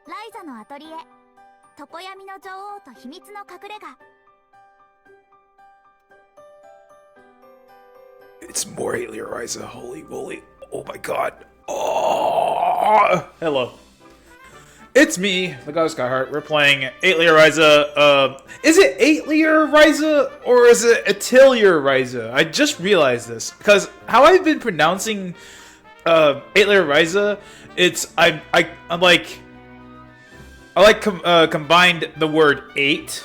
ライザのアトリエ、常闇の女王と秘密の隠れ家。 It's more Atelier Ryza, holy moly, oh my god. Oh, hello. It's me, the God of Skyheart. We're playing Atelier Ryza. Is it Atelier Ryza or is it Atelier Ryza? I just realized this because how I've been pronouncing Atelier Ryza, it's I combined the word 8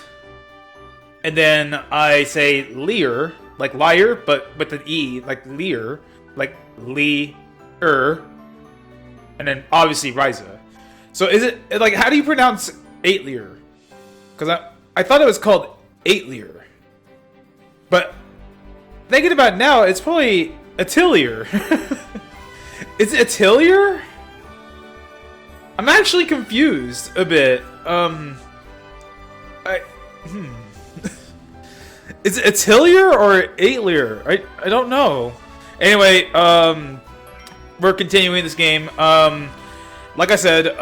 and then I say Lear, like liar, but with an E, like Lear, like Lee-er, and then obviously Ryza. So is it, like, how do you pronounce Atelier? Because I thought it was called Atelier. But thinking about it now, it's probably Atelier. Is it Atelier? I'm actually confused a bit. Is it Atelier or Atelier? I don't know. Anyway, we're continuing this game. Like I said,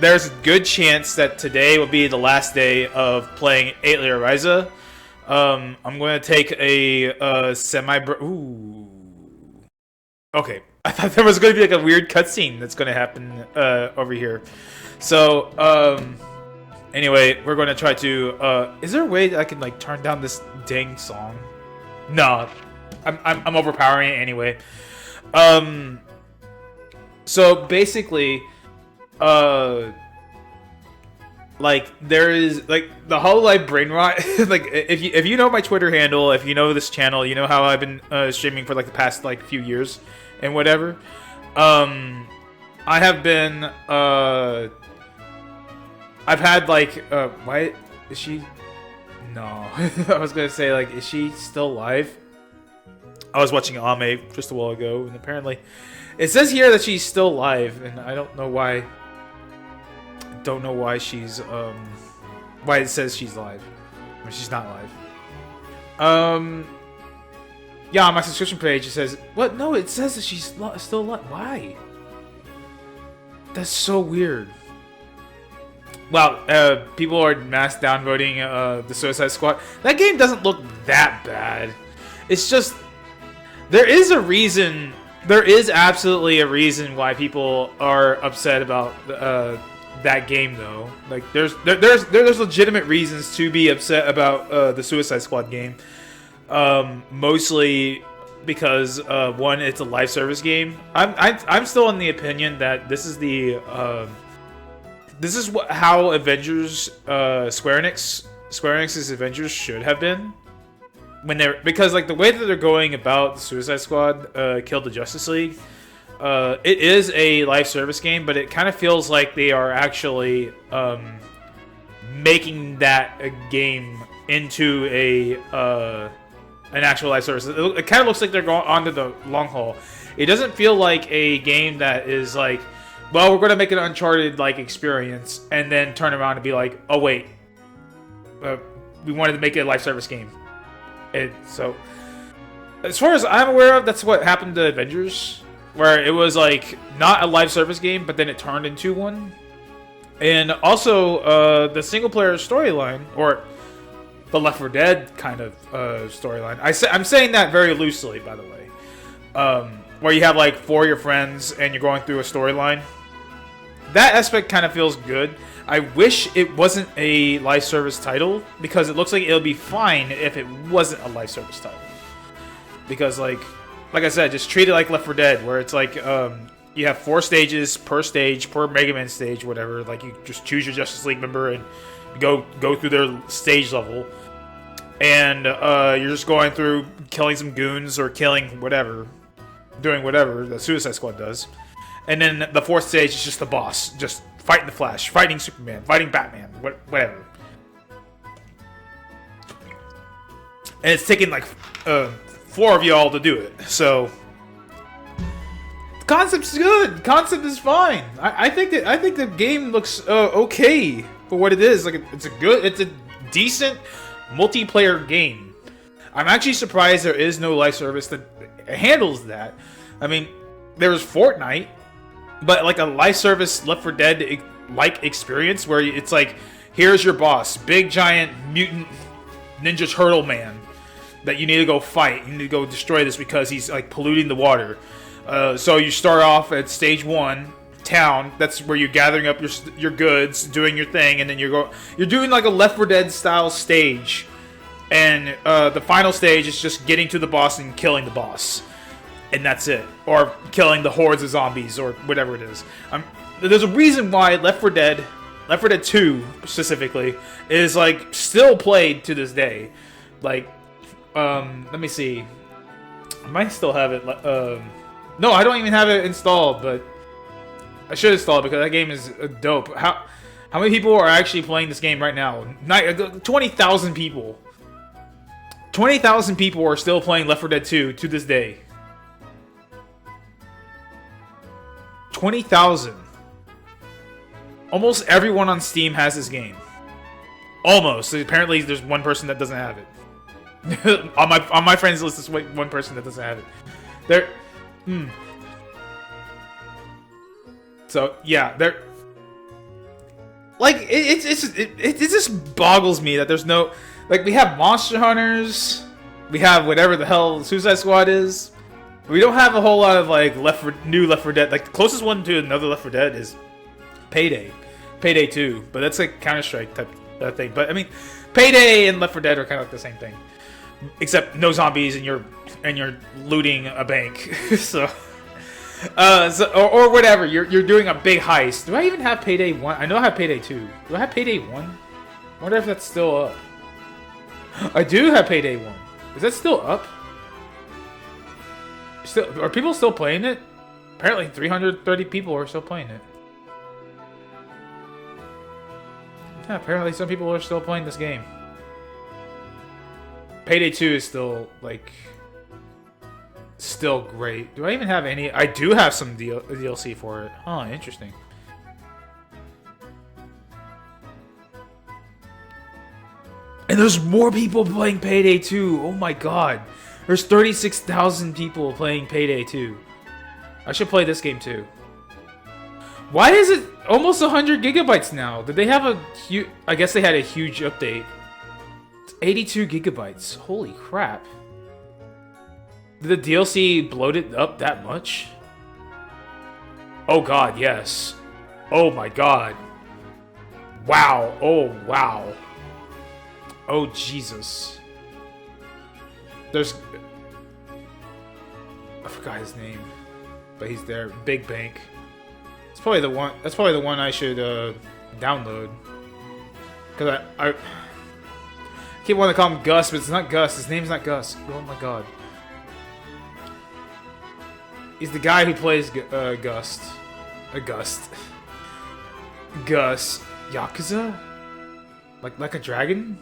there's a good chance that today will be the last day of playing Atelier Ryza. I'm going to take a Ooh. Okay. I thought there was going to be like a weird cutscene that's going to happen over here. So, anyway, we're going to try to... is there a way that I can like turn down this dang song? No. I'm overpowering it anyway. So basically, like there is like the Hololive brain rot. Like if you know my Twitter handle, if you know this channel, you know how I've been streaming for like the past like few years and whatever. I have been I've had like why is she? No, I was gonna say like is she still alive? I was watching Ame just a while ago, and apparently. It says here that she's still alive, and I don't know why. Don't know why she's why it says she's alive. I mean, she's not alive. Yeah, on my subscription page it says what? No, it says that she's still alive. Why? That's so weird. Wow, people are mass downvoting the Suicide Squad. That game doesn't look that bad. It's just there is a reason. There is absolutely a reason why people are upset about that game, though. Like, there's legitimate reasons to be upset about the Suicide Squad game. Mostly because one, it's a live service game. I'm still in the opinion that this is the how Avengers Square Enix's Avengers should have been. Because like the way that they're going about the Suicide Squad, Kill the Justice League, it is a live service game, but it kind of feels like they are actually making that a game into an actual live service. It kind of looks like they're going onto the long haul. It doesn't feel like a game that is like, well, we're going to make an Uncharted like experience, and then turn around and be like, oh wait, we wanted to make it a live service game. So, as far as I'm aware of, that's what happened to Avengers, where it was like not a live service game, but then it turned into one. And also, the single player storyline, or the Left 4 Dead kind of storyline. I'm saying that very loosely, by the way. Where you have like 4 of your friends and you're going through a storyline. That aspect kind of feels good. I wish it wasn't a live service title, because it looks like it'll be fine if it wasn't a live service title. Because like I said, just treat it like Left 4 Dead, where it's like you have 4 stages per stage, per Mega Man stage, whatever. Like you just choose your Justice League member and go through their stage level, and you're just going through killing some goons or killing whatever, doing whatever the Suicide Squad does. And then the 4th stage is just the boss, just fighting the Flash, fighting Superman, fighting Batman, whatever. And it's taking like 4 of y'all to do it. So the concept's good. Concept is fine. I think the game looks okay for what it is. Like it's a decent multiplayer game. I'm actually surprised there is no live service that handles that. I mean, there was Fortnite. But like a live service Left 4 Dead like experience where it's like, here's your boss, big giant mutant ninja turtle man that you need to go fight. You need to go destroy this because he's like polluting the water. So you start off at stage 1, town. That's where you're gathering up your goods, doing your thing, and then you're doing like a Left 4 Dead style stage. And the final stage is just getting to the boss and killing the boss. And that's it. Or killing the hordes of zombies, or whatever it is. There's a reason why Left 4 Dead 2 specifically, is like still played to this day. Like, let me see. I might still have it. No, I don't even have it installed, but I should install it because that game is dope. How many people are actually playing this game right now? 20,000 people. 20,000 people are still playing Left 4 Dead 2 to this day. 20,000. Almost everyone on Steam has this game. Almost. Apparently, there's one person that doesn't have it. on my friends list, there's one person that doesn't have it. So yeah, like it just boggles me that there's no, like, we have Monster Hunters, we have whatever the hell Suicide Squad is. We don't have a whole lot of like new Left 4 Dead. Like the closest one to another Left 4 Dead is Payday 2, but that's like Counter-Strike type thing. But I mean, Payday and Left 4 Dead are kind of like the same thing, except no zombies and you're looting a bank. Or whatever. You're doing a big heist. Do I even have Payday 1? I know I have Payday 2. Do I have Payday 1? I wonder if that's still up. I do have Payday 1. Is that still up? Are people still playing it? Apparently 330 people are still playing it. Yeah, apparently some people are still playing this game. Payday 2 is still, like, still great. Do I even have any? I do have some DLC for it. Oh, interesting. And there's more people playing Payday 2. Oh my god. There's 36,000 people playing Payday 2. I should play this game too. Why is it almost 100 gigabytes now? Did they have a huge... I guess they had a huge update. It's 82 gigabytes. Holy crap. Did the DLC bloat it up that much? Oh god, yes. Oh my god. Wow. Oh wow. Oh Jesus. There's... I forgot his name, but he's there. Big Bank. It's probably the one. That's probably the one I should download. Cause I keep wanting to call him Gus, but it's not Gus. His name's not Gus. Oh my god. He's the guy who plays Gust. Gus. Yakuza? Like a dragon?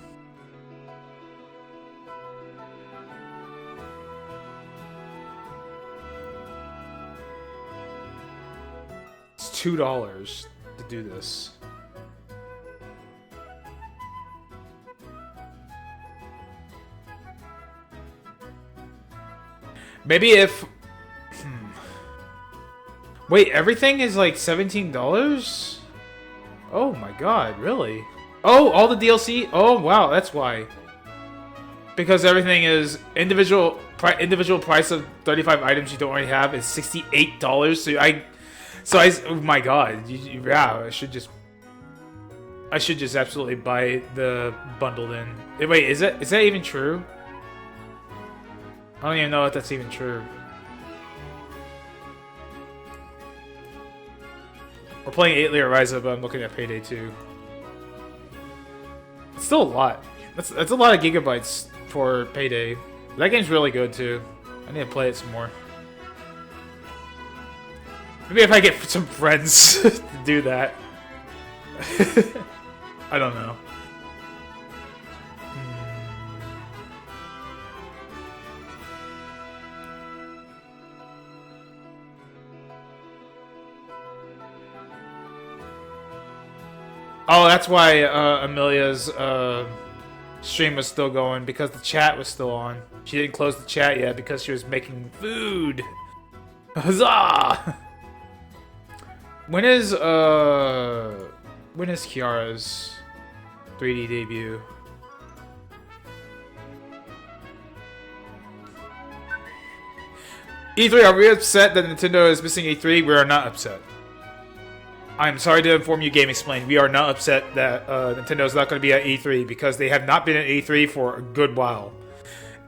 It's $2 to do this. Maybe if... Wait, everything is like $17? Oh my god, really? Oh, all the DLC? Oh wow, that's why. because everything is individual price of 35 items you don't already have is $68. So I oh my god, yeah, I should just absolutely buy the bundled in. Wait, is that even true? I don't even know if that's even true. We're playing Atelier Ryza, but I'm looking at Payday 2. It's still a lot. That's a lot of gigabytes for Payday. That game's really good too. I need to play it some more. Maybe if I get some friends to do that. I don't know. Oh, that's why Amelia's stream was still going, because the chat was still on. She didn't close the chat yet because she was making food. Huzzah! When is Kiara's 3D debut? E3, are we upset that Nintendo is missing E3? We are not upset. I'm sorry to inform you, Game Explained. We are not upset that Nintendo is not going to be at E3 because they have not been at E3 for a good while.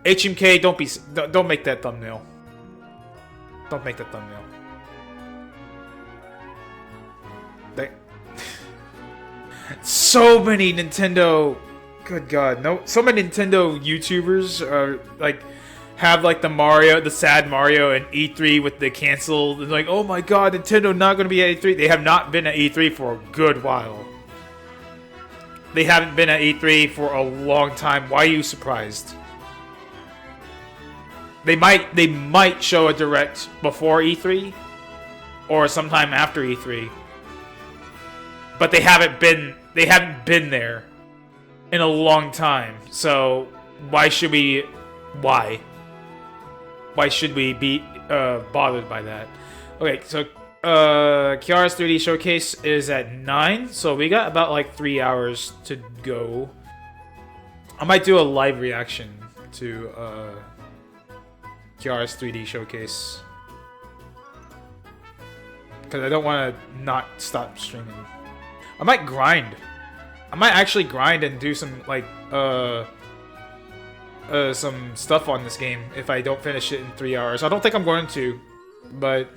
HMK, don't make that thumbnail. Don't make that thumbnail. So many Nintendo, good God, no, so many Nintendo YouTubers are like have like the sad Mario and E3 with the canceled, and like, oh my God, Nintendo not going to be at E3. They have not been at E3 for a good while. They haven't been at E3 for a long time. Why are you surprised? They might show a direct before E3 or sometime after E3. But they haven't been there in a long time. So why should we be bothered by that? Okay, so Kiara's 3D showcase is at 9, so we got about like 3 hours to go. I might do a live reaction to Kiara's 3D showcase because I don't want to not stop streaming. I might grind. I might actually grind and do some like some stuff on this game if I don't finish it in 3 hours. I don't think I'm going to, but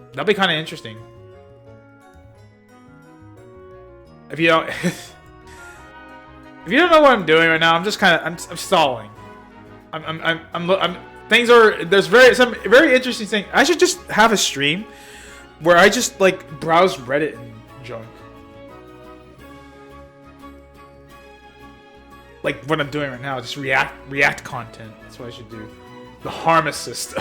that'll be kind of interesting. If you don't, if you don't know what I'm doing right now, I'm just I'm stalling. There's some very interesting thing. I should just have a stream where I just like browse Reddit and junk. Like what I'm doing right now, just react content. That's what I should do. The harm assist.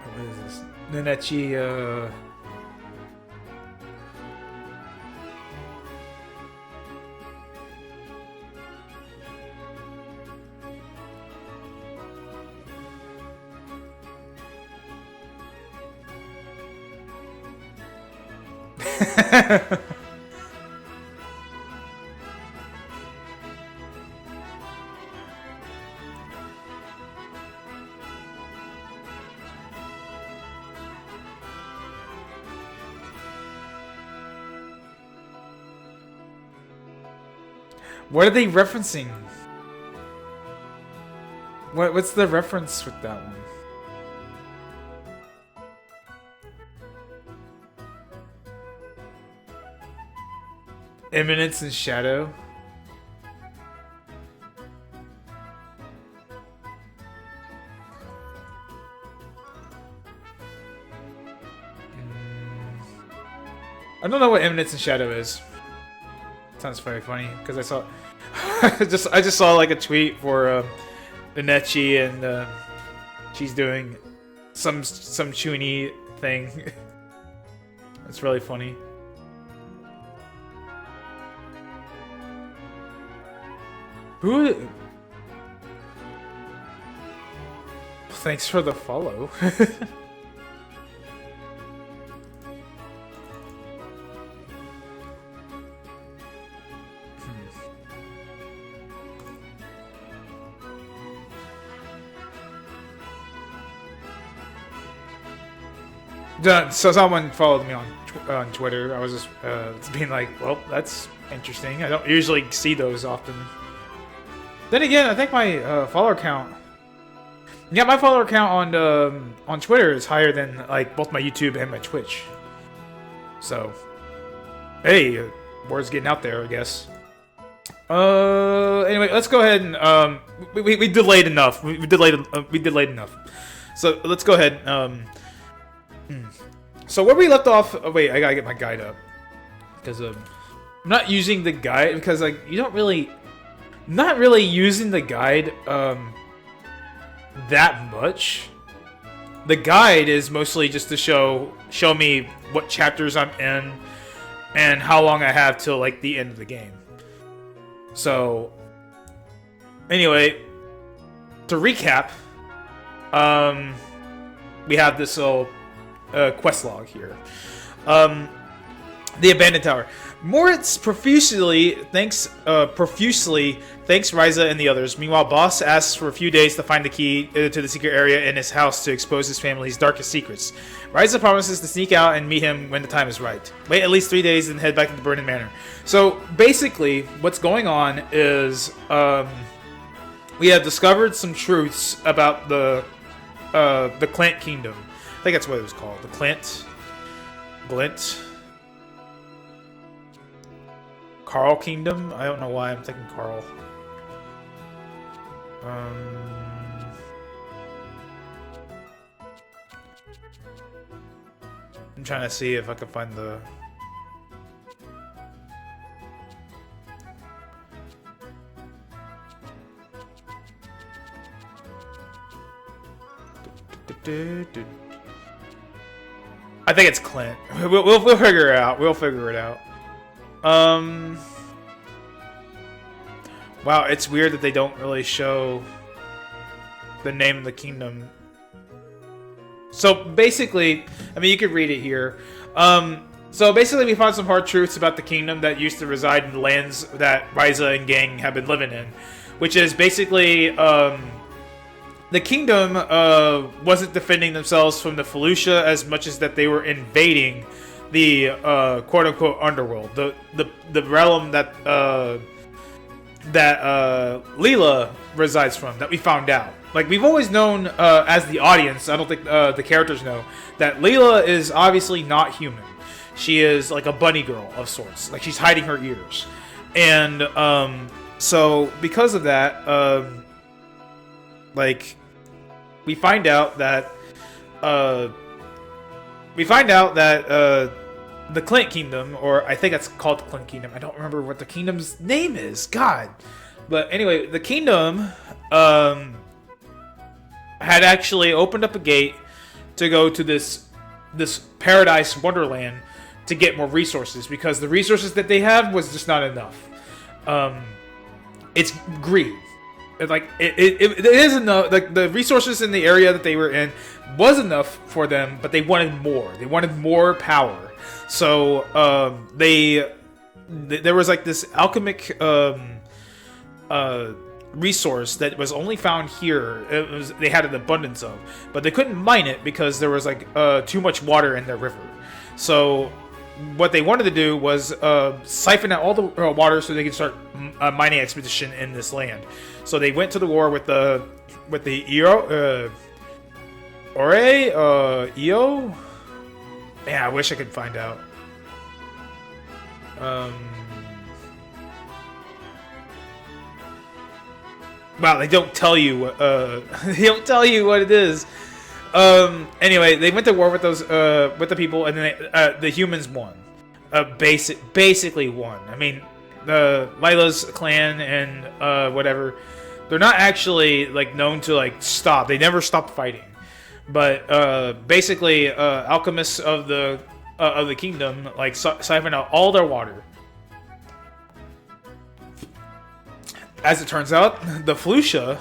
What is this? Nunechi, what are they referencing? What's the reference with that one? Eminence and Shadow. I don't know what Eminence and Shadow is. Sounds very funny because I saw, I just saw like a tweet for Inechi and she's doing some Chuny thing. It's really funny. Who? Thanks for the follow. So someone followed me on Twitter. I was just being like, well, that's interesting. I don't usually see those often. Then again, I think my follower count... Yeah, my follower count on Twitter is higher than like both my YouTube and my Twitch. So, hey, word's getting out there, I guess. Anyway, let's go ahead and we delayed enough. We delayed enough. So let's go ahead. So where we left off. Oh, wait, I gotta get my guide up because I'm not using the guide because like you don't really, not really using the guide that much. The guide is mostly just to show me what chapters I'm in and how long I have till like the end of the game. So anyway, to recap, we have this little quest log here. The abandoned tower. Moritz profusely thanks Ryza and the others. Meanwhile, Boss asks for a few days to find the key to the secret area in his house to expose his family's darkest secrets. Ryza promises to sneak out and meet him when the time is right. Wait at least 3 days and head back to the Burning Manor. So basically, what's going on is we have discovered some truths about the Clint Kingdom. I think that's what it was called. The Glint. Carl Kingdom? I don't know why I'm thinking Carl. I'm trying to see if I can find the... I think it's Clint. We'll figure it out. We'll figure it out. Wow, it's weird that they don't really show the name of the kingdom. So basically, I mean, you could read it here. So basically, we found some hard truths about the kingdom that used to reside in the lands that Ryza and gang have been living in, which is basically the kingdom wasn't defending themselves from the Felucia as much as that they were invading the quote-unquote underworld, the realm that Leela resides from, that we found out. Like, we've always known as the audience, I don't think the characters know, that Leela is obviously not human. She is like a bunny girl of sorts. Like, she's hiding her ears. And so because of that, like, we find out that the Clint Kingdom, or I think it's called the Clint Kingdom. I don't remember what the kingdom's name is. God. But anyway, the kingdom had actually opened up a gate to go to this paradise wonderland to get more resources, because the resources that they have was just not enough. It's greed. It is enough. Like, the resources in the area that they were in was enough for them, but they wanted more. They wanted more power. So there was like this alchemic resource that was only found here. They had an abundance of, but they couldn't mine it because there was like too much water in their river. So what they wanted to do was siphon out all the water so they could start a mining expedition in this land. So they went to the war with the Io, Io. Man, I wish I could find out. Wow, they don't tell you. They don't tell you what it is. Anyway, they went to war with those with the people, and then the humans won. Basically won. I mean, Lila's clan and whatever, they're not actually like known to like stop. They never stopped fighting. But basically, alchemists of the kingdom like siphon out all their water. As it turns out, the Flucia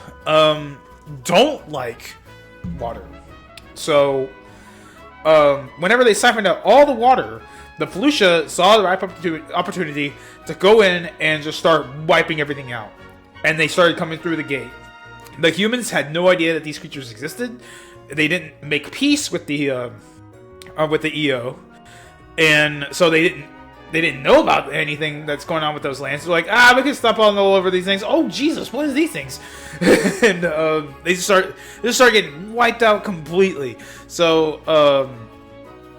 don't like water. So, whenever they siphoned out all the water, the Flucia saw the right opportunity to go in and just start wiping everything out. And they started coming through the gate. The humans had no idea that these creatures existed. They didn't make peace with the EO, and so they didn't know about anything that's going on with those lands. They're like, we can stop all over these things. Oh Jesus, what are these things? And they just start getting wiped out completely. So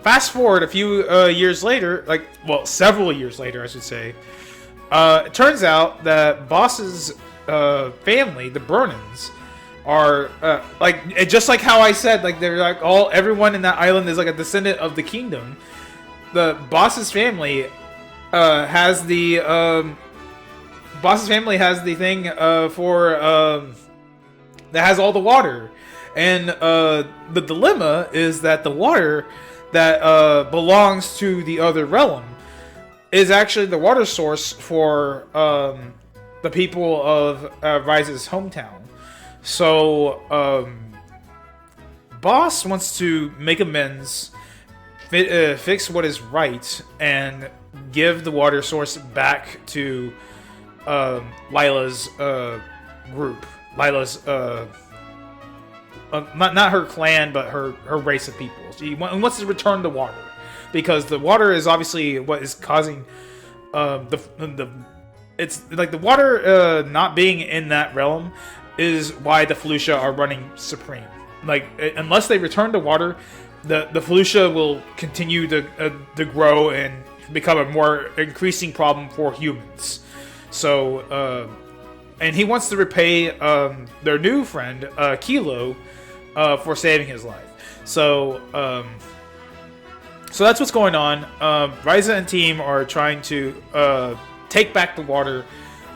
fast forward a few years later, several years later, I should say. It turns out that Boss's family, the Burnins, are just like how I said, like they're like everyone in that island is like a descendant of the kingdom. The Boss's family has the thing for that has all the water, and the dilemma is that the water that belongs to the other realm is actually the water source for the people of Ryza's hometown. So, Boss wants to make amends, fix what is right, and give the water source back to Lila's group. Lila's not her clan, but her race of people. She wants to return the water because the water is obviously what is causing it's like the water not being in that realm is why the Flucia are running supreme. Like, unless they return to water, the Flucia will continue to grow and become a more increasing problem for humans. So, and he wants to repay their new friend, Kilo, for saving his life. So, so that's what's going on. Ryza and team are trying to take back the water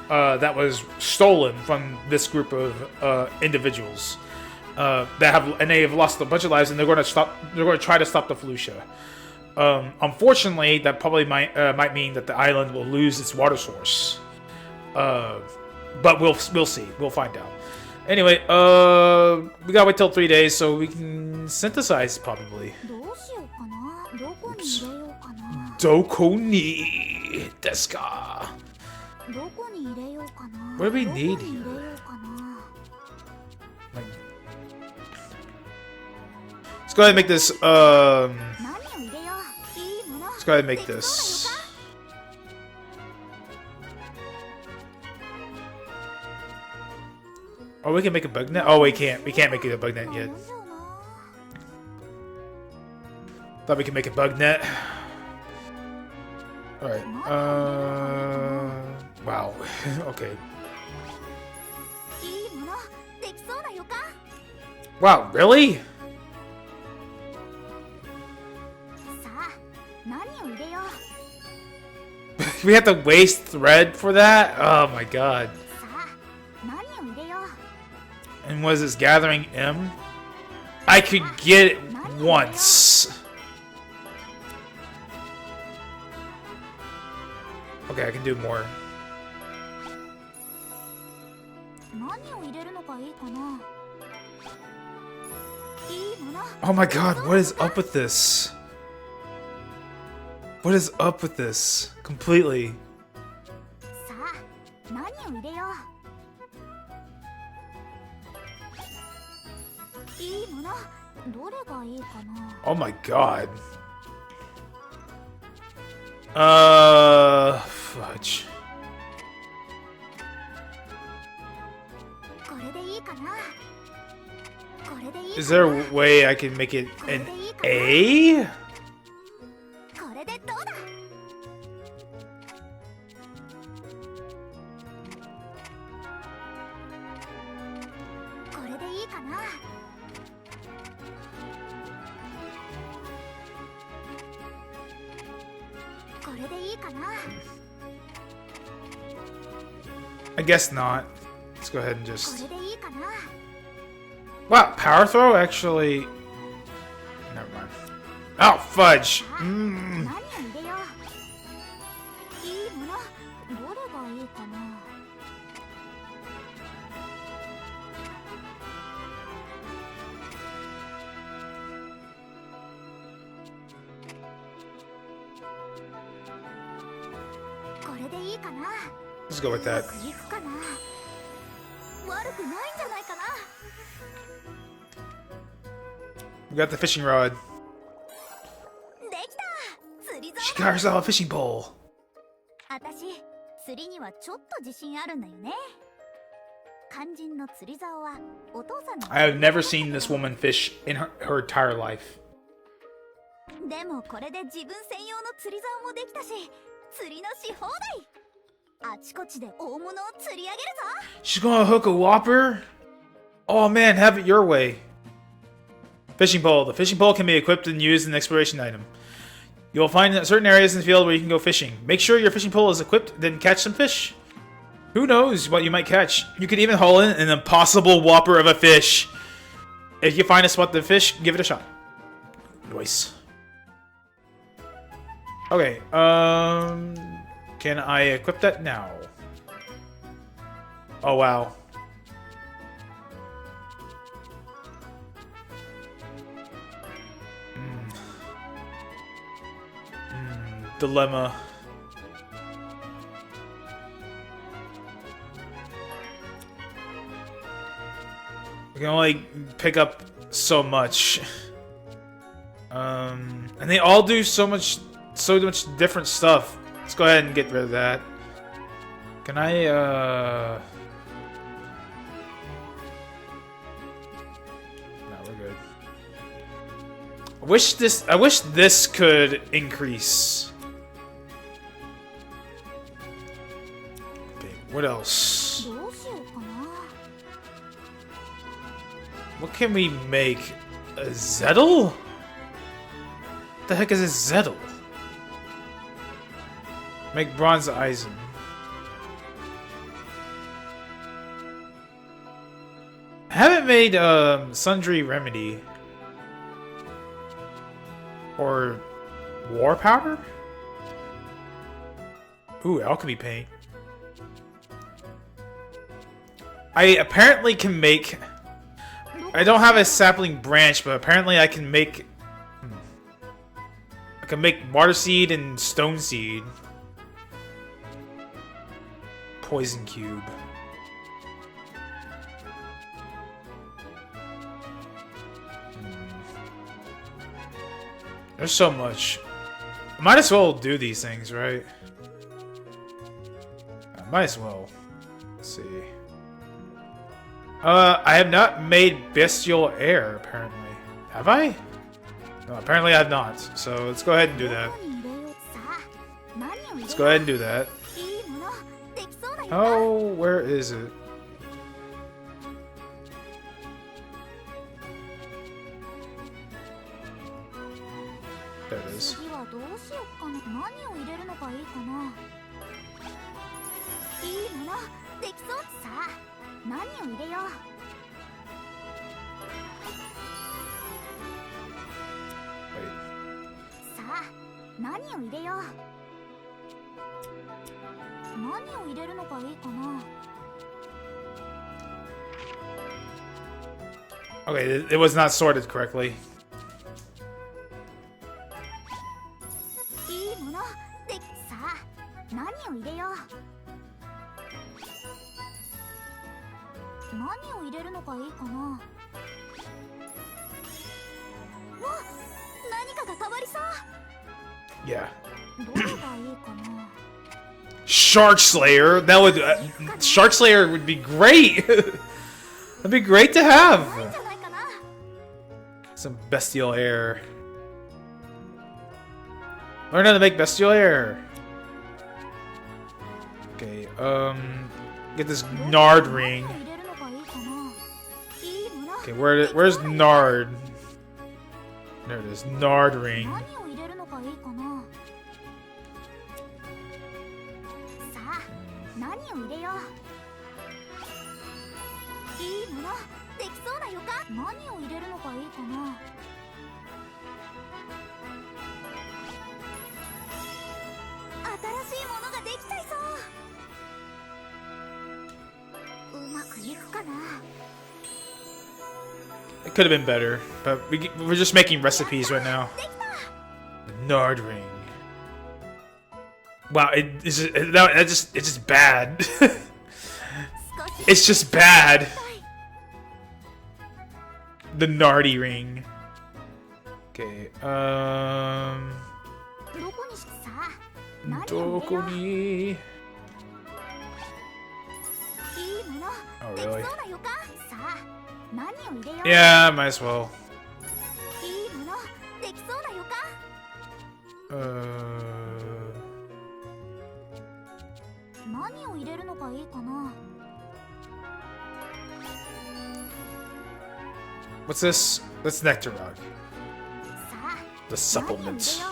that was stolen from this group of individuals they have lost a bunch of lives, and they're going to try to stop the Flucia. Unfortunately, that probably might mean that the island will lose its water source. But we'll see. We'll find out. Anyway, we gotta wait till 3 days so we can synthesize probably. Oops. Doko ni desu ka? What do we need here? Let's go ahead and make this, let's go ahead and make this. Oh, we can make a bug net? Oh, we can't. We can't make it a bug net yet. Thought we could make a bug net. Alright, wow. Okay. Wow, really? We have to waste thread for that? Oh my god. And was this gathering M? I could get it once. Okay, I can do more. Oh my god, what is up with this? What is up with this? Completely. Oh my god. Fudge. Is there a way I can make it an A? これでどうだ。これでいいかな。これでいいかな。 I guess not. Let's go ahead and just... これでいいかな。 Wow, power throw actually... Never mind. Oh, fudge! 何を入れよう。いいもの、どれがいいかな。これでいいかな。 Let's go with that. うまくいくかな。悪くないんじゃないかな。 We got the fishing rod. できた。釣り She 竿 got herself a fishing pole. 私、釣りにはちょっと自信あるんだよね。肝心の釣り竿はお父さんの。 I have never seen this woman fish in her entire life. でもこれで自分専用の釣り竿もできたし、釣りのし放題。あちこちで大物を釣り上げるぞ。 She's gonna hook a whopper? Oh man, have it your way. Fishing pole. The fishing pole can be equipped and used as an exploration item. You'll find certain areas in the field where you can go fishing. Make sure your fishing pole is equipped, then catch some fish. Who knows what you might catch? You could even haul in an impossible whopper of a fish. If you find a spot to fish, give it a shot. Nice. Okay, can I equip that now? Oh wow. Dilemma. We can only pick up so much. And they all do so much different stuff. Let's go ahead and get rid of that. Can I, No, we're good. I wish this could increase. Okay, what else? どうしようかな。 What can we make? A Zettel? What the heck is a Zettel? Make bronze Eisen. I haven't made Sundry Remedy. Or War Powder? Ooh, Alchemy Paint. I apparently can make... I don't have a sapling branch, but apparently I can make... I can make Water Seed and Stone Seed. Poison Cube. There's so much. I might as well do these things, right? I might as well. Let's see. I have not made Bestial Air, apparently. Have I? No, apparently I have not. So let's go ahead and do that. Let's go ahead and do that. Oh, where is it? There it is. Okay, it was not sorted correctly. Yeah. Shark Slayer. That would Shark Slayer would be great. That'd be great to have. Some bestial air. Learn how to make bestial air. Okay, get this Nard ring. Okay, where's Nard? There it is, Nard ring. It could have been better, but we're just making recipes right now. The Nard ring. Wow, it's just bad. It's just bad. The Nardy ring. Okay, Doko ni? Oh, really? Yeah, might as well. What's this? That's Nectar Rock. The supplements.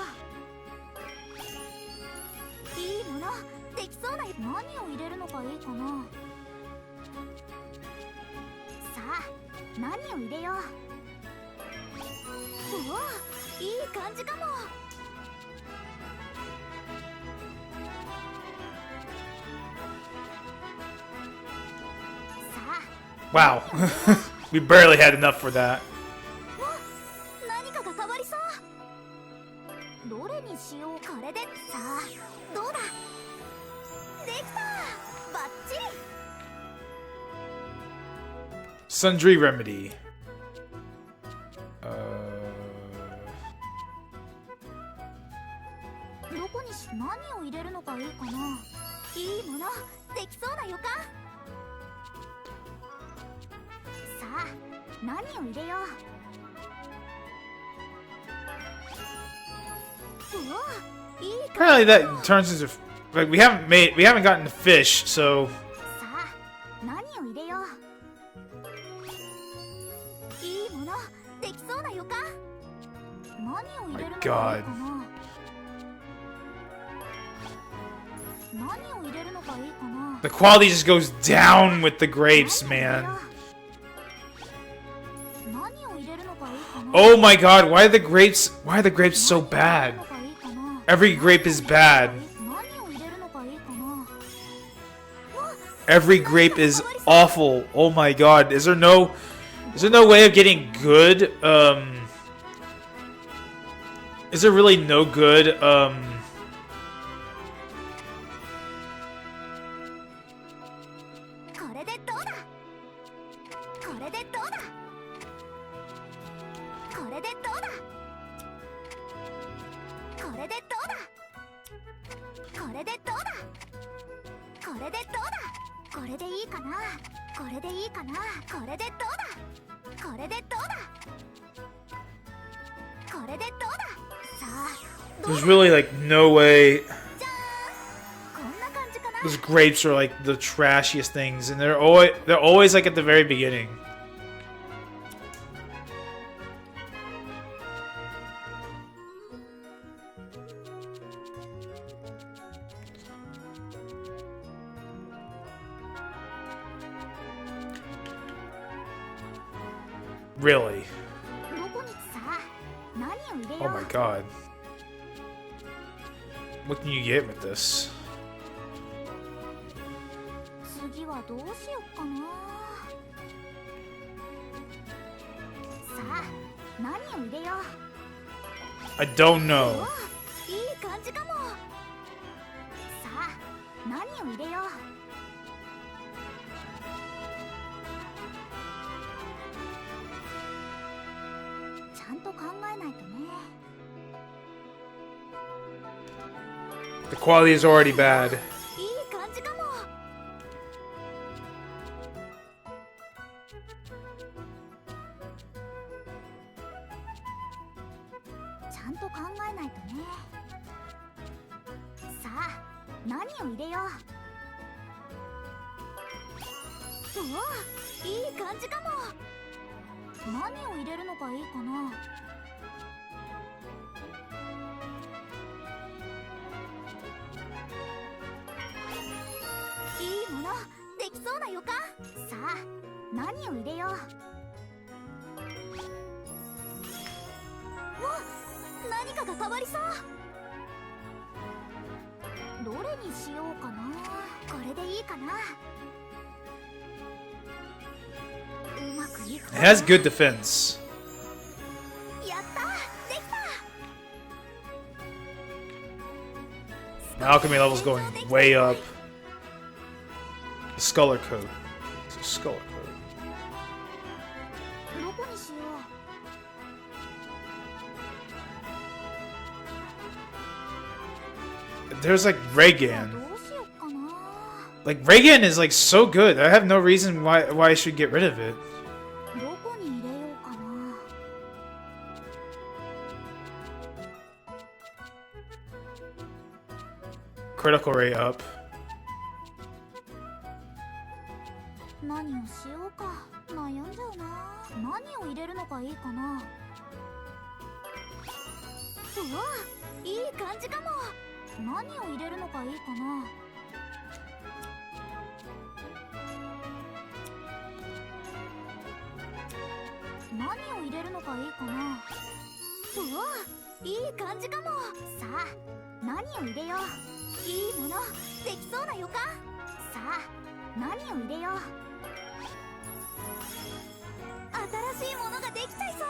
Wow. We barely had enough for that. Sundry remedy. Apparently that turns into like we haven't gotten the fish, so my God. The quality just goes down with the grapes, man. Oh my God, why are the grapes so bad? Every grape is bad. Every grape is awful. Oh my God, is there no way of getting good is there really no good there's really like no way. Those grapes are like the trashiest things, and they're always like at the very beginning. Really? Oh my God. What can you get with this? I don't know. The quality is already bad. ゃんと考えないとね。さあ何を入れよう。うわいい感じかも。何を入れるのがいいかな。いいものできそうな予感。さあ何を入れよう。お、何かが変わりそう。どれにしようかな。これでいいかな。うまくいく It かな。 has good defense. やったできた。 The alchemy level's going way up. The Scholar Code. It's a Scholar Code. どこにしよう。 There's like Reagan. どうしようかな。 Like Reagan is like so good. I have no reason why I should get rid of it. どこに入れようかな。 Critical rate up. 何をしようか悩んじゃうな。何を入れるのがいいかな。うわいい感じかも。何を入れるのがいいかな。何を入れるのがいいかな。うわいい感じかも。さあ何を入れよう。いいものできそうな予感。さあ何を入れよう。新しいものができちゃいそ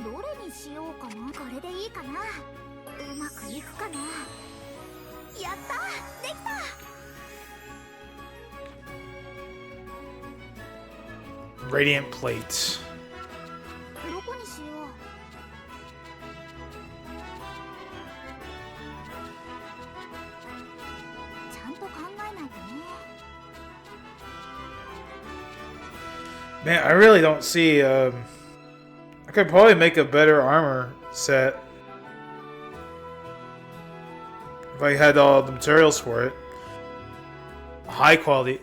う。どれにしようかな。これでいいかな。うまくいくかな。やったできた。 Radiant plate. どこにしよう。ちゃんと考えないとね。 Man, I really don't see. I could probably make a better armor set if I had all the materials for it. High quality.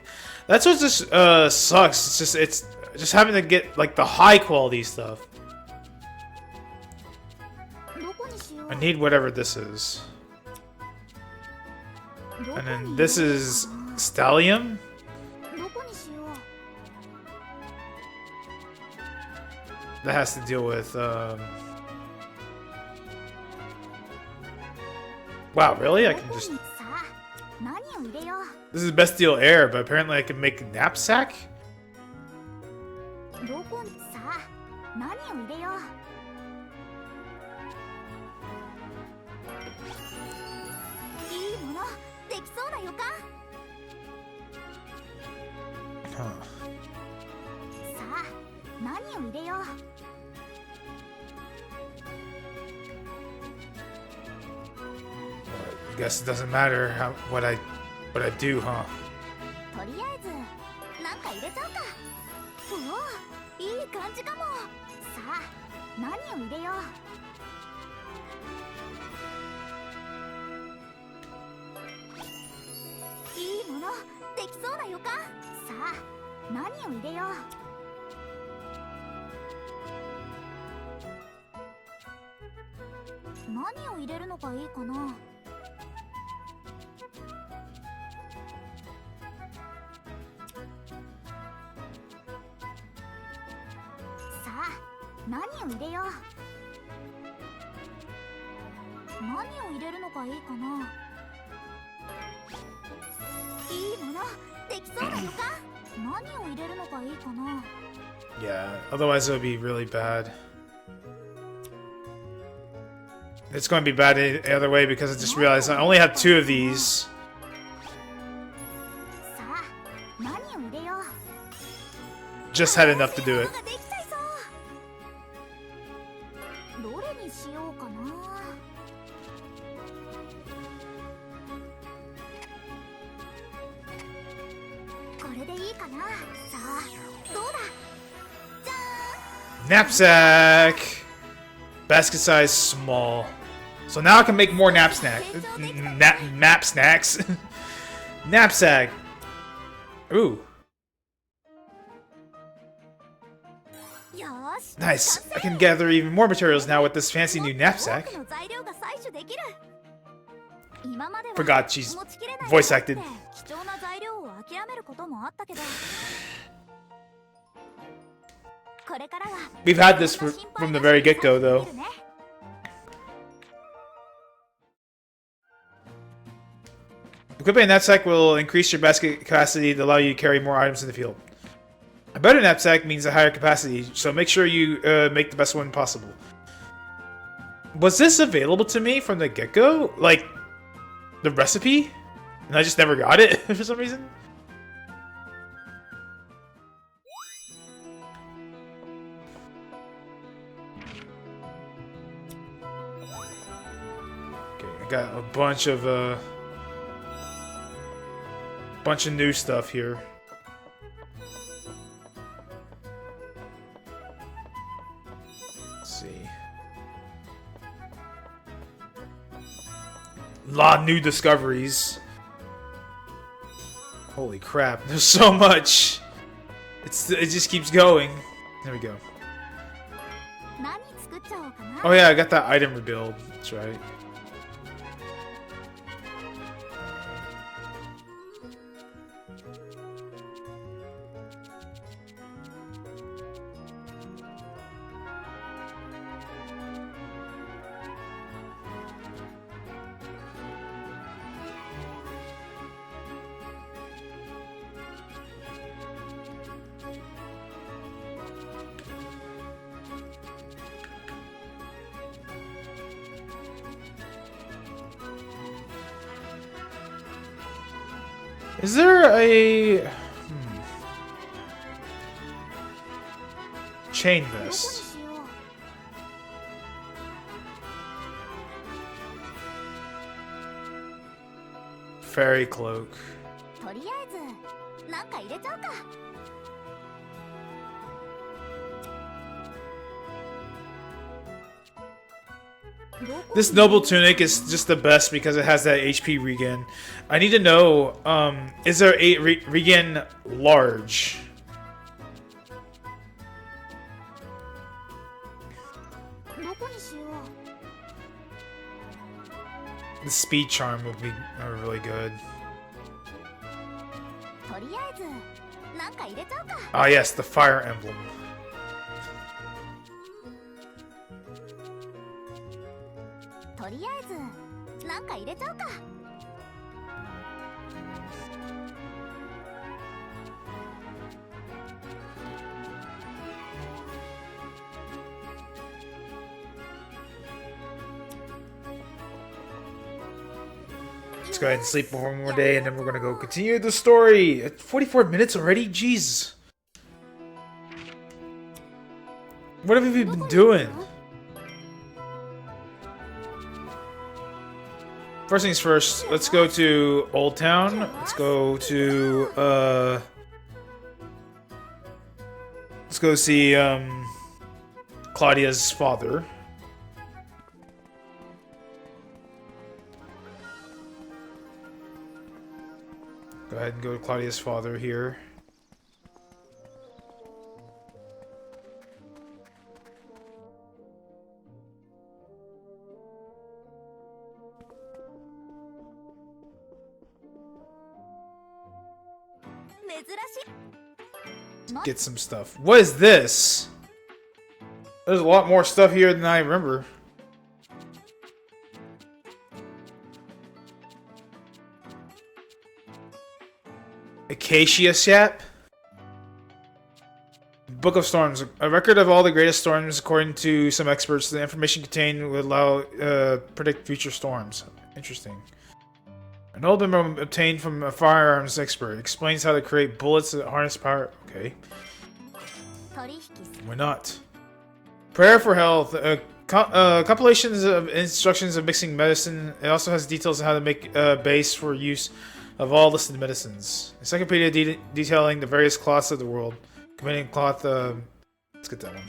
That's what just sucks. It's just having to get like the high quality stuff. どこにしよう。 I need whatever this is, どこ and に then 入れ this よう is かな。 Stallium. どこにしよう。 That has to deal with. Wow, really? I can どこ just. にさあ何を入れよう。 This is Bestial Air, but apparently I can make a knapsack. どこにさあ何を入れよう。いいものできそうな予感。 Huh. さあ何を入れよう。 I guess it doesn't matter what I do, huh? とりあえずなんか入れちゃうか。うおいい感じかも。さあ何を入れよう。いいものできそうな予感。さあ何を入れよう。何を入れるのがいいかな。 さあ何を入れよう。何を入れるのがいいかな。いいものできそうな予感。何を入れるのがいいかな。 Yeah, otherwise it would be really bad. It's going to be bad the other way because I just realized I only have 2 of these. さあ何を入れよう。 Just had enough to do it. できちゃいそう。どれにしようかな。これでいいかな。さあどうだ。じゃーん。 Knapsack! Basket size small. So now I can make more nap snacks. Nap snacks. Knapsack. Ooh. Nice. I can gather even more materials now with this fancy new knapsack. Forgot she's voice acted. We've had this from the very get-go, though. Equipping a knapsack will increase your basket capacity to allow you to carry more items in the field. A better knapsack means a higher capacity, so make sure you make the best one possible. Was this available to me from the get-go? Like, the recipe? And I just never got it for some reason? Okay, I got a bunch of new stuff here. A lot of new discoveries. Holy crap, there's so much. It just keeps going. There we go. Oh yeah, I got that item rebuild. That's right. Is there a chain vest? Fairy cloak. This noble tunic is just the best because it has that HP regen. I need to know, is there a regen large? The speed charm would be really good. Ah yes, the fire emblem. Let's go ahead and sleep one more day, and then we're gonna go continue the story. 44 minutes already? Jeez. What have we been doing? First things first, let's go to Old Town. Let's go to, let's go see, Claudia's father. Go ahead and go to Claudia's father here. Get some stuff. What is this? There's a lot more stuff here than I remember. Acacia Sap? Book of Storms. A record of all the greatest storms. According to some experts, the information contained would allow predict future storms. Interesting. An old memo obtained from a firearms expert explains how to create bullets that harness power. Okay. Why not? Prayer for health. Compilations of instructions of mixing medicine. It also has details on how to make a base for use of all listed medicines. Encyclopedia detailing the various cloths of the world. Combining cloth. Let's get that one.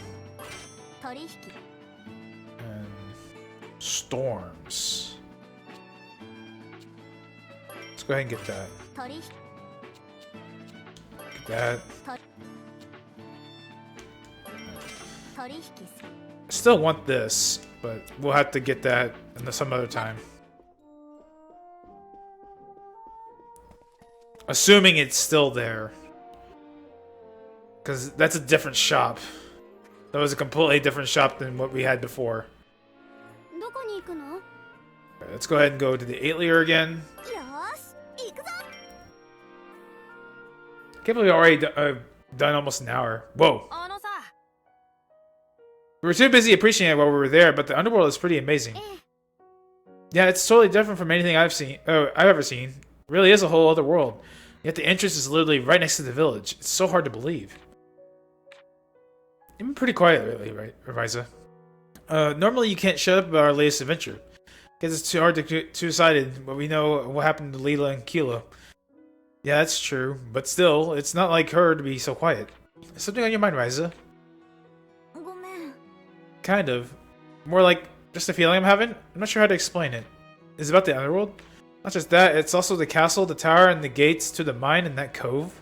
Storms. Let's go ahead and get that. 取引 Get that. 取引す Still want this, but we'll have to get that some other time. Assuming it's still there. Because that's a different shop. That was a completely different shop than what we had before. どこに行くの？ Alright, let's go ahead and go to the Atelier again. よーし、行くぞ。 Can't believe we already done almost an hour. Whoa. あのさ、 We were too busy appreciating it while we were there, but the underworld is pretty amazing. Yeah, it's totally different from anything I've ever seen. It really is a whole other world. Yet the entrance is literally right next to the village. It's so hard to believe. You've been pretty quiet lately, right, Ryza? Normally you can't shut up about our latest adventure. Because it's too hard to get two-sided, but we know what happened to Leela and Kilo. Yeah, that's true, but still, it's not like her to be so quiet. Is something on your mind, Ryza? ごめん。 Kind of. More like just a feeling I'm having? I'm not sure how to explain it. Is it about the underworld? Not just that, it's also the castle, the tower, and the gates to the mine in that cove.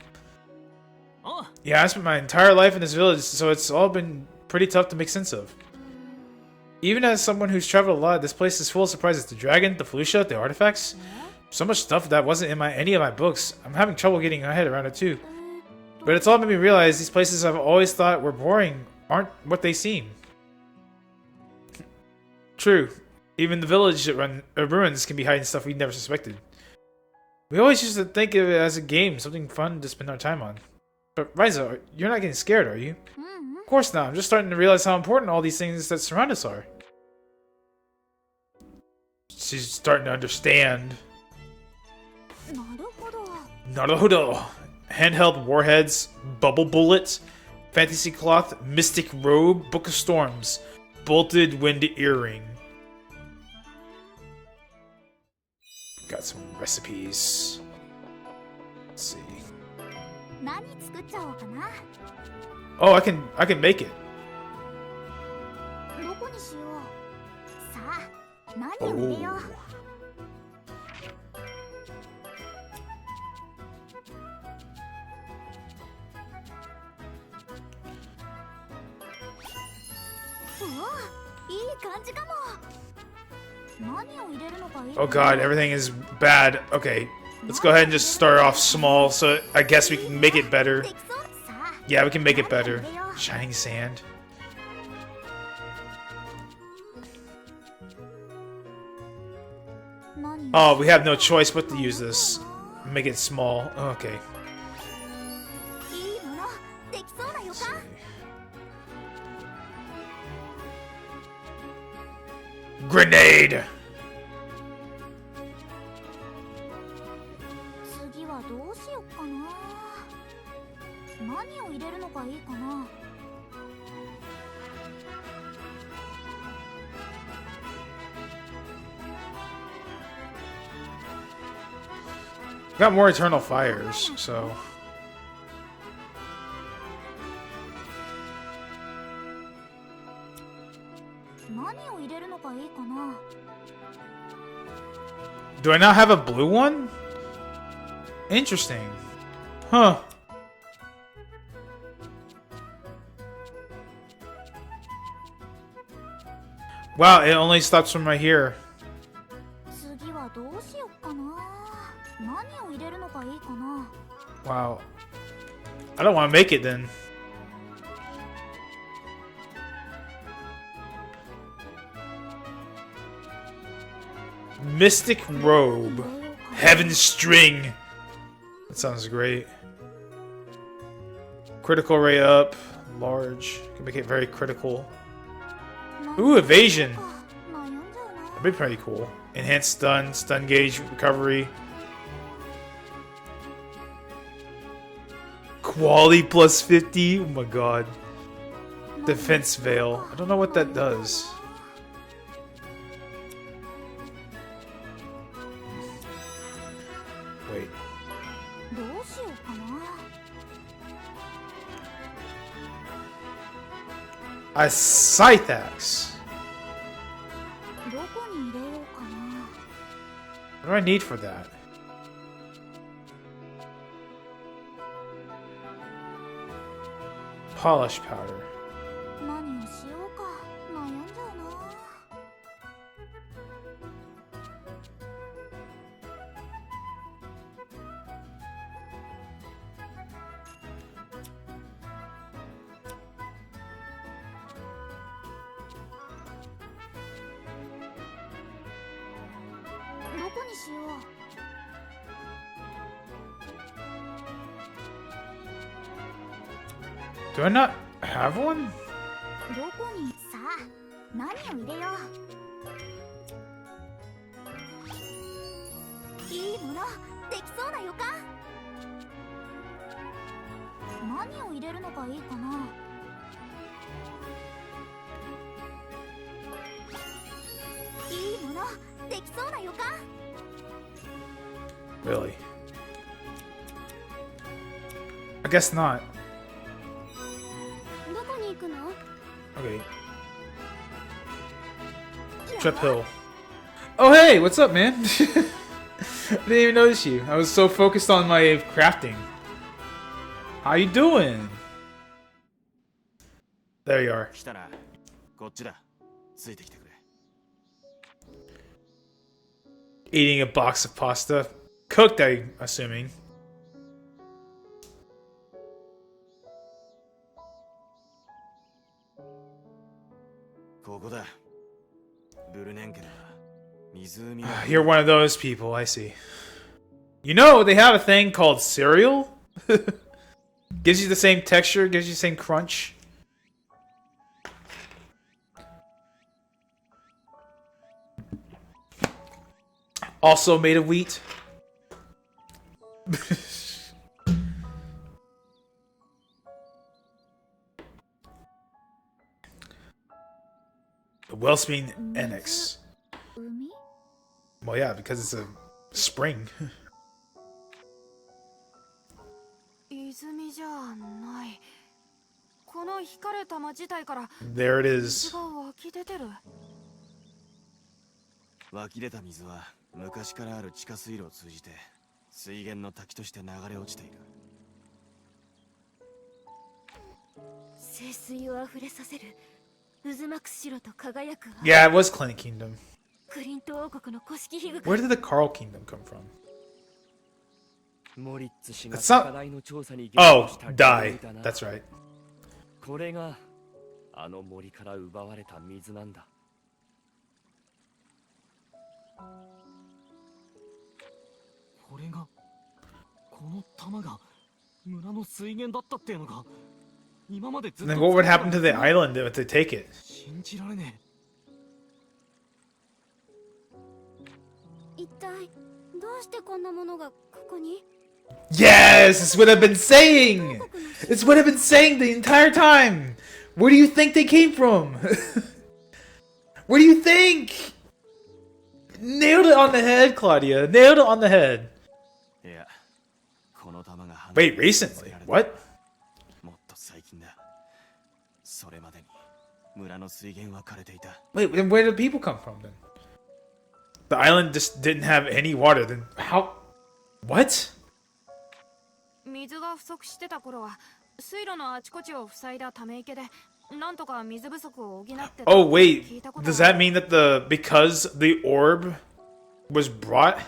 Oh. Yeah, I spent my entire life in this village, so it's all been pretty tough to make sense of. Even as someone who's traveled a lot, this place is full of surprises. The dragon, the Felucia, the artifacts. So much stuff that wasn't in any of my books. I'm having trouble getting my head around it too. But it's all made me realize these places I've always thought were boring aren't what they seem. True. Even the village ruins can be hiding stuff we never suspected. We always used to think of it as a game, something fun to spend our time on. But Ryza, you're not getting scared, are you? Of course not. I'm just starting to realize how important all these things that surround us are. She's starting to understand. なるほど。 Naruhodo. Handheld warheads, bubble bullets, fantasy cloth, mystic robe, book of storms, bolted wind earring. Got some recipes. Let's see. 何作っちゃおうかな。 Oh, I can make it. どこにしよう。さあ、何を入れよう。 おお、いい感じかも。何を入れるのかいいかな。 Oh god, everything is bad. Okay, let's go ahead and just start off small, so I guess we can make it better. できそう。さあ、 Yeah, we can make it 何を better. 入れよう。 Shining sand. Oh, we have no choice but to use this. Make it small. Okay. いいもの、できそうな予 Let's 感。 see. Grenade! 次はどうしよっかな。何を入れるのがいいかな。 Got more eternal fires, so. Do I not have a blue one? Interesting. Huh. Wow, it only stops from right here. 次はどうしよっかな。何を入れるのがいいかな。 Wow. I don't want to make it then. Mystic robe. Heaven's string. That sounds great. Critical rate up. Large. Can make it very critical. Ooh, evasion. That'd be pretty cool. Enhanced stun. Stun gauge recovery. Quality plus 50. Oh my god. Defense veil. I don't know what that does. Wait. A scythe axe. What do I need for that? Polish powder. 何をしようか悩んじゃうな。どこにしよう。 Do I not have one? どこにさあ何を入れよう。いいものできそうな予感。何を入れるのがいいかな。いいものできそうな予感。 Really? I guess not. どこに行くの？ Okay. Trip Hill. Oh hey, what's up, man? I didn't even notice you. I was so focused on my crafting. How you doing? There you are. 来たな。こっちだ。ついてきてくれ。 Eating a box of pasta. Cooked, I'm assuming. ここだ。ブルネン家だ。湖が。 You're one of those people, I see. You know, they have a thing called cereal? Gives you the same texture, gives you the same crunch. Also made of wheat. The Wellspring Annex. 海？ Well, yeah, because it's a spring. 泉じゃない。この引かれた町自体から There it 水 is. が湧き出てる。湧き出た水は昔からある地下水路を通じて水源の滝として流れ落ちている。清水を溢れさせる渦巻く白と輝く Yeah, it was Clint Kingdom. クリント王国の古式皮具 Where did the Carl Kingdom come from? モリッツ氏が That's not- 課題の調査に Oh, した die. だな That's right. これがあの森から奪われた水なんだ。これがこの玉が村の水源だったっていうのか。今までずっと And then what would happen to the island if they take it? 信じられね一体どうしてこんなものがここに Yes, it's what I've been saying. It's what I've been saying the entire time. Where do you think they came from? Where do you think? Nailed it on the head, Claudia. Nailed it on the head. え。いや、この玉が Wait, recently? What? もっと最近だ。それまでに村の水源は枯れていた。 Wait, then where did people come from then? The island just didn't have any water. Then how? What? 水が不足してた頃は水路のあちこちを塞いだため池でなんとか水不足を補ってた Oh と wait, 聞いたこと does が that mean that because the orb was brought?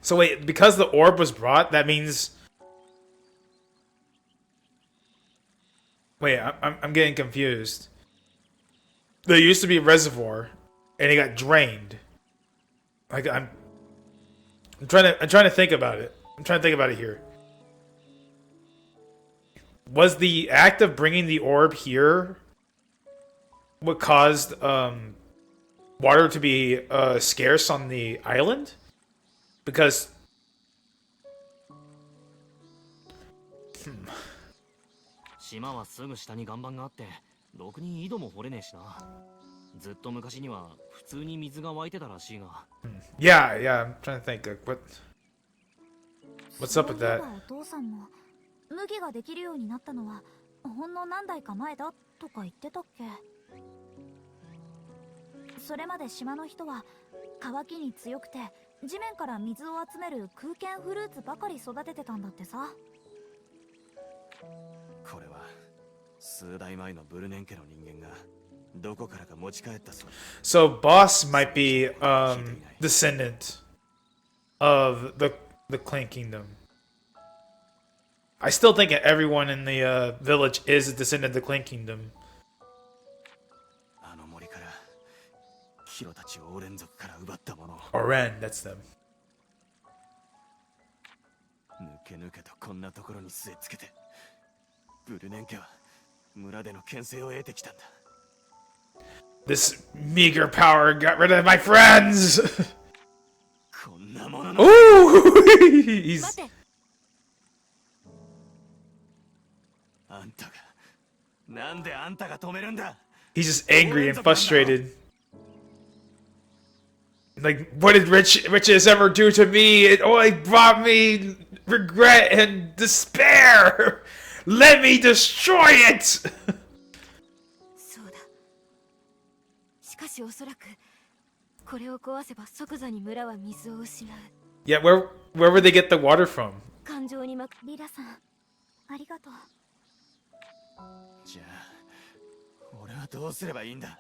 So wait, because the orb was brought, that means. Wait, I'm getting confused. There used to be a reservoir, and it got drained. Like I'm trying to think about it. I'm trying to think about it here. Was the act of bringing the orb here what caused water to be scarce on the island? Because 島はすぐ下に岩盤があってろくに井戸も掘れねえしな。ずっと昔には普通に水が湧いてたらしいが。yeah, I'm trying to think. Like, what's up with そういえ that? ばお父さんも麦ができるようになったのはほんの何代か前だとか言ってたっけ。それまで島の人は乾きに強くて地面から水を集める空間フルーツばかり育ててたんだってさ。これは数代前のブルネン家の人間がどこからか持ち帰ったそうだ。 So boss might be descendant of the Clan Kingdom. I still think everyone in the village is a descendant of the Clan Kingdom. あの森からヒロたちをオレン族から奪ったものを Oren, that's them. 抜け抜けとこんなところに据え付けて、ブルネン家は村での牽制を得てきたんだ。 This meager power got rid of my friends. こんなものの Ooh, he's 待って、あんたがなんであんたが止めるんだ。 he's just angry and frustrated. Like, what did riches ever do to me? It only brought me regret and despair. Let me destroy it. そうだ。しかしおそらくこれを壊せば即座に村は水を失う。 Yeah, where would they get the water from? 感情にまくリラさん、ありがとう。じゃあ俺はどうすればいいんだ。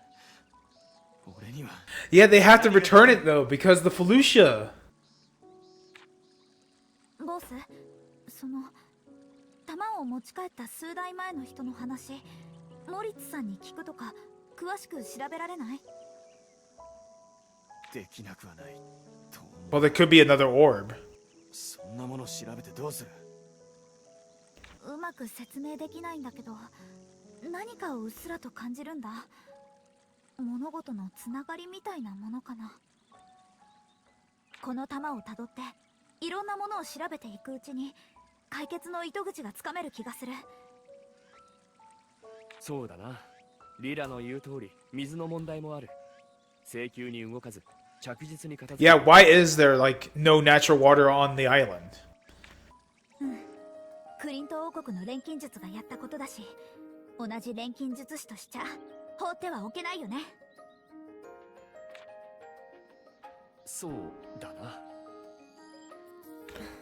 俺には Yeah, they have to return it though because the Felucia. ボス、その弾を持ち帰った数代前の人の話、モリッツさんに聞くとか詳しく調べられない？できなくはないと思う。 Well, there could be another orb. そんなものを調べてどうする。うまく説明できないんだけど、何かをうっすらと感じるんだ。物事のつながりみたいなものかな。この玉をたどっていろんなものを調べていくうちに解決の糸口がつかめる気がする。そうだな。リラの言う通り水の問題もある。請求に動かず着実に片付け Yeah, why is there like no natural water on the island? クリント王国の錬金術がやったことだし、同じ錬金術師としちゃ放ってはおけないよね。そうだな。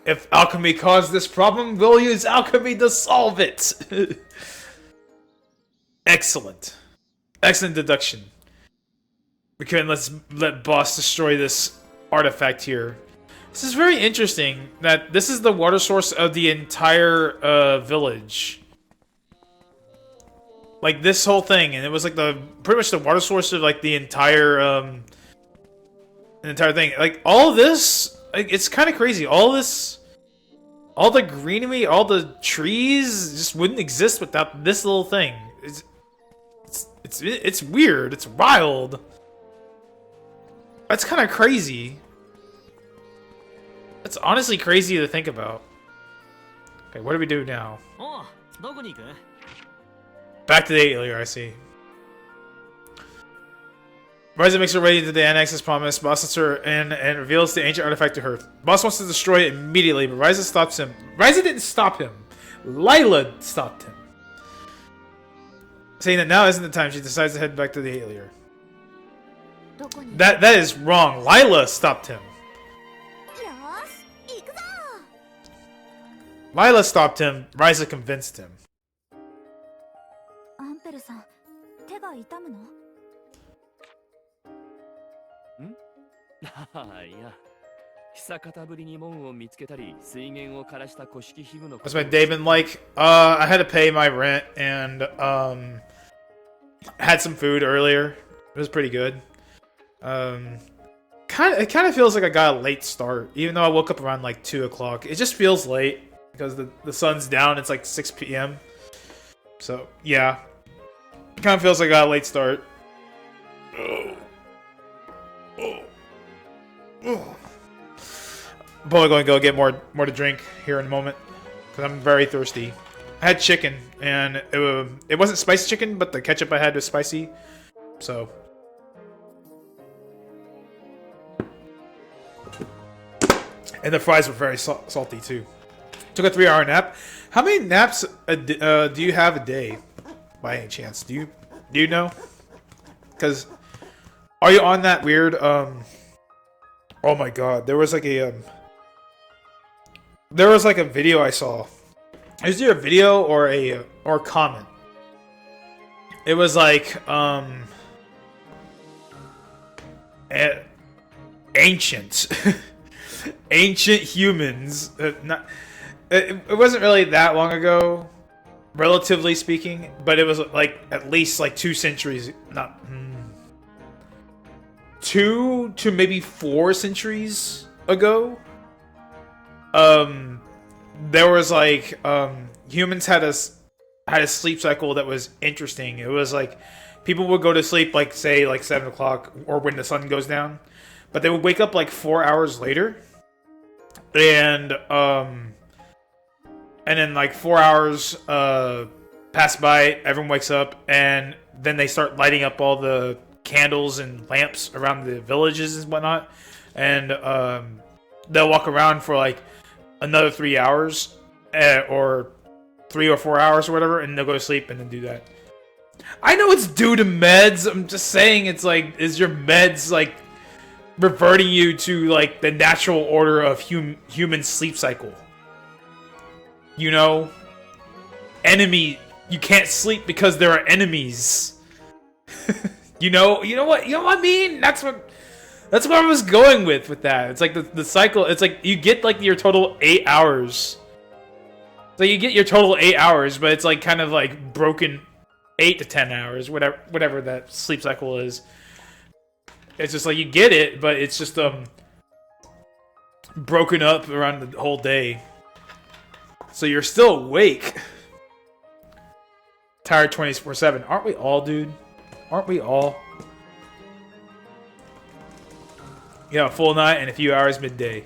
If alchemy caused this problem, we'll use alchemy to solve it. Excellent. Excellent deduction. Let's let boss destroy this artifact here. This is very interesting that this is the water source of the entire village. Like this whole thing, and it was like pretty much the water source of like the entire thing. Like all of this, like, it's kind of crazy. All the greenery, all the trees just wouldn't exist without this little thing. It's weird. It's wild. That's kind of crazy. That's honestly crazy to think about. Okay, what do we do now? おう、どこに行く？ Back to the Atelier, I see. Ryza makes her way into the annex as promised. Boss lets her in and reveals the ancient artifact to her. Boss wants to destroy it immediately, but Ryza stops him. Ryza didn't stop him. Lila stopped him. Saying that now isn't the time, she decides to head back to the Atelier. どこに？ That is wrong. Lila stopped him. よーし、行くぞ。 Lila stopped him. Ryza convinced him. アンペルさん、手が痛むの？いや、久方ぶりに門を見つけたり、水源を枯らした古式皮具の。 What's my day been like? I had to pay my rent and had some food earlier. It was pretty good. It kind of feels like I got a late start, even though I woke up around like 2 o'clock. It just feels late because the sun's down. It's like 6 p.m. So yeah, it kind of feels like I got a late start. I'm probably going to go get more to drink here in a moment because I'm very thirsty. I had chicken and it wasn't spicy chicken, but the ketchup I had was spicy. So and the fries were very salty too. Took a 3-hour nap. How many naps do you have a day, by any chance? Do you know? Because are you on that weird Oh my god, there was like a video I saw. Is there a video or a comment? It was like ancient ancient humans. It wasn't really that long ago, relatively speaking, but it was like at least like 2 centuries, not 2 to maybe 4 centuries ago. There was like humans had a sleep cycle that was interesting. It was like people would go to sleep like say like 7 o'clock or when the sun goes down, but they would wake up like 4 hours later, and then like 4 hours pass by, everyone wakes up, and then they start lighting up all the candles and lamps around the villages and whatnot, and they'll walk around for like another 3 hours, or 3 or 4 hours or whatever, and they'll go to sleep and then do that. I know it's due to meds. I'm just saying, it's like, is your meds like reverting you to like the natural order of human sleep cycle? You know, enemy. You can't sleep because there are enemies. you know what I mean? That's what I was going with that. It's like the cycle. It's like you get like your total 8 hours. So you get your total 8 hours, but it's like kind of like broken 8 to 10 hours, whatever that sleep cycle is. It's just like you get it, but it's just broken up around the whole day. So you're still awake. Tired 24/7. Aren't we all, dude? Aren't we all? Yeah, a full night and a few hours midday.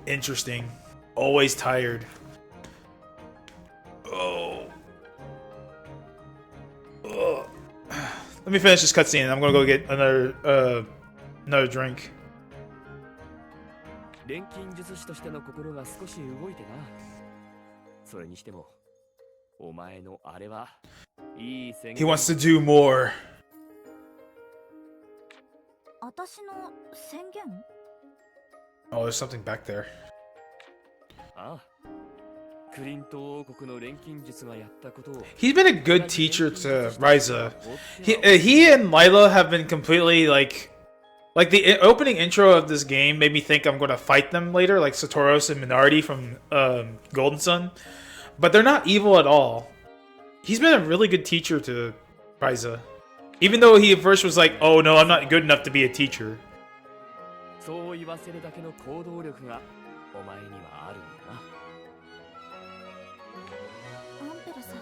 Interesting. Always tired. Oh. Ugh. Let me finish this cutscene and I'm gonna go get another drink. 錬金術師としての心が少し動いてな。それにしても、お前のあれはいい宣言。He wants to do more. 私の宣言？ Oh, there's something back there. ああ。クリント王国の錬金術がやったことを。He's been a good teacher to Ryza. He and Lila have been completely like the opening intro of this game made me think I'm going to fight them later, like Satoros and Minardi from Golden Sun. But they're not evil at all. He's been a really good teacher to Ryza. Even though he at first was like, oh no, I'm not good enough to be a teacher. そう言わせるだけの行動力がお前にはあるんだな。アンペルさん、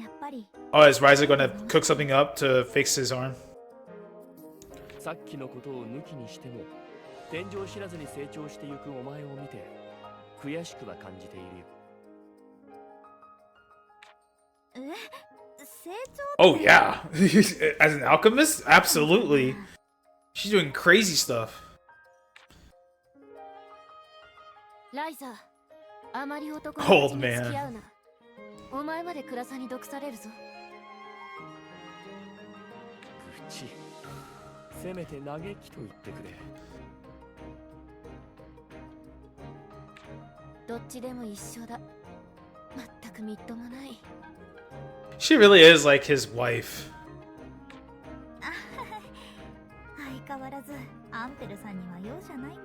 やっぱり。Oh, is Ryza going to cook something up to fix his arm? さっきのことを抜きにしても、天井知らずに成長してゆくお前を見て、悔しくは感じているよ。成長？ Oh yeah, as an alchemist, absolutely. She's doing crazy stuff. ライザー、あまり男の Old 口に man. 付き合うな。お前まで暗さに毒されるぞ。口、せめて嘆きと言ってくれ。どっちでも一緒だ。全くみっともない。She really is like his wife. 相変わらずアンペルさんには容赦ないな。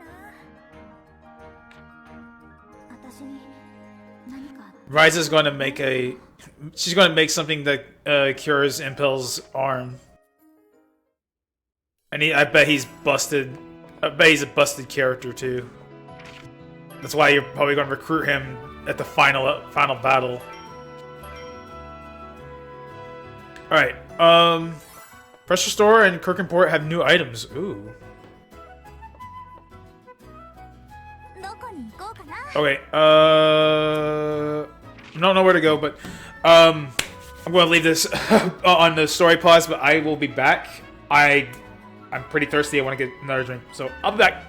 私に何か。Ryza's going to make she's going to make something that cures Impel's arm. And I bet he's busted. I bet he's a busted character too. That's why you're probably going to recruit him at the final battle. Alright, Pressure Store and Kirkenport have new items. Ooh. Okay, I don't know where to go, but I'm going to leave this on the story pause, but I will be back. I'm pretty thirsty. I want to get another drink, so I'll be back.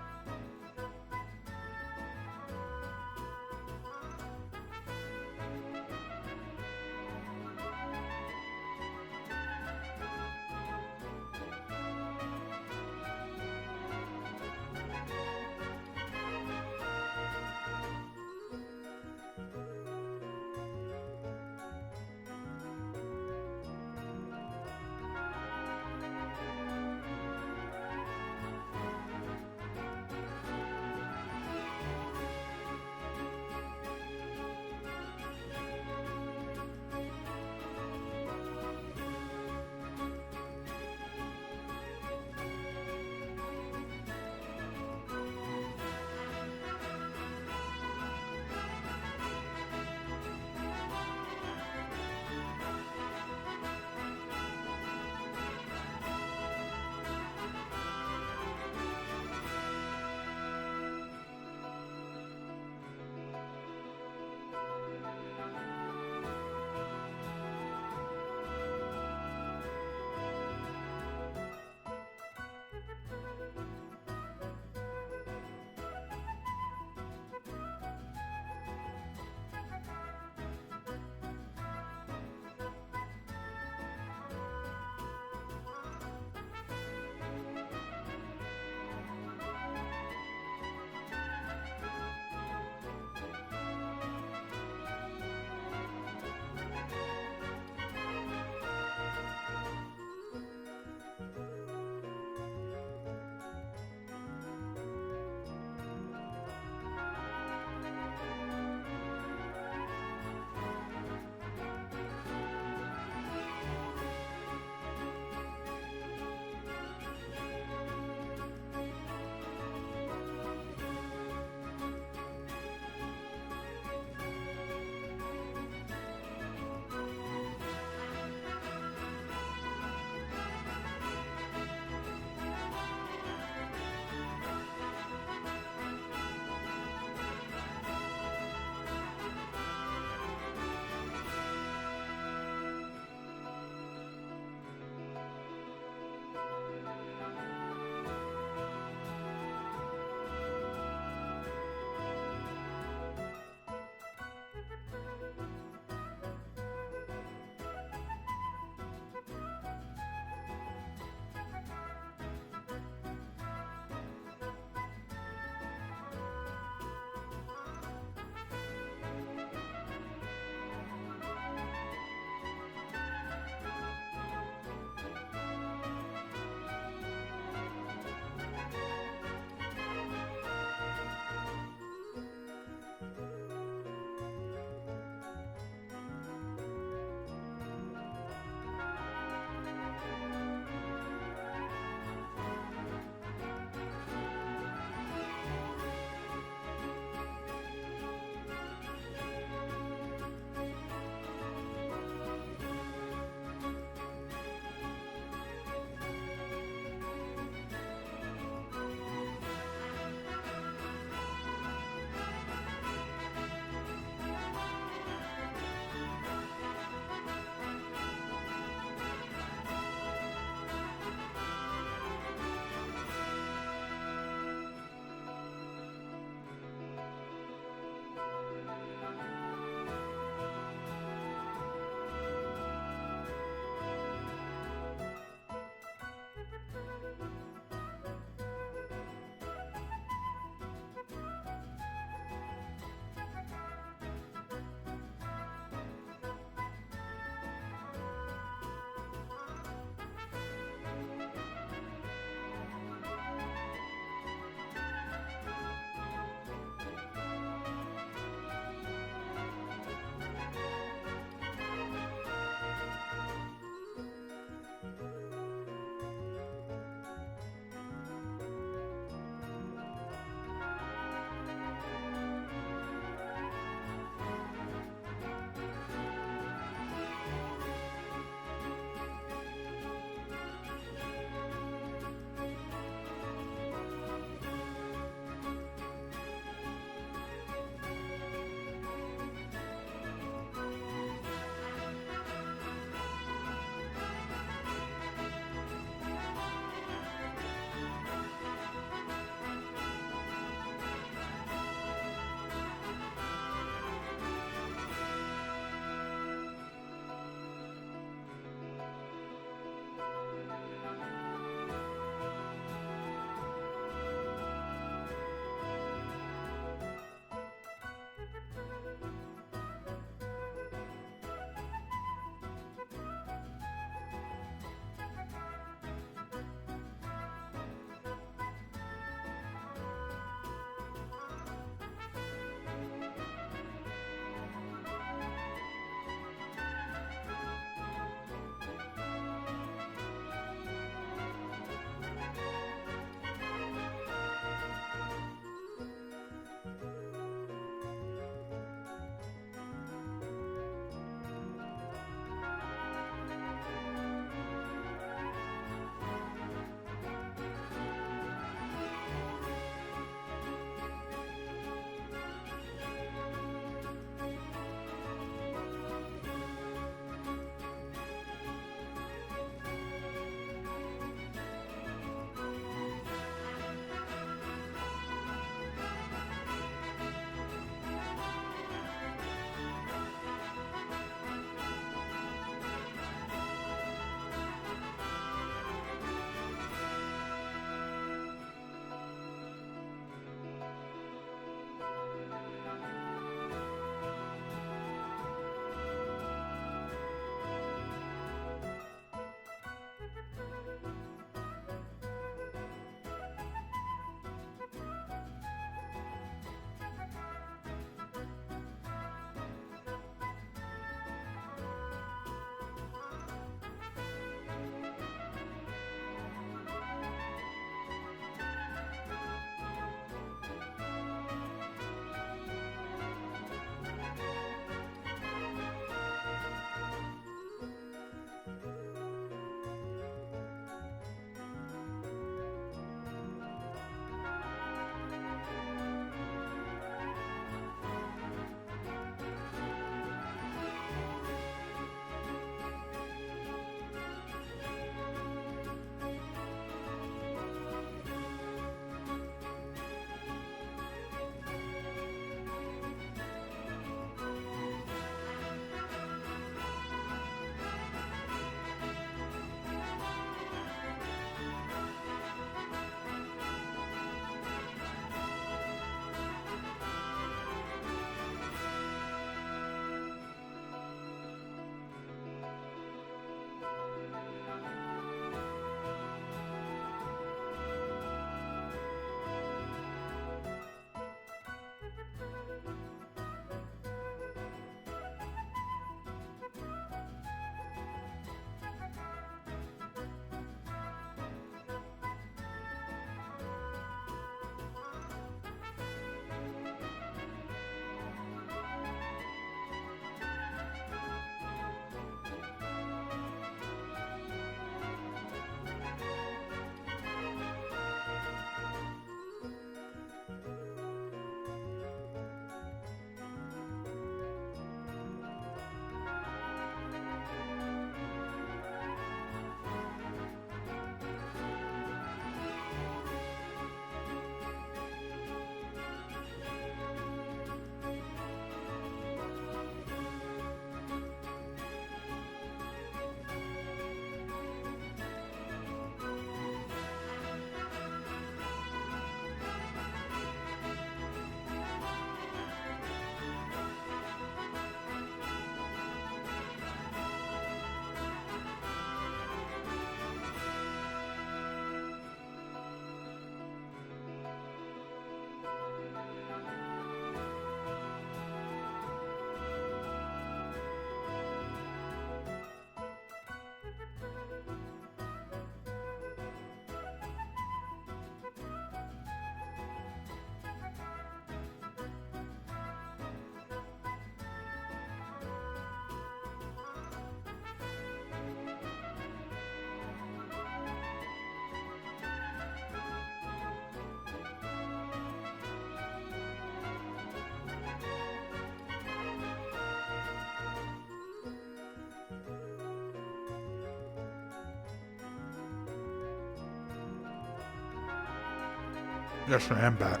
Yes, I am back.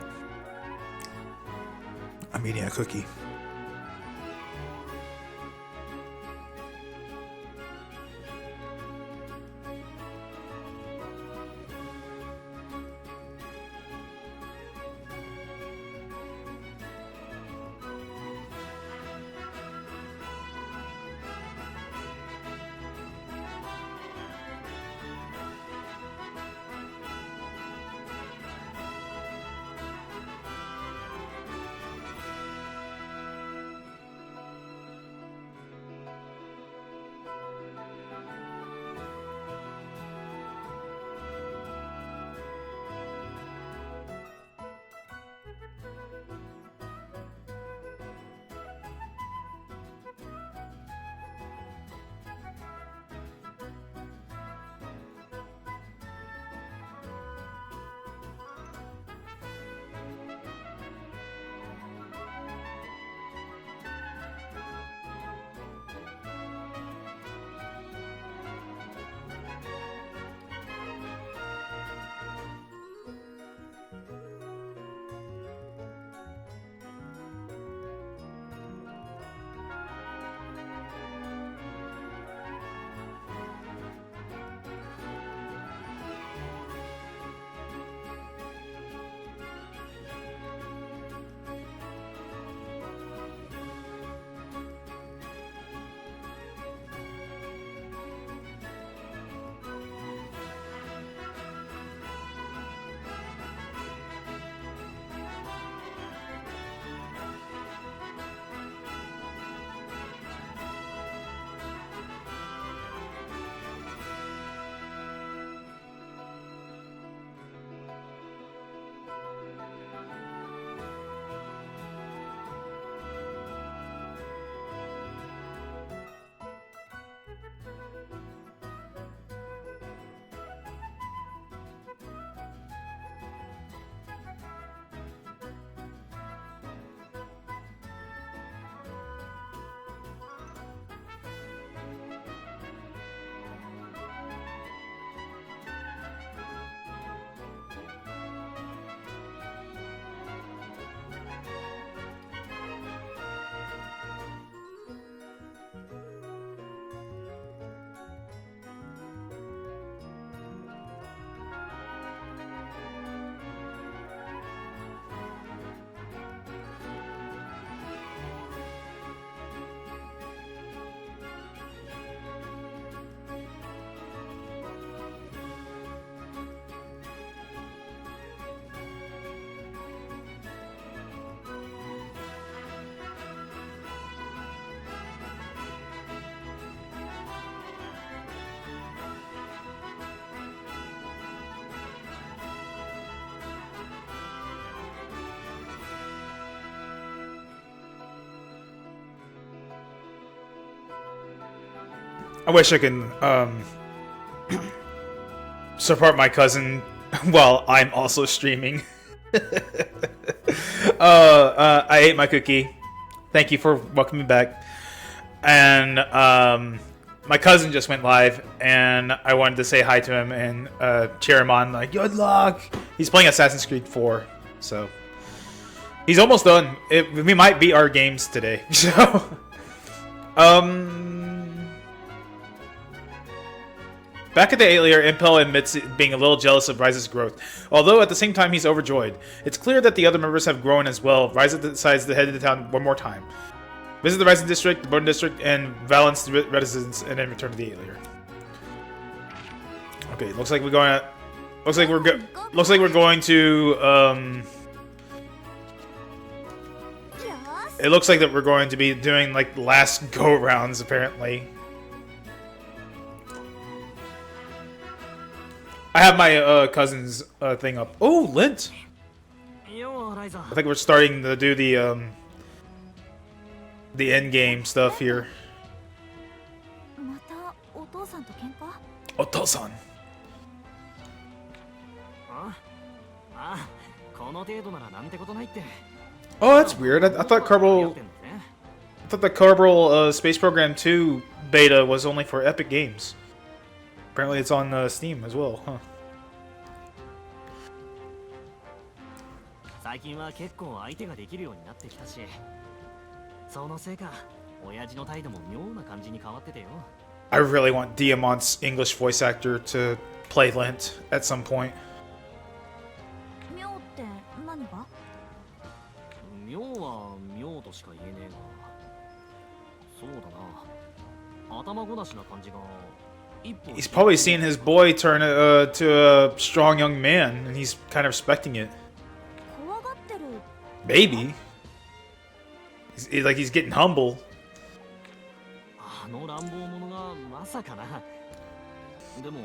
I'm eating a cookie. I wish I can support my cousin while I'm also streaming. I ate my cookie. Thank you for welcoming me back. And my cousin just went live, and I wanted to say hi to him and cheer him on. Like, good luck. He's playing Assassin's Creed 4, so he's almost done. We might beat our games today. So, back at the Atelier, Impel admits being a little jealous of Ryza's growth, although at the same time he's overjoyed. It's clear that the other members have grown as well. Ryza decides to head into town one more time. Visit the Ryza district, the Bone district, and Valence residence, and then return to the Atelier. Okay, looks like we're going. Looks like we're going to. It looks like that we're going to be doing like last go rounds apparently. I have my cousin's thing up. Oh, Lint! I think we're starting to do the end game stuff here. Otosan. Oh, that's weird. I thought the Kerbal Space Program 2 beta was only for Epic Games. Apparently it's on Steam as well, huh? 最近は結構相手ができるようになってきたし、そのせいか親父の態度も妙な感じに変わっててよ。 I really want Diamant's English voice actor to play Lent at some point. 妙って何が？妙は妙としか言えねえが、そうだな、頭ごなしな感じが一歩。 He's probably seen his boy turn to a strong young man, and he's kind of respecting it. 怖がってる。 Maybe. He's getting humble. あの乱暴者がまさかな。でも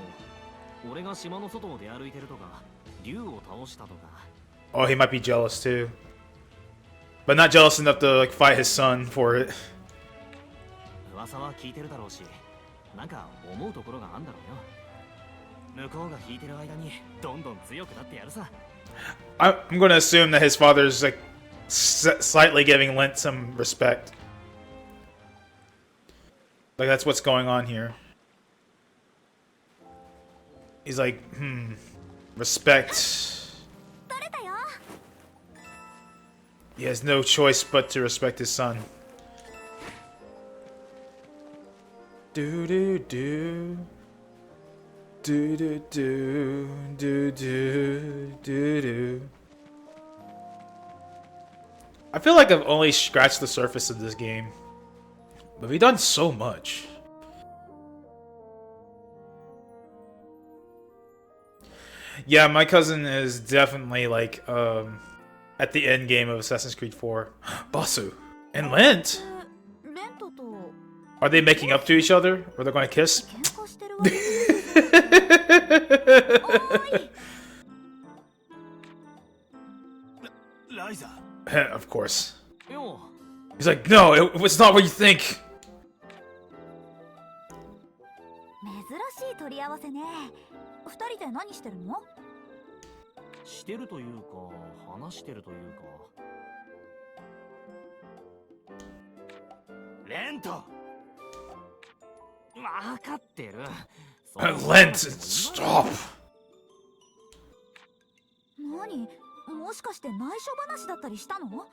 俺が島の外を出歩いてるとか竜を倒したとか。 Oh, he might be jealous too. But not jealous enough to like fight his son for it. 噂は聞いてるだろうし、なんか思うところがあんだろうよ。向こうが引いてる間にどんどん強くなってやるさ。 I'm gonna assume that his father's like slightly giving Lent some respect. Like that's what's going on here. He's like, respect. 取れたよ。 He has no choice but to respect his son. Do do do. Do do do do do do do. I feel like I've only scratched the surface of this game, but we've done so much. Yeah, my cousin is definitely like at the end game of Assassin's Creed 4. Basu and Lent. レントと Are they making up to each other, or they're going to kiss? 喧嘩してるわけ。おーい。ライザ Of course. ーよ。 He's like, no, it's not what you think. 珍しい取り合わせね。二人で何してるの？してるというか話してるというか。レント。わかってる。Lent, stop. 何？もしかして内緒話だったりしたの？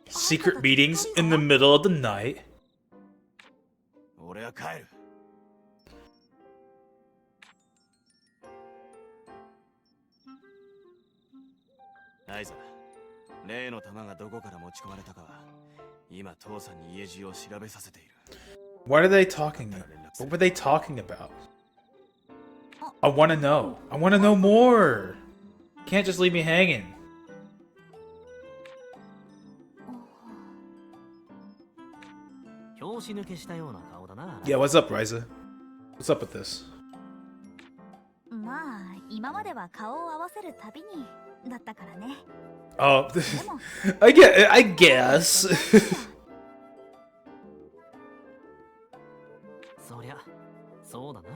Secret meetings in the middle of the night. 俺は帰る。ライザ、例の弾がどこから持ち込まれたかは今父さんに家中を調べさせている。 What are they talking about? What were they talking about? I want to know. I want to know more. Can't just leave me hanging. 拍子抜けしたような顔だな。 Yeah, what's up, Ryza? What's up with this? まあ今までは顔を合わせるたびにだったからね。 Oh, でも I guess. そりゃそうだな。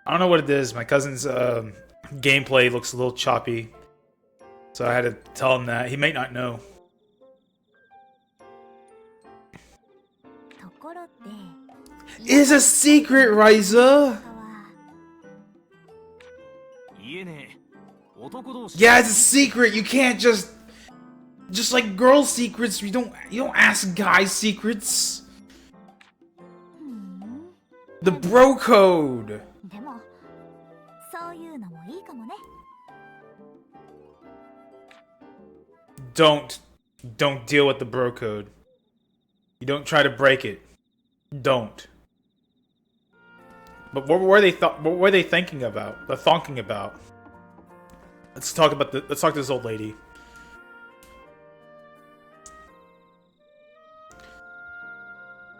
I don't know what it is. My cousin's gameplay looks a little choppy. So I had to tell him that. He may not know. ところで It's a secret, Ryza! 言えねえ。男同士。 Yeah, it's a secret. You can't just like girl secrets. You don't ask guys secrets. The bro code. でもそういうのもいいかもね。 Don't deal with the bro code. You don't try to break it. Don't. But what were they thinking about? The thonking about. Let's talk to this old lady.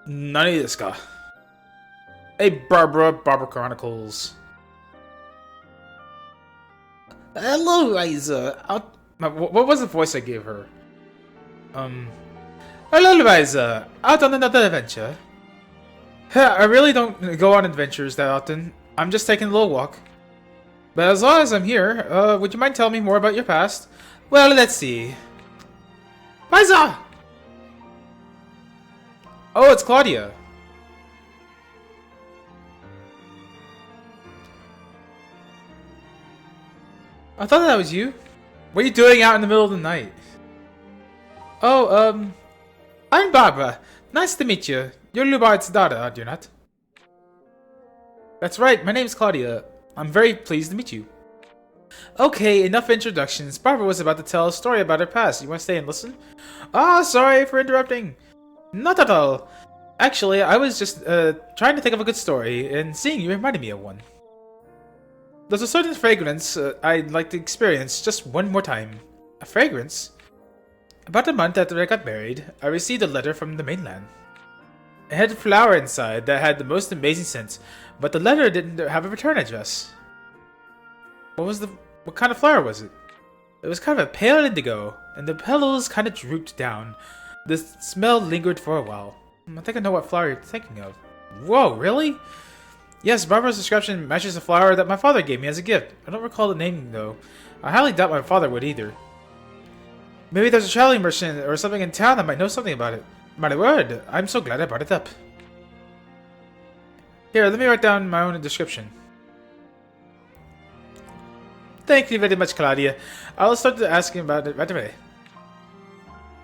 Nani desu ka? Hey, Barbara Chronicles. Hello, Ryza. What was the voice I gave her? Hello, Ryza. Out on another adventure. I really don't go on adventures that often. I'm just taking a little walk. But as long as I'm here, would you mind telling me more about your past? Well, let's see. Ryza! Oh, it's Claudia. I thought that was you. What are you doing out in the middle of the night? Oh, I'm Barbara. Nice to meet you. You're Lubard's daughter, are you not? That's right, my name's Claudia. I'm very pleased to meet you. Okay, enough introductions. Barbara was about to tell a story about her past. You want to stay and listen? Ah, sorry for interrupting. Not at all. Actually, I was just trying to think of a good story, and seeing you reminded me of one. There's a certain fragrance I'd like to experience just one more time. A fragrance? About a month after I got married, I received a letter from the mainland. It had a flower inside that had the most amazing scent, but the letter didn't have a return address. What kind of flower was it? It was kind of a pale indigo, and the petals kind of drooped down. The smell lingered for a while. I think I know what flower you're thinking of. Whoa, really? Yes, Barbara's description matches the flower that my father gave me as a gift. I don't recall the name, though. I highly doubt my father would either. Maybe there's a traveling merchant or something in town that might know something about it. My word, I'm so glad I brought it up. Here, let me write down my own description. Thank you very much, Claudia. I'll start asking about it right away.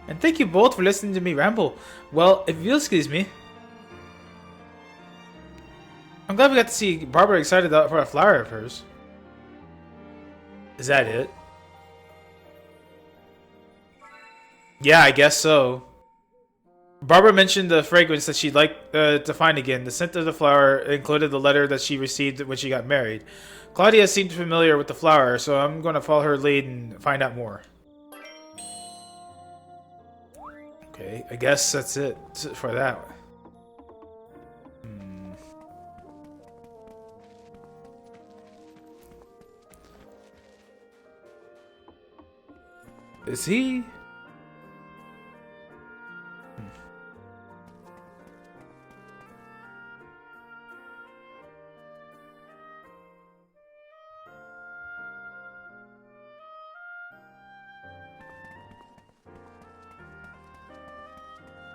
And thank you both for listening to me ramble. Well, if you'll excuse me. I'm glad we got to see Barbara excited for a flower of hers. Is that it? Yeah, I guess so. Barbara mentioned the fragrance that she'd like to find again. The scent of the flower included the letter that she received when she got married. Claudia seemed familiar with the flower, so I'm going to follow her lead and find out more. Okay, I guess that's it for that. Is he?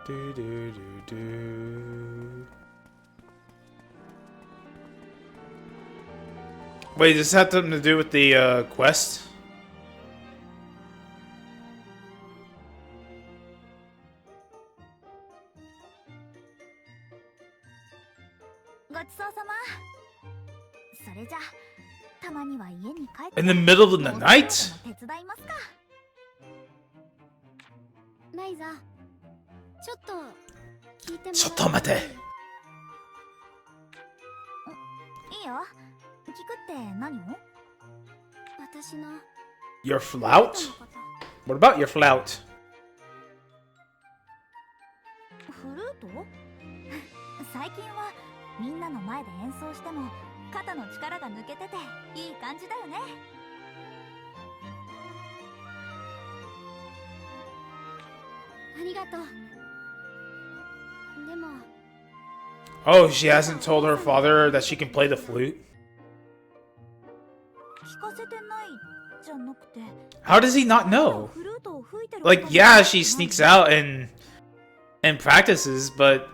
Do do do do. Wait, does this have something to do with the quest? In the middle of the night? ライザ、ちょっと聞いてもらっていい？ちょっと待て。いいよ。聞くって何を？私の Your flout? What about your flout? フルート？最近はみんなの前で演奏しても肩の力が抜けてていい感じだよね。ありがとう。でも Oh, she hasn't told her father that she can play the flute? 聞かせてないじゃなくて。How does he not know? フルートを吹いてる。Like, yeah, she sneaks out and practices, but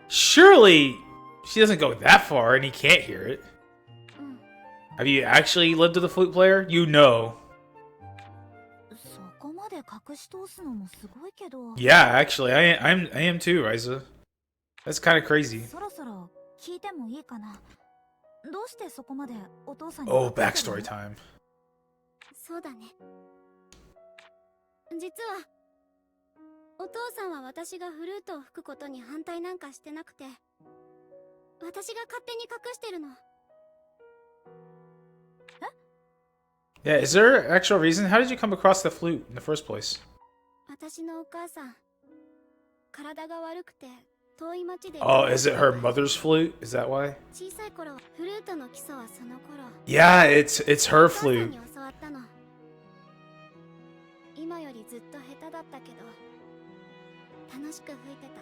surely she doesn't go that far and he can't hear it. Have you actually lived with a flute player? You know. そこまで隠し通すのもすごいけど。Yeah, actually, I am too, Ryza. That's kind of crazy. そろそろ聞いてもいいかな。どうしてそこまでお父さんに。Oh, backstory time. そうだね。実はお父さんは私がフルートを吹くことに反対なんかしてなくて、私が勝手に隠してるの。Yeah, is there an actual reason? How did you come across the flute in the first place? 私のお母さん、体が悪くて遠い町で。Oh, is it her mother's flute? Is that why? 小さい頃、フルートの基礎はその頃。Yeah, it's her お母さん flute. に教わったの。今よりずっと下手だったけど、楽しく吹いてた。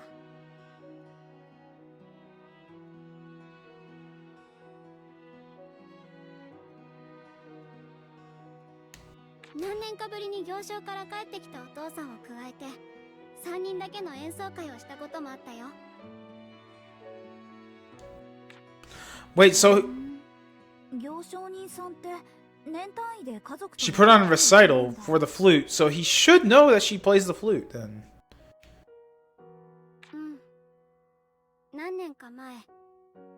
何年かぶりに行商から帰ってきたお父さんを加えて3人だけの演奏会をしたこともあったよ。 Wait, so 行商人さんって年単位で家族と she put on a recital for the flute, so he should know that she plays the flute then. うん。何年か前、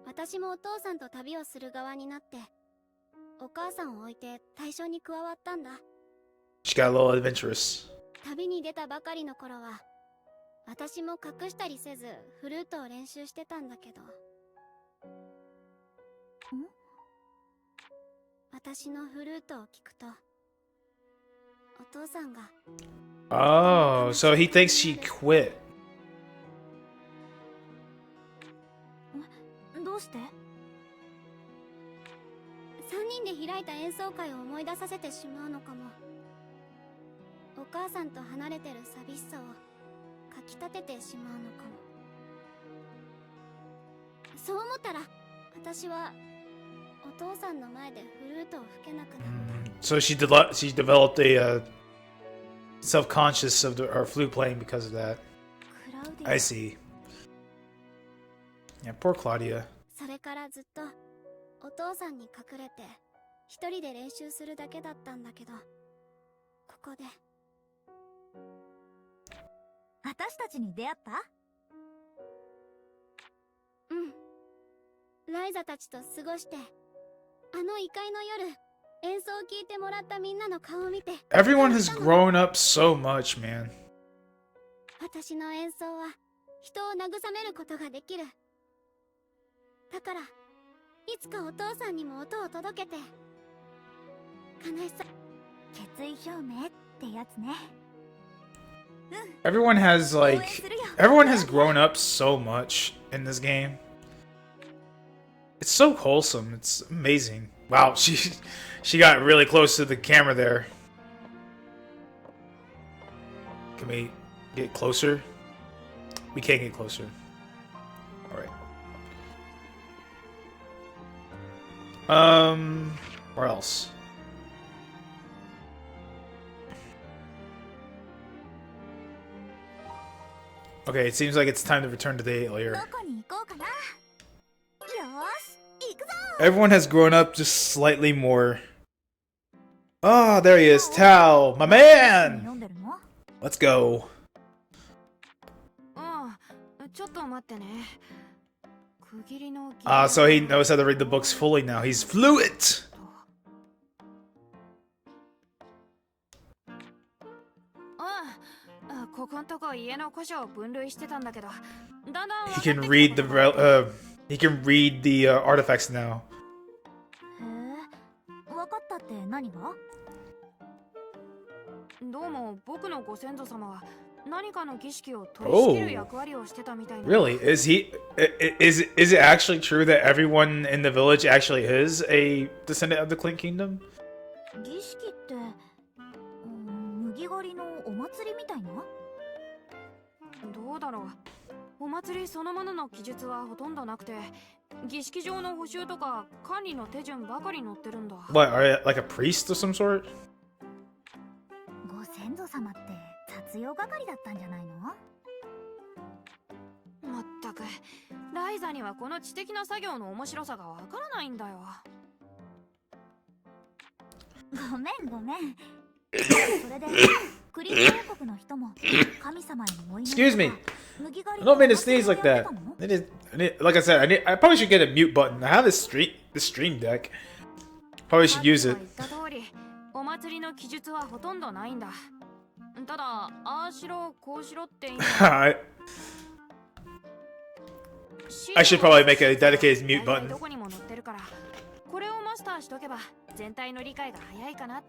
私もお父さんと旅をする側になって、お母さんを置いて対象に加わったんだ。She got a little adventurous. 旅に出たばかりの頃は、私も隠したりせずフルートを練習してたんだけど。私のフルートを聞くと、お父さんが。Oh, so he thinks she quit. どうして？ 3人で開いた演奏会を思い出させてしまうのかも。お母さんと離れてる寂しさをかきたててしまうのかも。そう思ったら私はお父さんの前でフルートを吹けなくなった。 So she developed a self-conscious of her flute playing because of that. I see. Yeah, poor Claudia. それからずっとお父さんに隠れて一人で練習するだけだったんだけど、ここで私たちに出会った？うん。ライザたちと過ごして、あの異界の夜、演奏を聴いてもらったみんなの顔を見て。 Everyone has grown up so much, man. 私の演奏は人を慰めることができる。だから、いつかお父さんにも音を届けて、悲しさ、決意表明ってやつね。Everyone has grown up so much in this game. It's so wholesome. It's amazing. Wow, she got really close to the camera there. Can we get closer? We can't get closer. All right. Where else? Okay, it seems like it's time to return to the Atelier. どこに行こうかな。よーし、行くぞ。 Everyone has grown up just slightly more. Ah, there he is, Tao, my man! 読んでるの？ Let's go. ちょっと待ってね。区切りの Ah, so he knows how to read the books fully now. He's fluent! ここんとこ家の古書を分類してたんだけど、だんだん He can read the artifacts now. へえ、わかったって何が？どうも僕のご先祖様は何かの儀式を取り仕切る役割をしてたみたいな。Really? Is it actually true that everyone in the village actually is a descendant of the Clink Kingdom? 儀式って、麦狩りのお祭りみたいな？どうだろう。お祭りそのものの記述はほとんどなくて、儀式上の補修とか管理の手順ばかり載ってるんだ。What, are you like a priest of some sort? ご先祖様って雑用係だったんじゃないの？まったく、ライザにはこの知的な作業の面白さがわからないんだよ。ごめんごめん。それでクリス王国の人も神様へのお祈り。 Excuse me. I don't mean to sneeze like that. Like I said, I probably should get a mute button. I have this stream deck. Probably should use it. 言った通り、お祭りの記述はほとんどないんだ。ただ、ああしろこうしろって言い I should probably make a dedicated mute button. どこにも載ってるから、これをマスターしとけば全体の理解が早いかなって。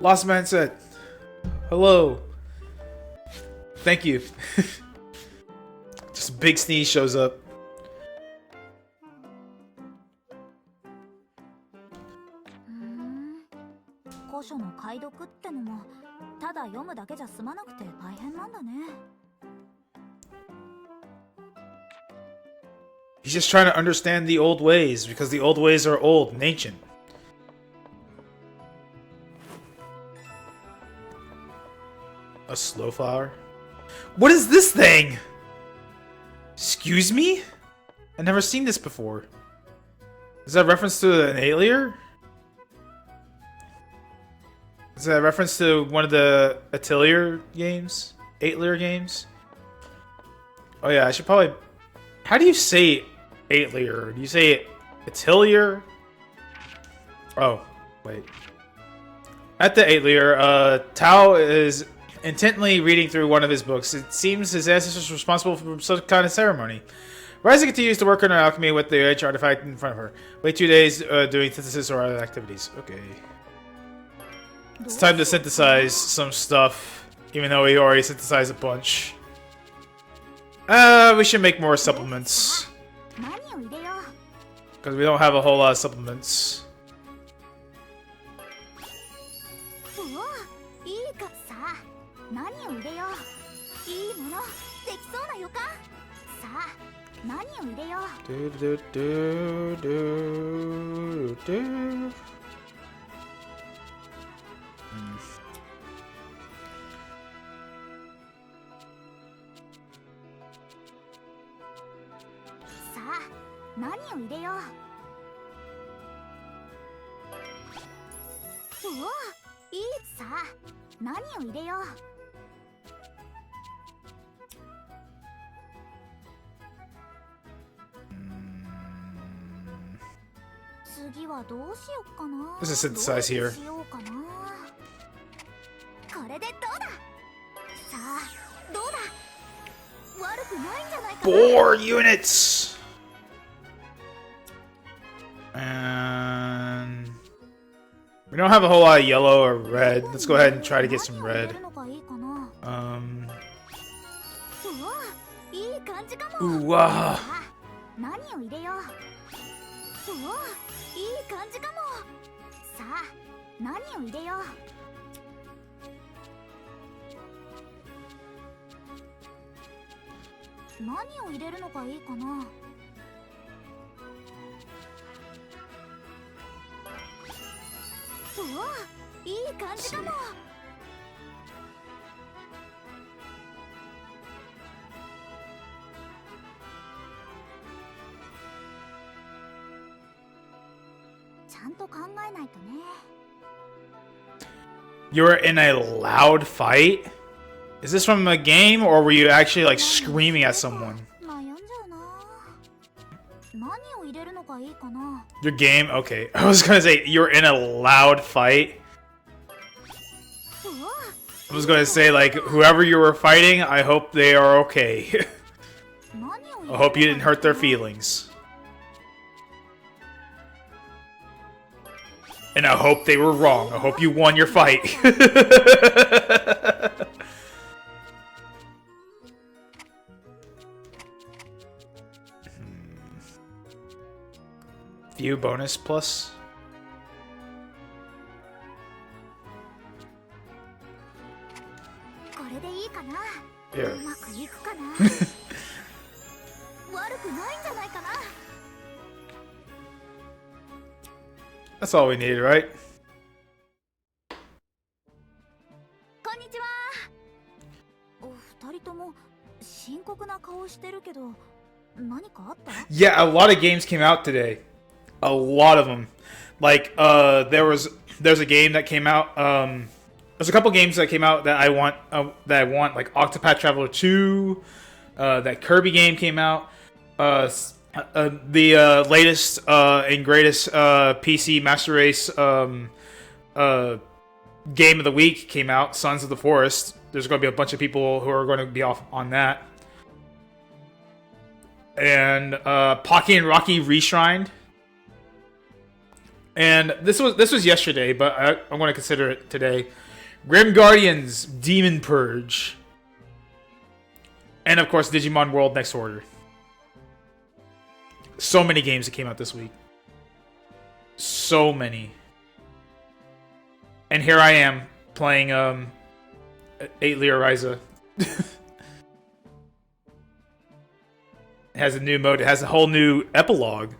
Lost Man said, hello. Thank you. Just a big sneeze shows up. 古書の解読ってのもだけじゃ済まなくて大変なんだね。 He's just trying to understand the old ways because the old ways are old and ancient. A slow flower? What is this thing? Excuse me? I've never seen this before. Is that a reference to an Atelier? Is that a reference to one of the Atelier games? Atelier games? Oh yeah, I should probably... How do you say Atelier? Do you say Atelier? Oh, wait. At the Atelier, Tao is intently reading through one of his books. It seems his ancestors were responsible for some kind of ceremony. Ryza continues to work on her alchemy with the H artifact in front of her. Wait 2 days doing synthesis or other activities. Okay. It's time to synthesize some stuff, even though we already synthesized a bunch. We should make more supplements. Because we don't have a whole lot of supplements. This is synthesize here. Four units! And we don't have a whole lot of yellow or red. Let's go ahead and try to get some red. Ooh, wow. 何を入れるのがいいかな。うわ、いい感じかも。ちゃんと考えないとね。You're in a loud fight? Is this from a game, or were you actually like screaming at someone? Your game? Okay. I was gonna say, you're in a loud fight. I was gonna say, like, whoever you were fighting, I hope they are okay. I hope you didn't hurt their feelings. And I hope they were wrong. I hope you won your fight. View bonus plus. Here. That's all we need, right? こんにちは。お二人とも深刻な顔してるけど、何かあった？ Yeah, a lot of games came out today. A lot of them. Like, there's a game that came out. There's a couple games that came out that I want. Like Octopath Traveler 2. That Kirby game came out. The latest and greatest PC Master Race game of the week came out. Sons of the Forest. There's going to be a bunch of people who are going to be off on that. And Pocky and Rocky Reshrined. And this was yesterday, but I'm going to consider it today. Grim Guardians Demon Purge. And of course, Digimon World Next Order. So many games that came out this week. So many. And here I am playing Atelier Ryza. It has a new mode. It has a whole new epilogue.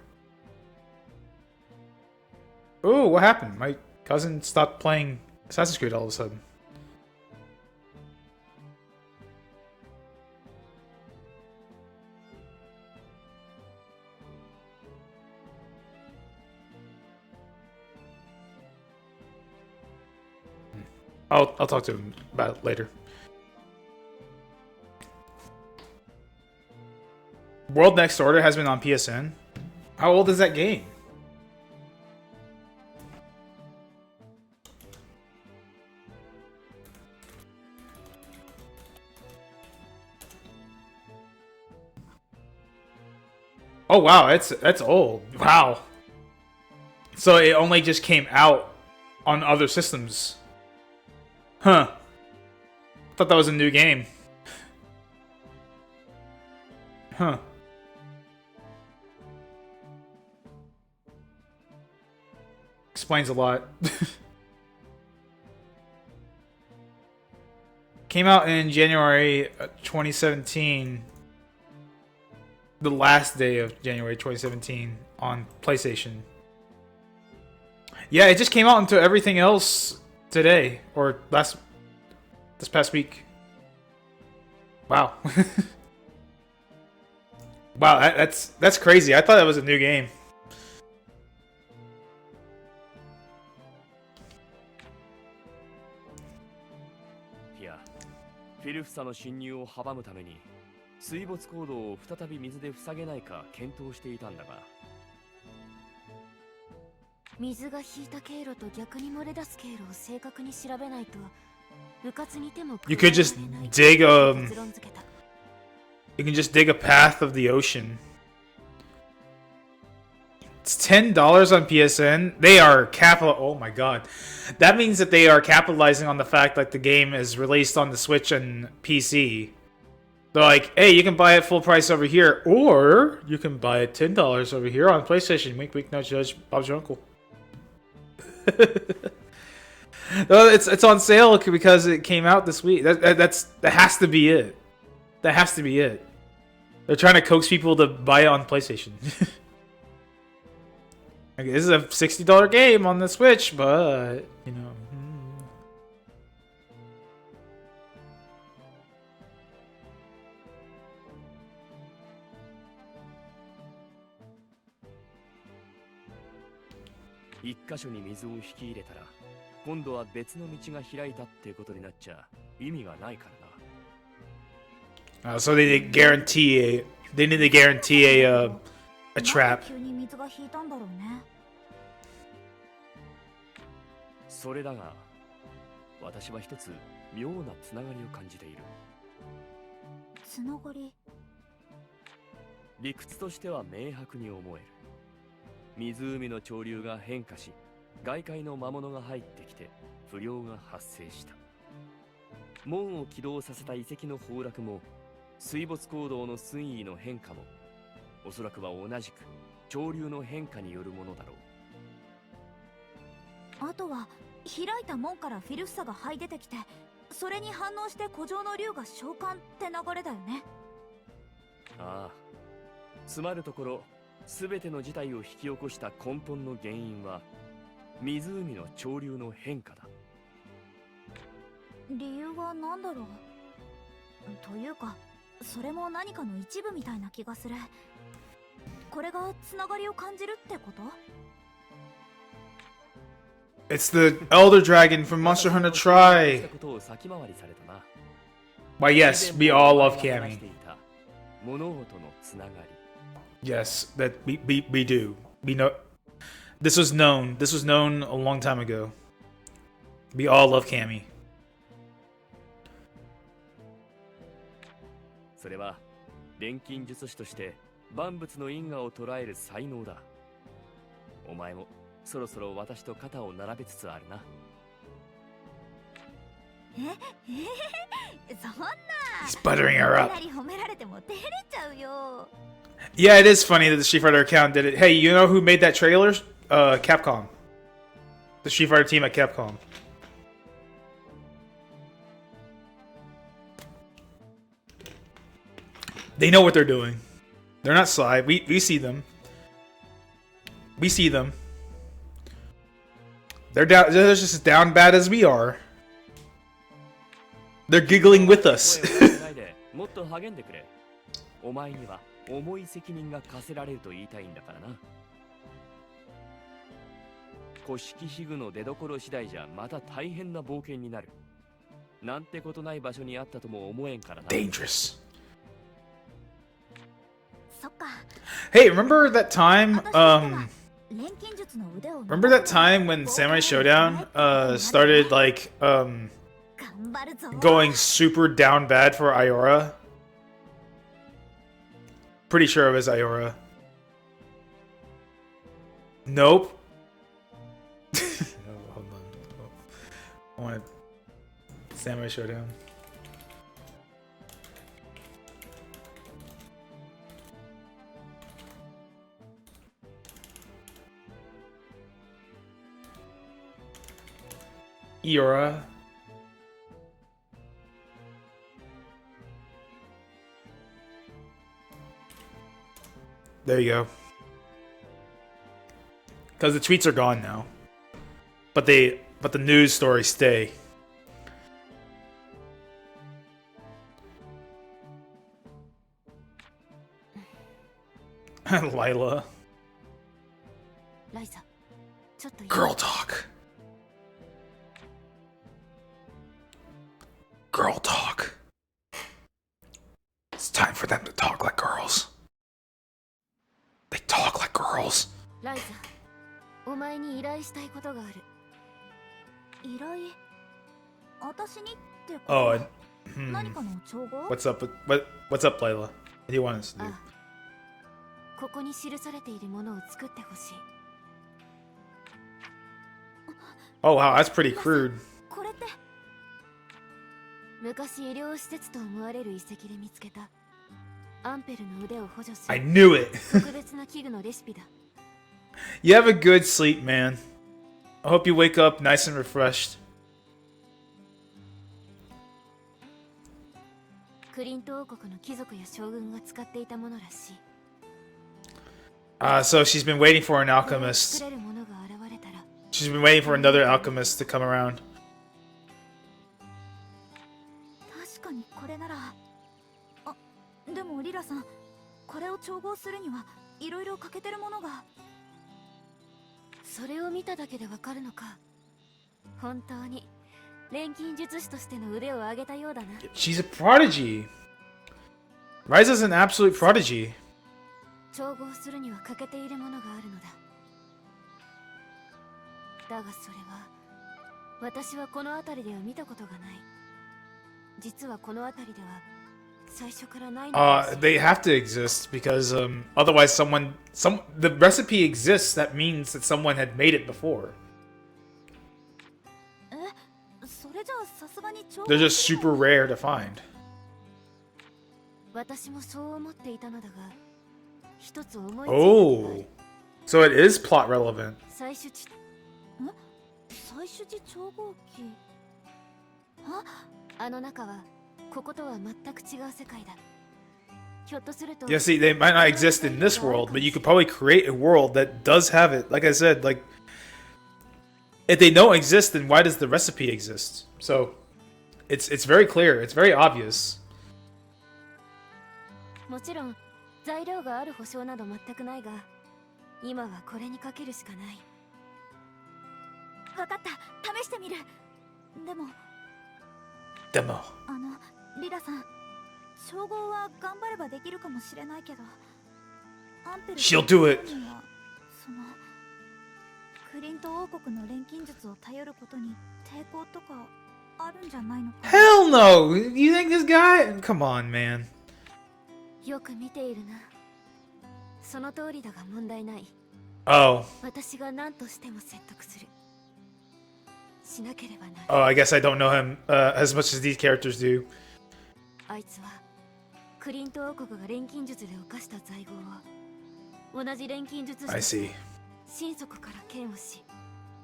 Oh, what happened? My cousin stopped playing Assassin's Creed all of a sudden. I'll talk to him about it later. World Next Order has been on PSN. How old is that game? Oh wow, that's old. Wow. So it only just came out on other systems. Huh. Thought that was a new game. Huh. Explains a lot. Came out in January 2017. The last day of January 2017 on PlayStation. Yeah, it just came out into everything else today or this past week. Wow. Wow, that's crazy. I thought that was a new game. Here, フィルフサの侵入を阻むために水没コードを再び水で塞げないか検討していたんだが、水が引いた経路と逆に漏れ出す経路を正確に調べないと部活にても You could just dig You can just dig a path of the ocean. It's $10 on PSN. They are oh my god. That means that they are capitalizing on the fact that the game is released on the Switch and PC. They're like, hey, you can buy it full price over here, or you can buy it $10 over here on PlayStation. Wink, wink, no judge. Bob's your uncle. No, it's on sale because it came out this week. That has to be it. That has to be it. They're trying to coax people to buy it on PlayStation. Okay, this is a $60 game on the Switch, but you know.一箇所に水を引き入れたら、今度は別の道が開いたってことになっちゃ意味がないからな。So they need to guarantee a trap. 急に水が引いたんだろうね。それだが、私は一つ妙なつながりを感じている。つながり？理屈としては明白に思える。湖の潮流が変化し、外界の魔物が入ってきて不良が発生した。門を起動させた遺跡の崩落も、水没行動の水位の変化も、おそらくは同じく潮流の変化によるものだろう。あとは開いた門からフィルフサが這い出てきて、それに反応して古城の竜が召喚って流れだよね。ああ、つまるところ、すべての事態を引き起こした根本の原因は湖の潮流の変化だ。理由は何だろう。というか、それも何かの一部みたいな気がする。これがつながりを感じるってこと？ It's the Elder Dragon from Monster Hunter Tri. Why yes, we all love Cammy. Yes, that we do. We know this was known. This was known a long time ago. We all love Cammy. それは錬金術師として万物の因果を捉える才能だ。お前もそろそろ私と肩を並べつつあるな。そんな。He's buttering her up. 褒められても照れちゃうよ。Yeah, it is funny that the Street Fighter account did it. Hey, you know who made that trailer? Capcom. The Street Fighter team at Capcom. They know what they're doing. They're not sly. We see them. We see them. They're down. They're just as down bad as we are. They're giggling with us. もっと励んでくれ。お前には重い責任が課せられると言いたいんだからな。古式皮具の出所次第じゃまた大変な冒険になる。なんてことない場所にあったとも思えんからな。Dangerous. そっか。 Hey, remember that time? 錬金術の腕を Remember that time when Samurai Showdown started like 頑張るぞ。 going super down bad for Iora? Pretty sure it was Iora. Nope. Hold on. I want Samurai Showdown. Iora. There you go. Because the tweets are gone now. But the news stories stay. Lila. ライザ、ちょっといい？ Girl talk. Girl talk. It's time for them to talk like girls. They talk like girls. ライザ、お前に依頼したいことがある。依頼？私にってこと？ Oh, 何かの調合？ what's up? What's up, Layla? What do you want us to do? ここに記されているものを作ってほしい。 Oh wow, that's pretty crude. これって昔医療施設と思われる遺跡で見つけたアンペルの腕を補助す I る knew it. 特別な器具のレシピだ。 You have a good sleep, man. I hope you wake up nice and refreshed. クリント王国の貴族や将軍が使っていたものらしい。 So she's been waiting for an 作 alchemist. れるものが現れたら She's been waiting for another alchemist to come around. 確かにこれなら。あ、でもリラさん、これを調合するにはいろいろ欠けてるものが。それを見ただけでわかるのか。本当に錬金術師としての腕を上げたようだな。 She's a prodigy. Ryza's an absolute prodigy. 調合するには欠けているものがあるのだ。だがそれは私はこの辺りでは見たことがない。実はこの辺りでは最初からないのです。 They have to exist because otherwise the recipe exists. That means that someone had made it before. それじゃあさすがに調合。 They're just super rare to find. 私もそう思っていたのだが、一つ思いついたのがあ Oh, る。 so it is plot relevant. 最終地最終時調合機。あの中はこことは全く違う世界だ。ひょっとすると Yeah, see, they might not exist in this world, but you could probably create a world that does have it. Like I said, like if they don't exist, then why does the recipe exist? So it's very clear. It's very obvious. もちろん材料がある保証など全くないが、今はこれにかけるしかない。わかった、試してみる。でも Demo. リラさん、調合は頑張ればできるかもしれないけど、アンペル She'll do it. にはそのクリント王国の錬金術を頼ることに抵抗とかあるんじゃないのか。 Hell no! You think this guy? Come on, man. よく見ているな。その通りだが問題ない。 Oh. 私が何としても説得する。しなければならない。 Oh, I guess I don't know him as much as these characters do. あいつはクリント王国が錬金術で犯した罪業を同じ錬金術師 I として see. 親族から嫌悪し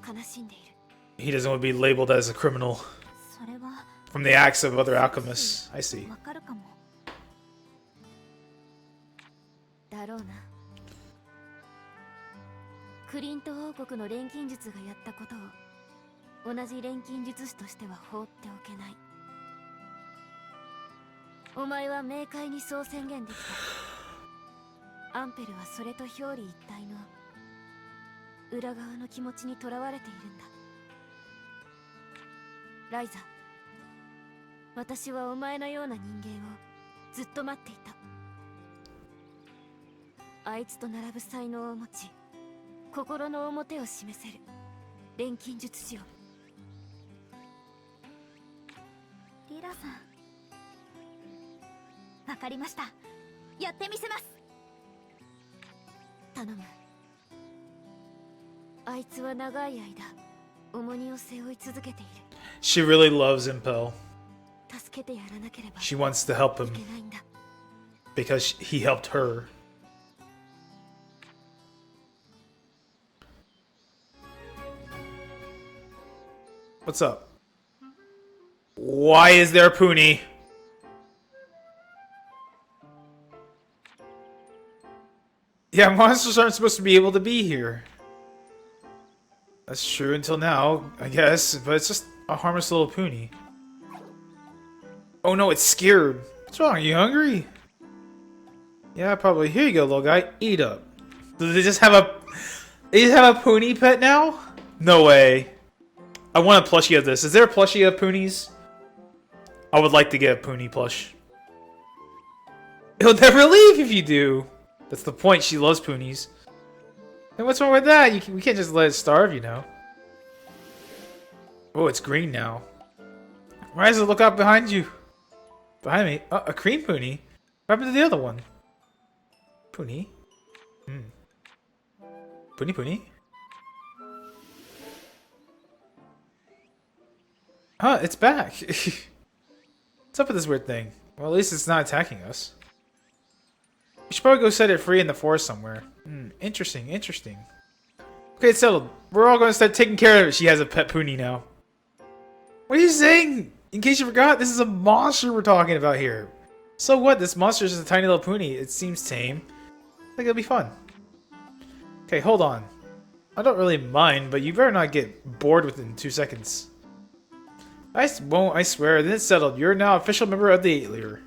悲しんでいる。 He doesn't want to be labeled as a criminal それは from the acts of other alchemists. I see. わかるかも。だろうな。クリント王国の錬金術がやったことを同じ錬金術師としては放っておけない。お前は明快にそう宣言できた。アンペルはそれと表裏一体の裏側の気持ちにとらわれているんだ。ライザ、私はお前のような人間をずっと待っていた。あいつと並ぶ才能を持ち、心の表を示せる錬金術師を。リラさん、わかりました。やってみせます。頼む。あいつは長い間重荷を背負い続けている。 She really loves Impel. 助けてやらなければ She wants to help い him けないんだ。 because he helped her. What's up? Why is there a Puni? Yeah, monsters aren't supposed to be able to be here. That's true until now, I guess, but it's just a harmless little Puni. Oh no, it's scared. What's wrong? Are you hungry? Yeah, probably. Here you go, little guy. Eat up. Do they just have a... They just have a Puni pet now? No way. I want a plushie of this. Is there a plushie of Punis? I would like to get a Puni plush. He'll never leave if you do. That's the point. She loves Punis. And what's wrong with that? We can't just let it starve, you know. Oh, it's green now. Ryza, look out behind you. Behind me. Oh, a cream Puni. What happened to the other one? Puni? Puni Puni? Huh, it's back. What's up with this weird thing? Well, at least it's not attacking us. We should probably go set it free in the forest somewhere. Interesting, interesting. Okay, it's settled. We're all going to start taking care of it. She has a pet Puni now. What are you saying? In case you forgot, this is a monster we're talking about here. So what? This monster is just a tiny little Puni. It seems tame. I think it'll be fun. Okay, hold on. I don't really mind, but you better not get bored within 2 seconds. I won't, I swear. Then it's settled. You're now official member of the Atelier.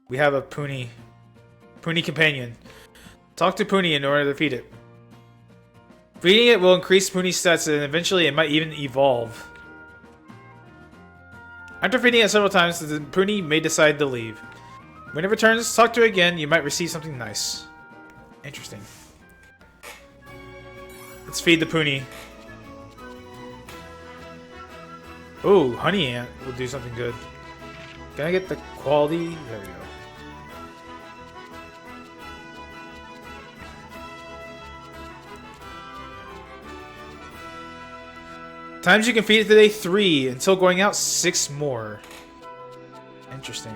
We have a Puni companion. Talk to Puni in order to defeat it. Feeding it will increase Puni's stats and eventually it might even evolve. After feeding it several times, the Puni may decide to leave. When it returns, talk to it again. You might receive something nice. Interesting. Let's feed the Puni. Ooh, honey ant will do something good. Can I get the quality? There we go. Times you can feed it today, 3. Until going out, 6 more. Interesting.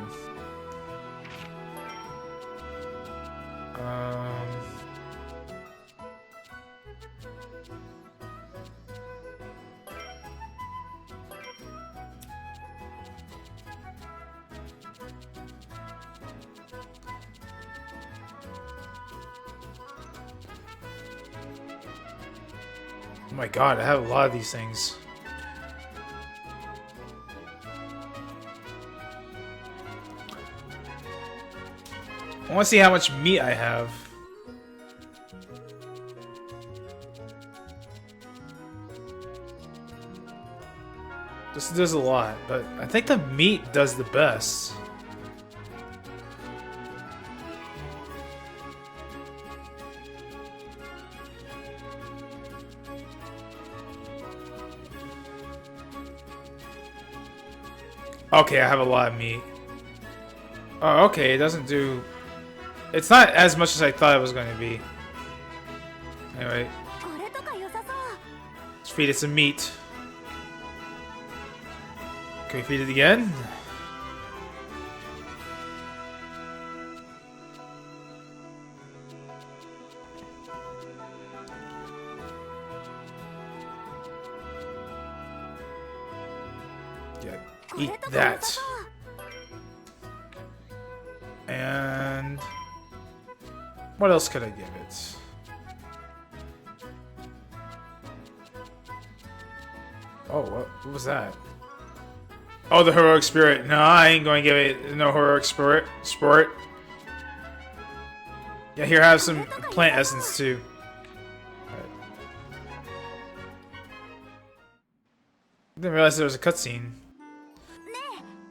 Oh my god, I have a lot of these things. I want to see how much meat I have. This does a lot, but I think the meat does the best. Okay, I have a lot of meat. Oh, okay, it doesn't do... It's not as much as I thought it was going to be. Anyway. Let's feed it some meat. Can we feed it again? Yeah, eat that. And what else could I give it? Oh, what was that? Oh, the heroic spirit. No, I ain't going to give it no heroic spirit. Yeah, here, have some plant essence too. Alright. Didn't realize there was a cutscene.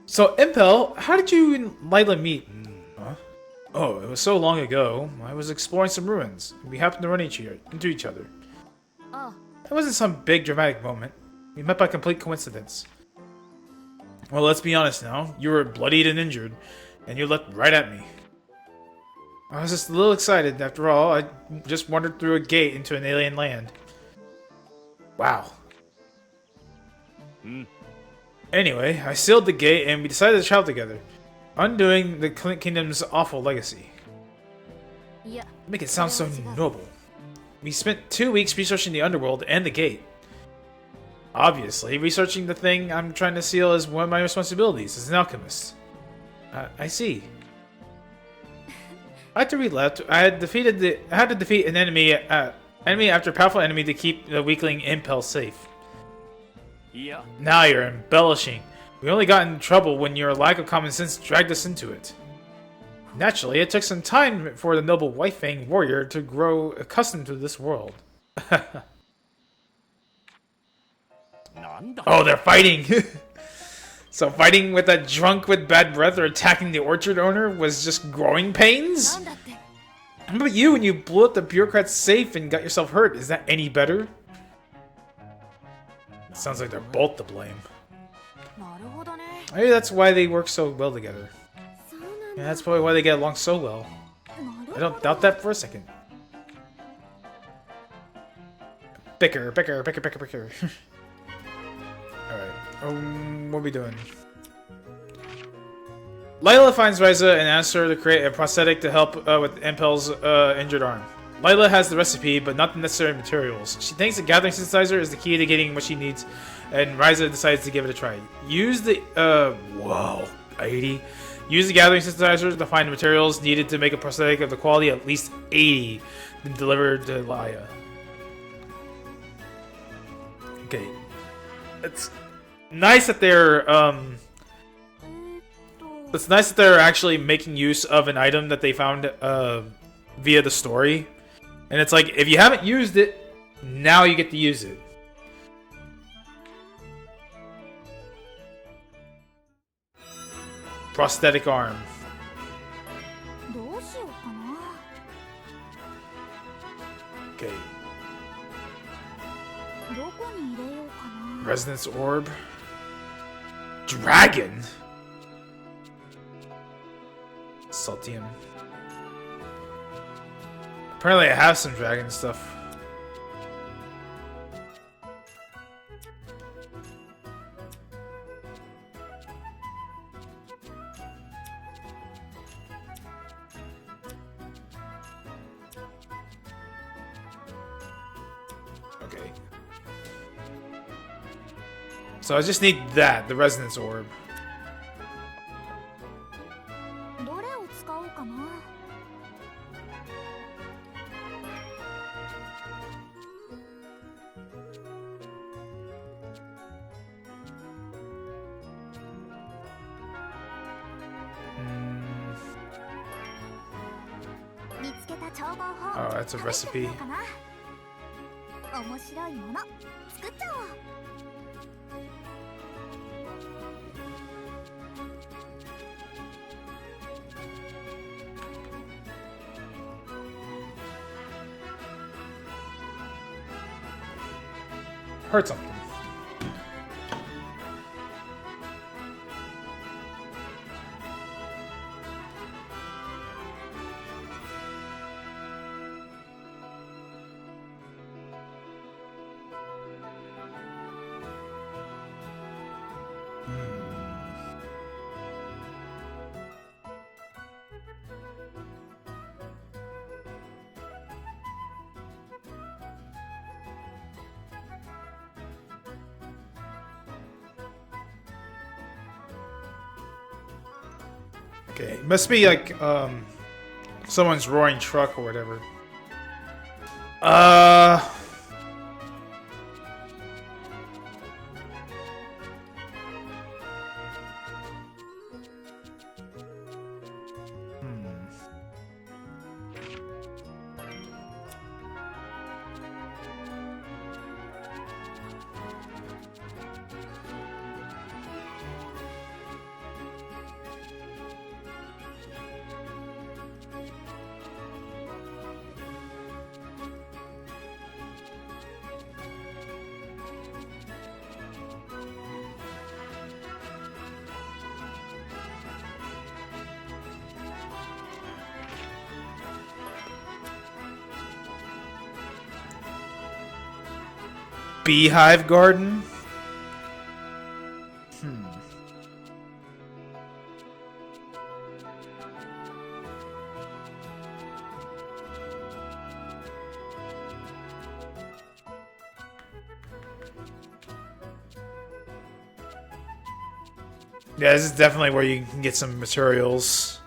So, Impel, how did you and Lila meet? Huh? Oh, it was so long ago. I was exploring some ruins. We happened to run into each other. Oh. It wasn't some big dramatic moment. We met by complete coincidence. Well, let's be honest now. You were bloodied and injured, and you leapt right at me. I was just a little excited. After all, I just wandered through a gate into an alien land. Wow. Anyway, I sealed the gate, and we decided to travel together, undoing the Kingdom's awful legacy. Yeah. Make it sound so noble. We spent 2 weeks researching the underworld and the gate. Obviously, researching the thing I'm trying to seal is one of my responsibilities as an alchemist. I see. After we left, I had to defeat an enemy after a powerful enemy to keep the weakling Impel safe. Yeah. Now you're embellishing. We only got in trouble when your lack of common sense dragged us into it. Naturally, it took some time for the noble White-Fang warrior to grow accustomed to this world. Oh, they're fighting! So fighting with that drunk with bad breath or attacking the orchard owner was just growing pains? How about you when you blew up the bureaucrat's safe and got yourself hurt? Is that any better? It sounds like they're both to blame. Maybe that's why they work so well together. Yeah, that's probably why they get along so well. I don't doubt that for a second. Bicker. Alright, what are we doing? Lila finds Ryza and asks her to create a prosthetic to help with Impel's injured arm. Lila has the recipe, but not the necessary materials. She thinks the gathering synthesizer is the key to getting what she needs, and Ryza decides to give it a try. Use the, whoa, 80. Use the gathering synthesizer to find the materials needed to make a prosthetic of the quality at least 80, then delivered to Lila. Okay. It's nice that they're, it's nice that they're actually making use of an item that they found, via the story. And it's like, if you haven't used it, now you get to use it. Prosthetic arm. Okay. Resonance orb. Dragon. Saltium. Apparently I have some dragon stuff. Okay. So I just need that, the resonance orb. Oh, that's a recipe. Heard something. Okay, it must be like someone's roaring truck or whatever. Beehive Garden? Yeah, this is definitely where you can get some materials.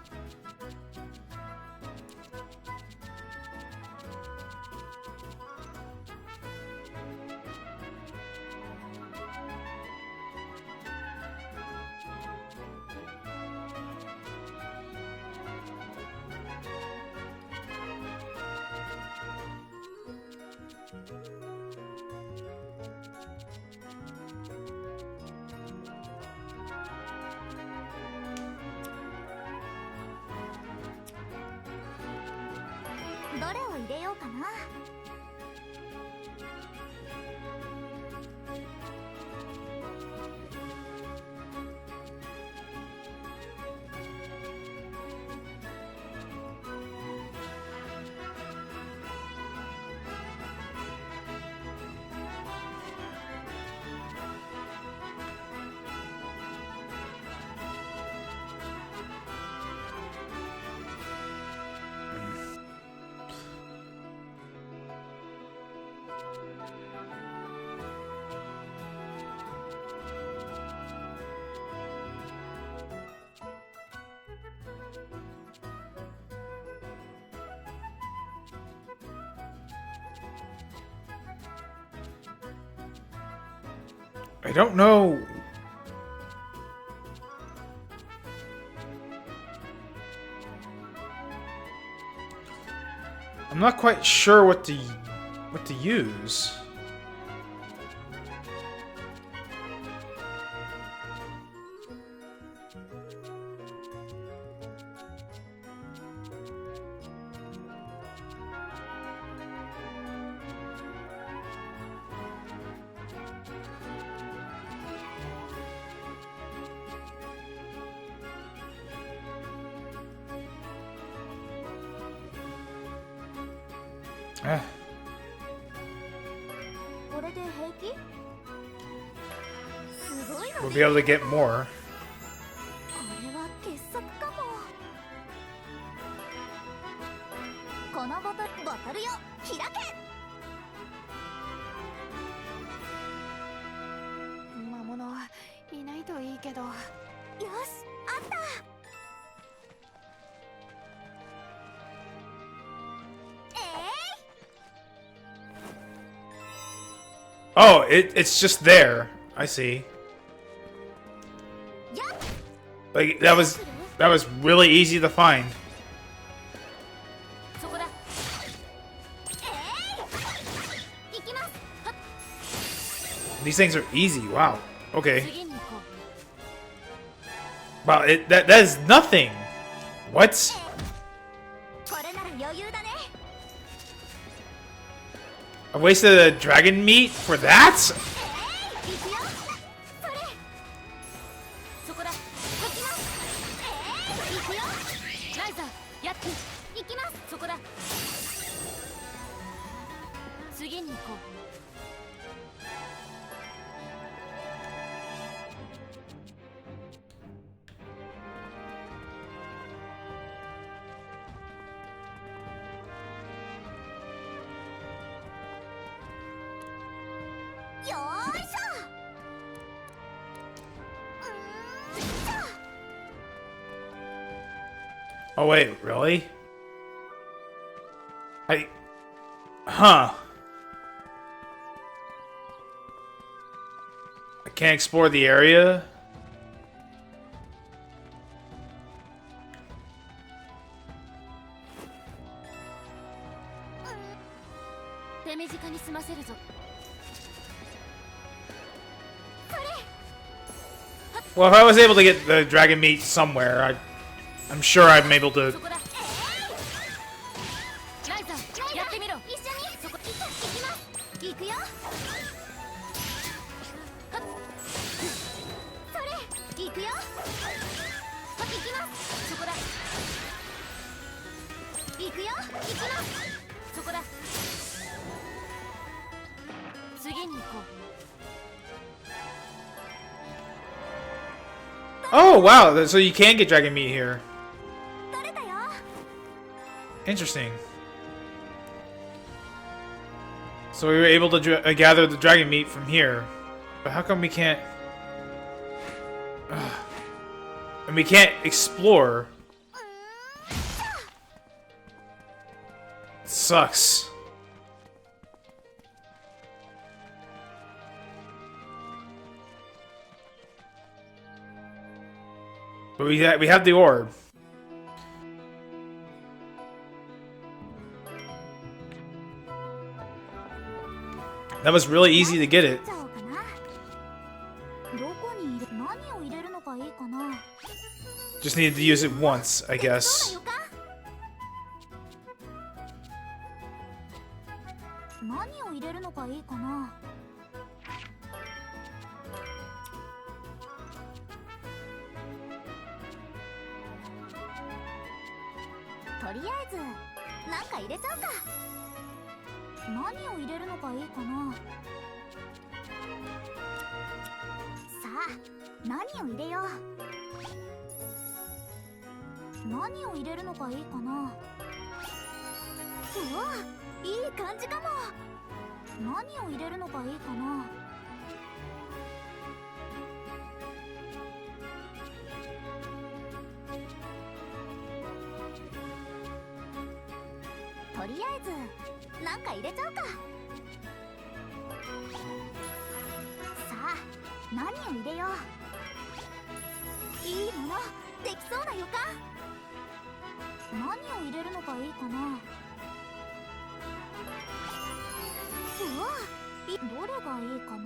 I don't know. I'm not quite sure what to use. We'll be able to get more. Oh, it's just there. I see. Like that was really easy to find. These things are easy. Wow. Okay. Wow, that is nothing. What? I wasted a dragon meat for that? Oh wait, really? Huh. I can't explore the area? 手短に済ませるぞ。 Well, if I was able to get the dragon meat somewhere, I'm sure I'm able to... そこだ。ライザー、やってみろ。一緒にそこ行きます。行くよ。はっ。それ、行くよ。はっ、行きます。そこだ。行くよ。行きます。そこだ。次に行こう。 Oh, wow, so you can get dragon meat here. 取れたよ。 Interesting. So we were able to gather the dragon meat from here. But how come we can't... and we can't explore? It sucks. But we have the orb. That was really easy to get it. どこに入れ、何を入れるのがいいかな。 Just needed to use it once, I guess. 何を入れるのがいいかな。とりあえずなんか入れちゃうか。何を入れるのがいいかな。さあ、何を入れよう。何を入れるのがいいかな。うわ、いい感じかも。何を入れるのがいいかな。とりあえずなんか入れちゃうか。さあ、何を入れよう。いいものできそうな予感。何を入れるのがいいかな。うわ、どれがいいかな。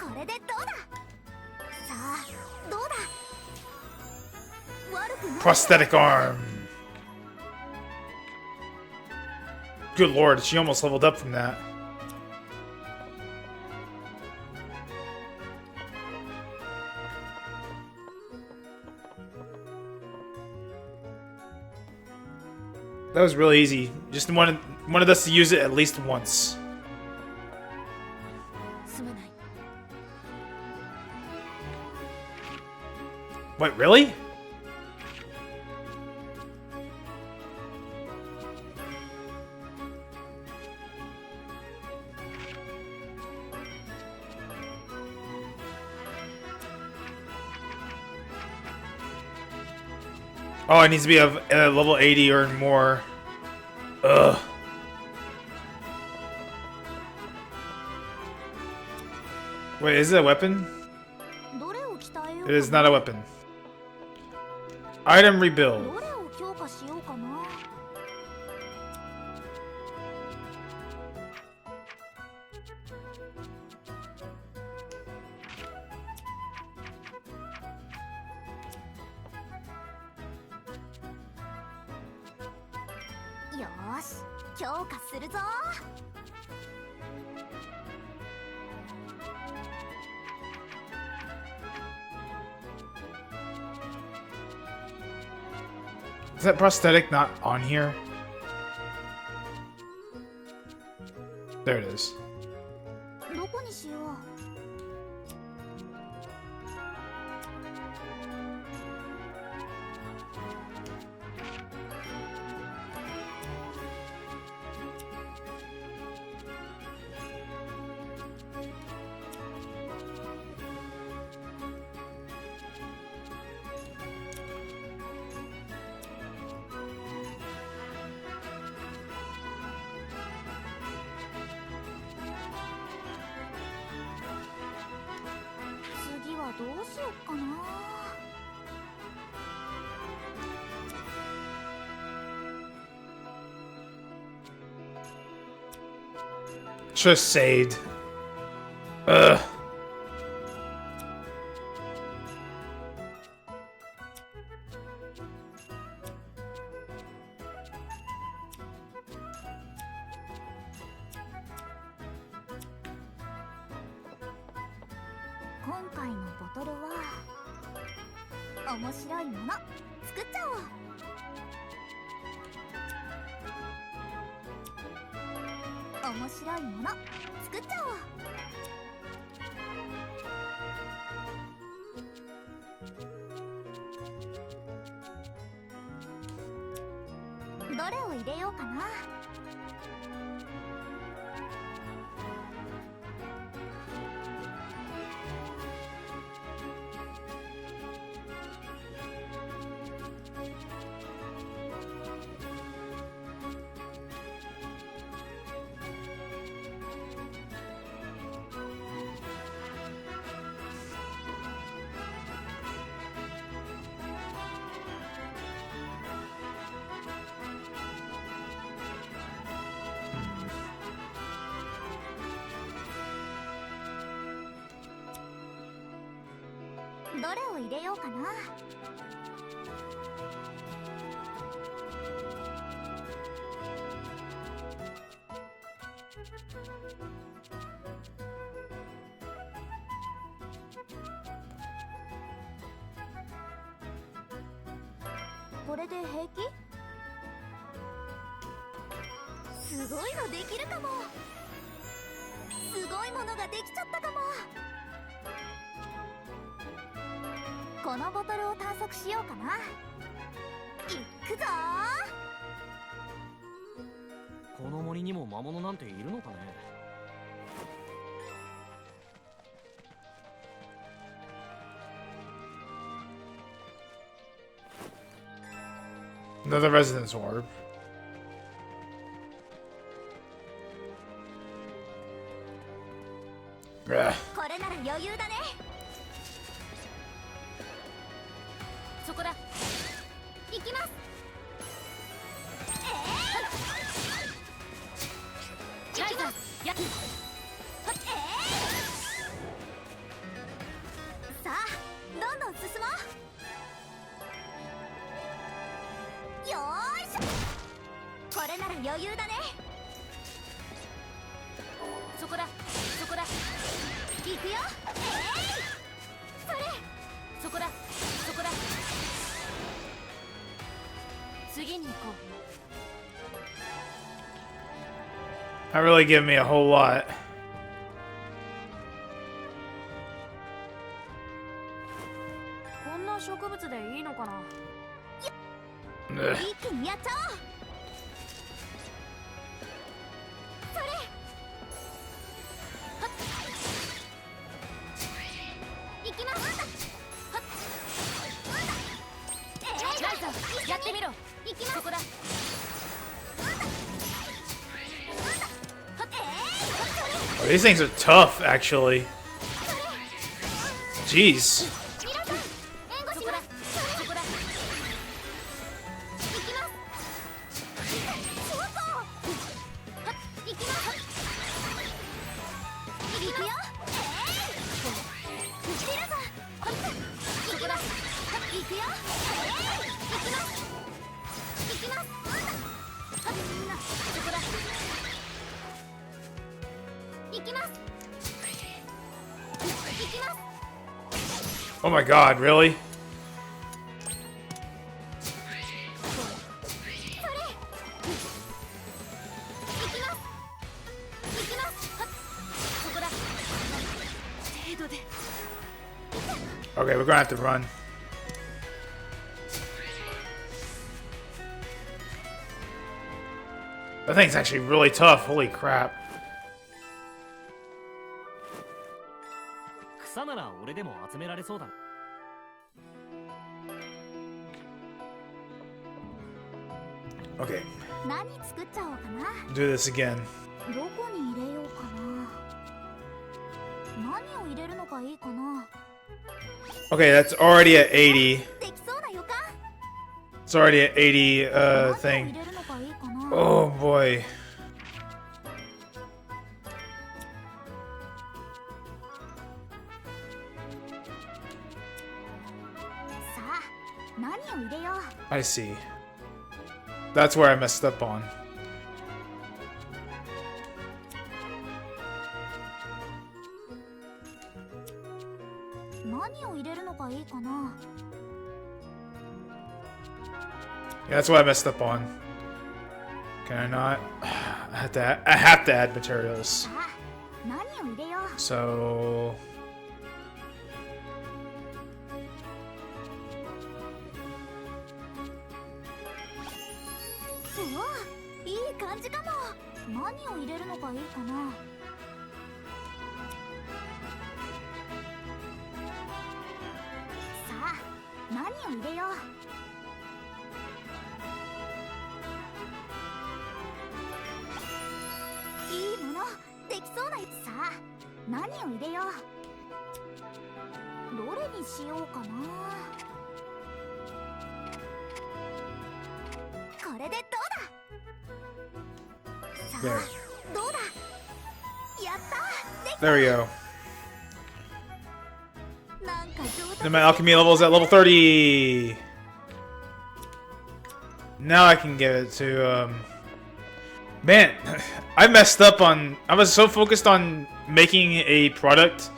これでどうだ。さあ、どうだ。悪くない。 Prosthetic arm. Good lord, she almost leveled up from that. That was really easy. Just wanted us to use it at least once. すまない。 Wait, really? Oh, it needs to be a level 80 or more. Ugh. Wait, is it a weapon? どれを鍛えよう It か is な。 not a weapon. Item rebuild. どれを強化しようかな。よーし、強化するぞ。Is that prosthetic not on here? There it is. どこにしよう。どうしよっかな。Should have saved. Ugh. 今回のボトルは面白いもの作っちゃおう。面白いもの作っちゃおう。どれを入れようかな。どれを入れようかな。これで平気？すごいのできるかも。すごいものができちゃったかも。このボトルを探索しようかな。いくぞこの森にも魔物なんているのかね。Another residence orb. Ugh. これなら余裕だね。そこだ。行きます。ライザーやっさあどんどん進もう。よーいしょ。これなら余裕だね。そこだそこだ。行くよ。それそこだそこだ。次に行こう。 Not really giving me a whole lot. こんな植物でいいのかな。 Ugh. 一気にやっちゃおう。それはっ行きます。はっライザーやってみろ。行きます。そこだ。 Oh, these things are tough, actually. Jeez. 皆さん援護します。そこだ。行きます。そうそう。はっ行きます。行くよ。皆さんはっそこだ。はっ行くよ。行きます。行きます。はっみんなそこだ。 行きます。行きます。 Oh my god, really? それ。行きます。行きます。はっそこだ。程度で。 Okay, we're gonna have to run. That thing's actually really tough. Holy crap. 草なら俺でも集められそうだ。 Okay, 何作っちゃおうかな。 do this again. どこに入れようかな。何を入れるのがいいかな。Okay, that's already at 80. できそうな予感。 It's already at 80 何を thing. 入れるのがいいかな。 Oh boy. さあ、何を入れよう。 I see. That's where I messed up on. 何を入れるのがいいかな。 Yeah, that's what I messed up on. Can I not? I have to add materials. さあ、何を入れよう。 So うわ、いい感じかも。何を入れるのがいいかな。さあ、何を入れよう。いいものできそうな。さあ、何を入れよう。どれにしようかな。これでどうだ。さあ、 there. どうだ。やったでき There we go. なんか上達 And my alchemy level is at level 30. Now I can give it to man, I messed up on. I was so focused on making a product,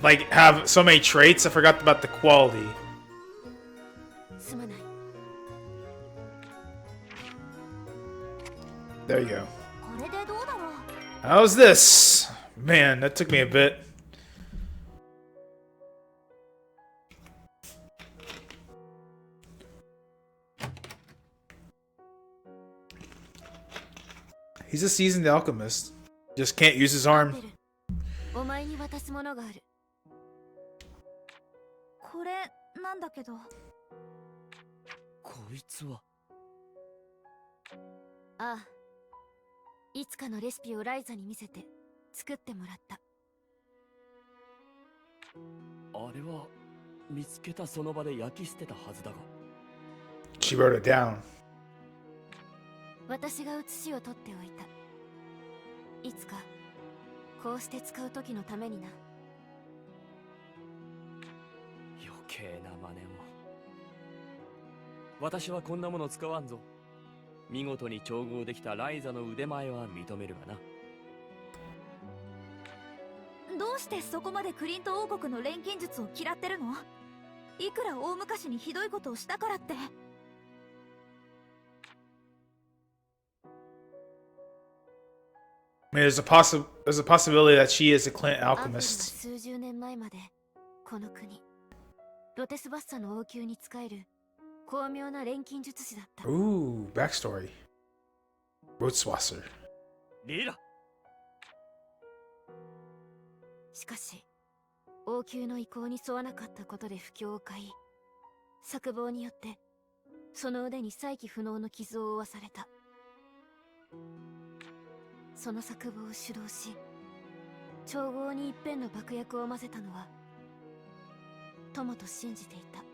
like have so many traits. I forgot about the quality. すまない。 There you go. これでどうだろう。 How's this? Man, that took me a bit. He's a seasoned alchemist. Just can't use his arm. お前に渡すものがある。これなんだけど。こいつは。ああ、いつかのレシピをライザに見せて作ってもらった。あれは見つけたその場で焼き捨てたはずだが。 She wrote it down. 私が写しを取っておいた。いつかこうして使う時のためにな。余計な真似を。私はこんなもの使わんぞ。見事に調合できたライザの腕前は認めるがな。どうしてそこまでクリント王国の錬金術を嫌ってるの。いくら大昔にひどいことをしたからって。 I mean, there's a possibility that she is a Clint アンペルは alchemist. 数十年前までこの国ロテスバッサの王宮に仕える巧妙な錬金術師だった。 Ooh, backstory. Rotswasser. リーダ。しかし王宮の意向に沿わなかったことで不況を買い、策謀によってその腕に再起不能の傷を負わされた。その策謀を主導し、調合に一辺の爆薬を混ぜたのは友と信じていた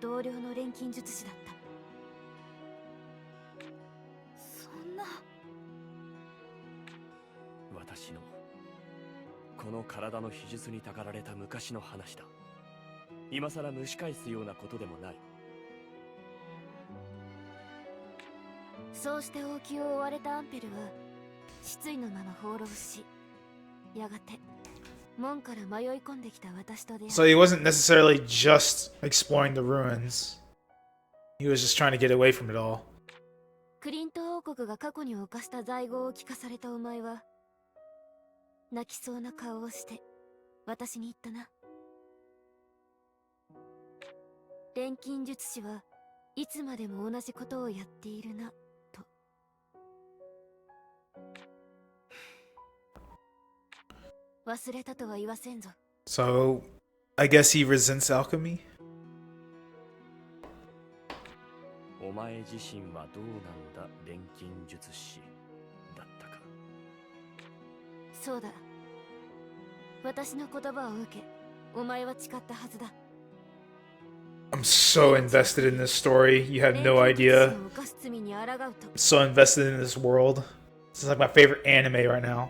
同僚の錬金術師だった。そんな。私のこの体の秘術にたかられた昔の話だ。今さら蒸し返すようなことでもない。そうして王宮を追われたアンペルは失意のまま放浪し、やがて門から迷い込んできた私と出会う。 So he wasn't necessarily just exploring the ruins. He was just trying to get away from it all. クリント王国が過去に犯した罪業を聞かされたお前は泣きそうな顔をして私に言ったな。錬金術師はいつまでも同じことをやっているなと。忘れたとは言わせんぞ。 So, I guess he resents alchemy? お前自身はどうなんだ、錬金術師だったか。そうだ。私の言葉を受け、お前は誓ったはずだ。 I'm so invested in this story. You have no idea. を犯す罪に抗うと I'm so invested in this world. This is like my favorite anime right now.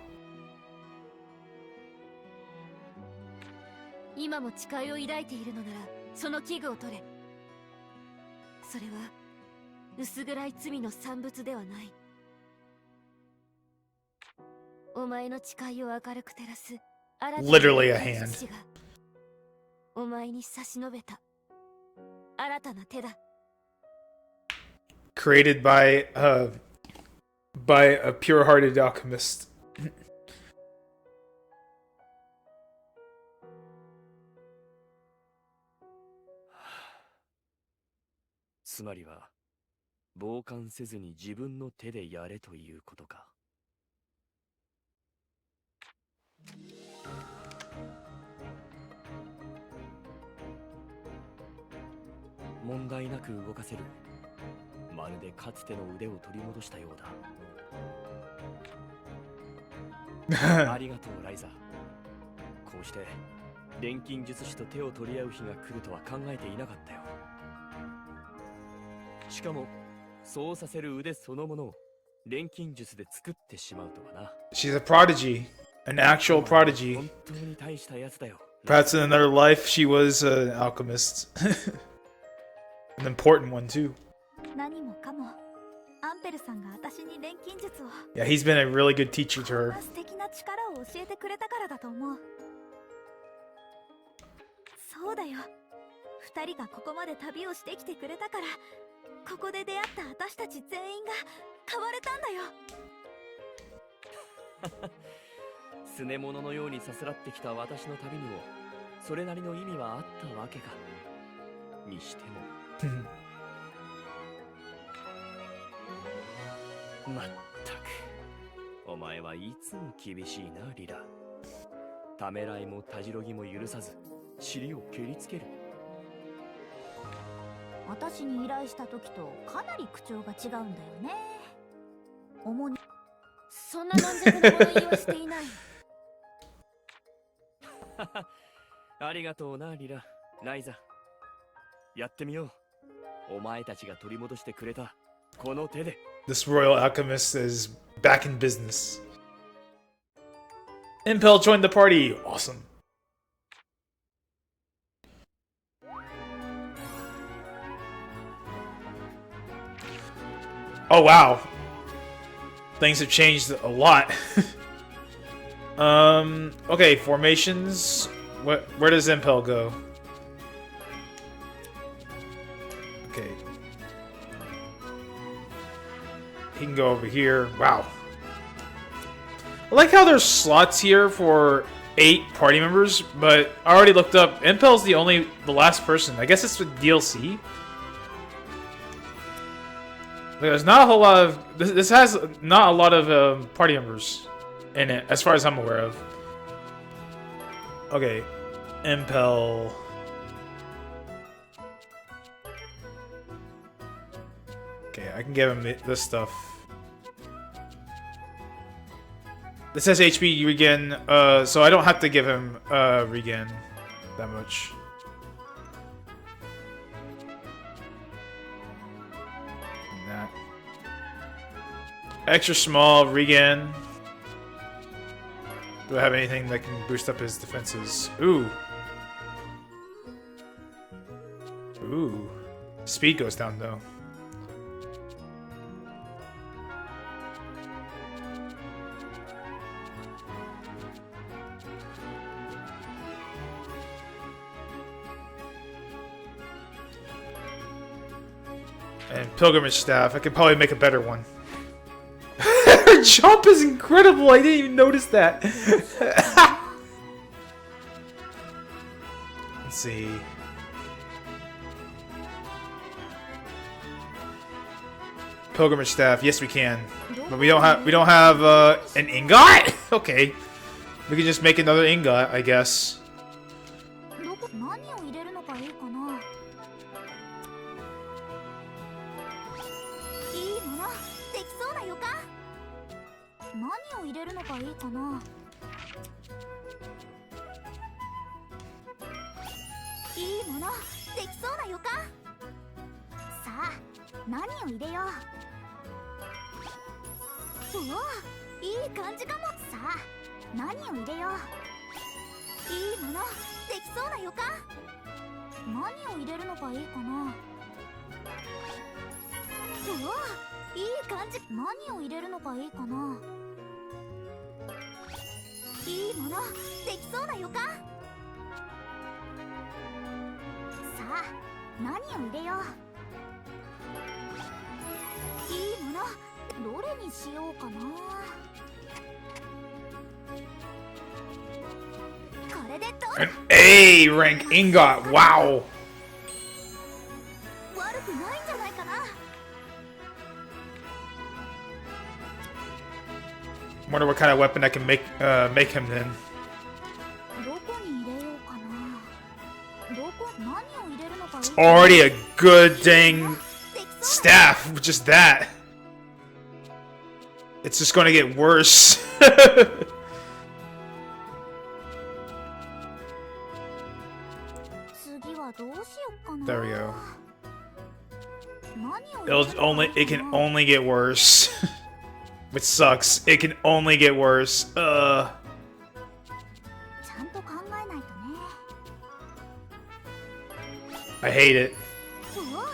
今も誓いを抱いているのならその器具を取れ。それは薄暗い罪の産物ではない。お前の誓いを明るく照らす新たな Literally a hand. 父がお前に差し伸べた新たな手だ。 Created by a pure-hearted alchemist. つまりは傍観せずに自分の手でやれということか。問題なく動かせる。まるでかつての腕を取り戻したようだ。ありがとうライザ。こうして錬金術師と手を取り合う日が来るとは考えていなかったよ。しかもそうさせる腕そのものを錬金術で作ってしまうとはな。 She's a prodigy. An actual prodigy. 本当に大したやつだよ。 Perhaps in another life she was an alchemist. An important one too. 何もかもアンペルさんが私に錬金術を Yeah, he's been a really good teacher to こん her. な素敵な力を教えてくれたからだと思う。そうだよ、二人がここまで旅をしてきてくれたから、ここで出会った私たち全員が変われたんだよ。すね者のようにさすらってきた私の旅にもそれなりの意味はあったわけか。にしてもまったくお前はいつも厳しいなリラ。ためらいもたじろぎも許さず尻を蹴りつける。私に依頼した時とかなり口調が違うんだよね。主にそんな軟弱な物言いはしていない。ありがとうなリラ。ライザやってみよう。お前たちが取り戻してくれたこの手で。 This royal alchemist is back in business. Impel joined the party. Awesome. Oh wow. Things have changed a lot. Okay, formations. Where does Impel go? Okay. He can go over here. Wow. I like how there's slots here for 8 party members, but I already looked up. Impel's the last person. I guess it's with DLC. There's not a whole lot of... This has not a lot of party members in it, as far as I'm aware of. Okay. Impel... Okay, I can give him this stuff. This says HP regen, so I don't have to give him regen that much. And that. Extra small regen. Do I have anything that can boost up his defenses? Ooh. Ooh. Speed goes down though. And pilgrimage staff. I could probably make a better one. Her jump is incredible. I didn't even notice that. Let's see. Pilgrimage staff. Yes, we can. But we don't have an ingot. Okay. We can just make another ingot, I guess. 何を入れるのがいいかな。いいものできそうな予感。何を入れるのがいいかな。いものできそうな予感。さあ何を入れよう。うわいい感じかも。さあ何を入れよう。いいものできそうな予感。何を入れるのがいいかな。うわいい感じ。何を入れるのがいいかな。いいものできそうな予感。さあ何を入れよう。いいものどれにしようかな。これでどうだ。 An A rank ingot. Wow. 悪くないんじゃないかな。 Wonder what kind of weapon I can make him then. どこに入れようかな。何を入れるのか。 It's already a good dang staff. Just that. It's just gonna get worse. 次はどうしよっかな。 There we go. 何を入れるのがいいかな。 It can only get worse. Which sucks. It can only get worse. ちゃんと考えないとね。 I hate it. うわ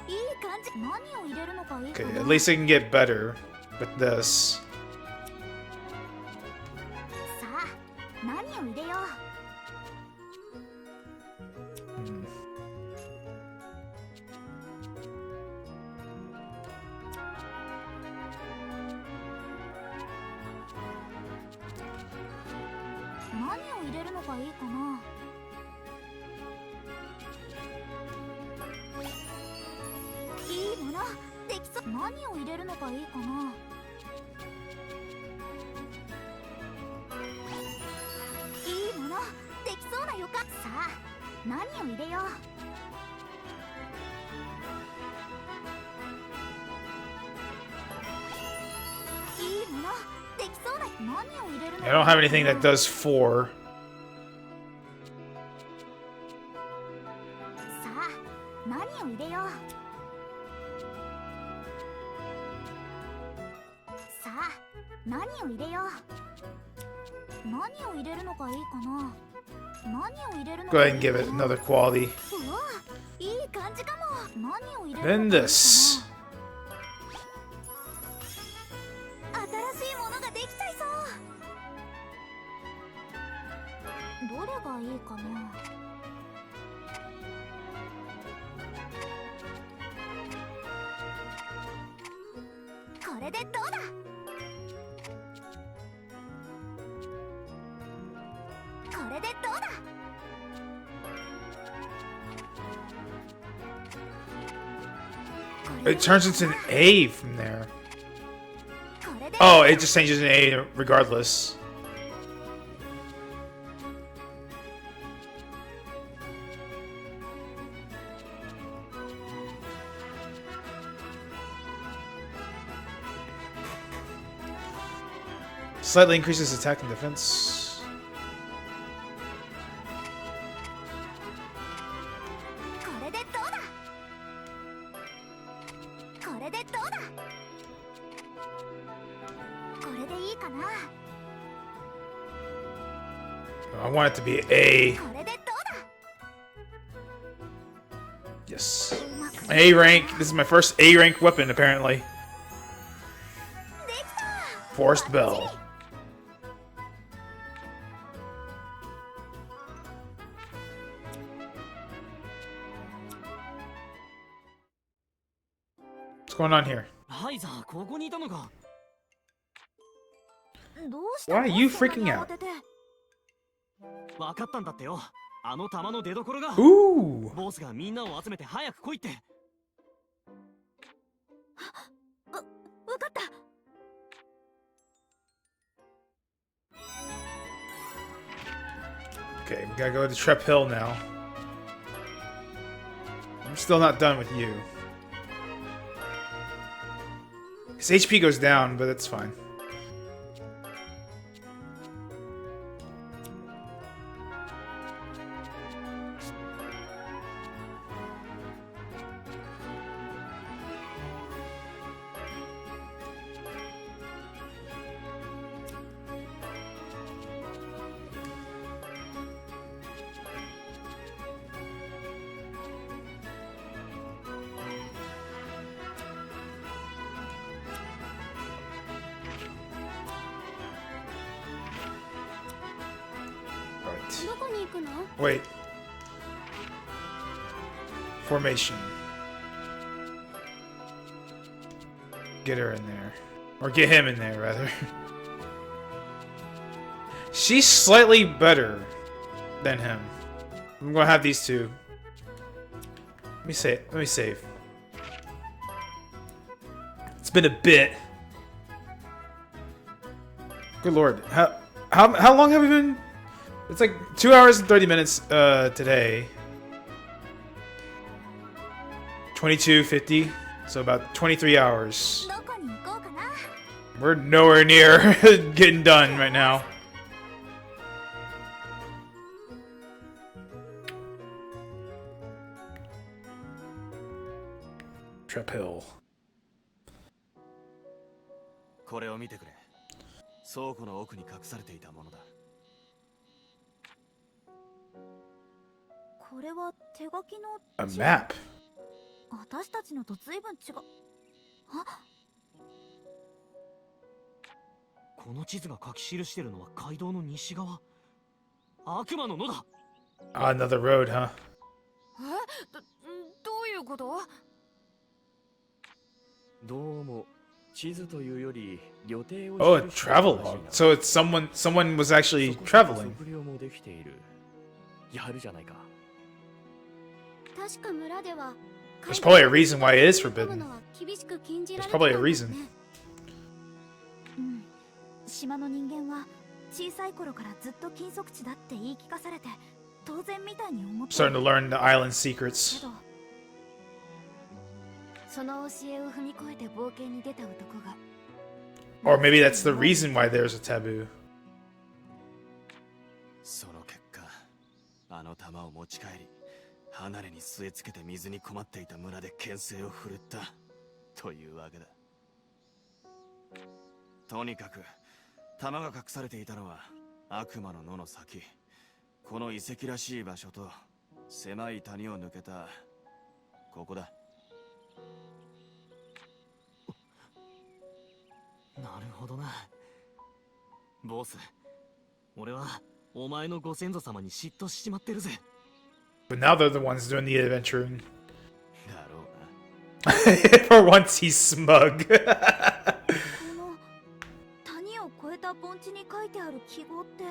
いい感じ。何を入れるのがいいか Okay, な。 at least it can get better with this. さあ何を入れよう。 Hmm. 何を入れるのがいいかな。いいものできそう。何を入れるのがいいかな。いいものできそうな予感。さあ何を入れよう。いいものできそうな。何を入れるの I don't have anything that does 4. さあ何を入れよう。さあ何を入れよう。何を入れるのがいいかな。何を入れるの Go が ahead いい and か give な。 it another quality. うわいい感じかも。何を入れるの Then がいいかな。 this. 新しいものができちゃいそう。どれがいいかな。これでどうだ。これでどうだ。 It turns into an A from there. これで Oh, it just changes an A regardless. Slightly increases attack and defense. これでどうだ。これでどうだ。これでいいかな。 I want it to be A. これでどうだ。 Yes. うまく A rank. This is my first A rank weapon, apparently. できた。 Forced Bell. What's going on here? ライザーここにいたのか。どうした Why の are you そんな freaking に out? 慌てて。分かったんだってよ。あの弾の出所が。 Ooh. ボスがみんなを集めて早く来いって。わかった。 Okay, we gotta go to Trep Hill now. I'm still not done with you. His HP goes down, but that's fine. に行くの？ Wait. Formation. Get her in there. Or get him in there, rather. She's slightly better than him. I'm gonna have these two. Let me save. It's been a bit. Good lord. How long have we been? It's like 2 hours and 30 minutes today. 22:50, so about 23 hours. どこに行こうかな。 We're nowhere near getting done right now. Trap Hill. これを見てくれ。倉庫の奥に隠されていたものだ。これは手書きの A map. 私たちのと随分違う。あ、この地図が書き記してるのは街道の西側。悪魔の野だ。Another road, huh? どういうこと？どうも地図というより旅程を Oh, a 記したらしい travel な log. So it's someone was actually そこそこ traveling. 測量もできている。やるじゃないか。確か村では There's probably a reason why it is 飲む forbidden. のは厳しく禁じられ There's てたん probably だ a よね reason. うん。島の人間は小さい頃からずっと禁足地だって言い聞かされて当然みたいに思って Starting to learn the island け secrets. ど、その教えを踏み越えて冒険に出た男が Or maybe that's the reason why there's a taboo. その結果、あの玉を持ち帰り、離れに据え付けて水に困っていた村で牽制を振るったというわけだ。とにかく玉が隠されていたのは悪魔の野の先、この遺跡らしい場所と狭い谷を抜けたここだ。なるほどな。ボス、俺はお前のご先祖様に嫉妬しちまってるぜ。 But now they're the ones doing the adventuring. だろうな。 For once, he's smug. この谷を越えた盆地に書いてある記号って。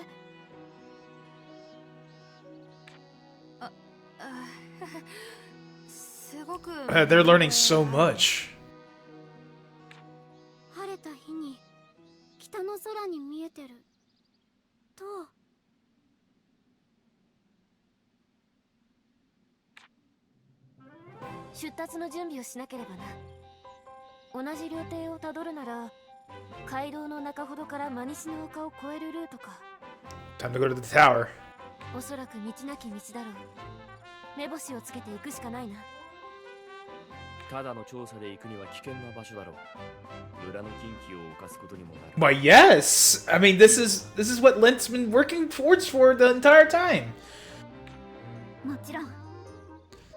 すごく They're learning so much. 晴れた日に北の空に見えてると、出立の準備をしなければな。同じ料亭をたどるなら街道の中ほどから真西の丘を越えるルートか。 Time to go to the tower. おそらく道なき道だろう。目星をつけていくしかないな。ただの調査で行くには危険な場所だろう。村の禁忌を犯すことにもなる。 Why, yes. I mean, this is what Lent's been working towards for the entire time. もちろん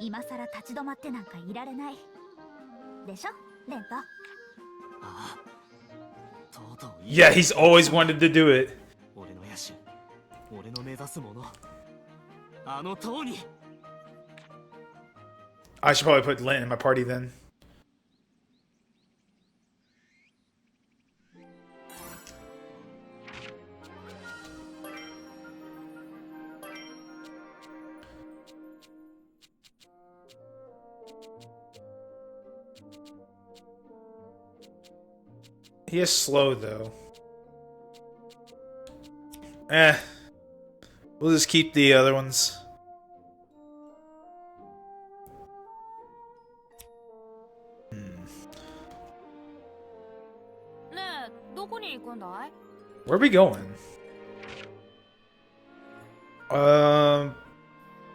今さら立ち止まってなんかいられないでしょ、レント。ああ、とうとう Yeah, he's always wanted to do it. 俺の野心、俺の目指すもの、あの塔に。 I should probably put Lent in my party then. He is slow though. We'll just keep the other ones. ねえ、どこに行くんだい？ Where are we going?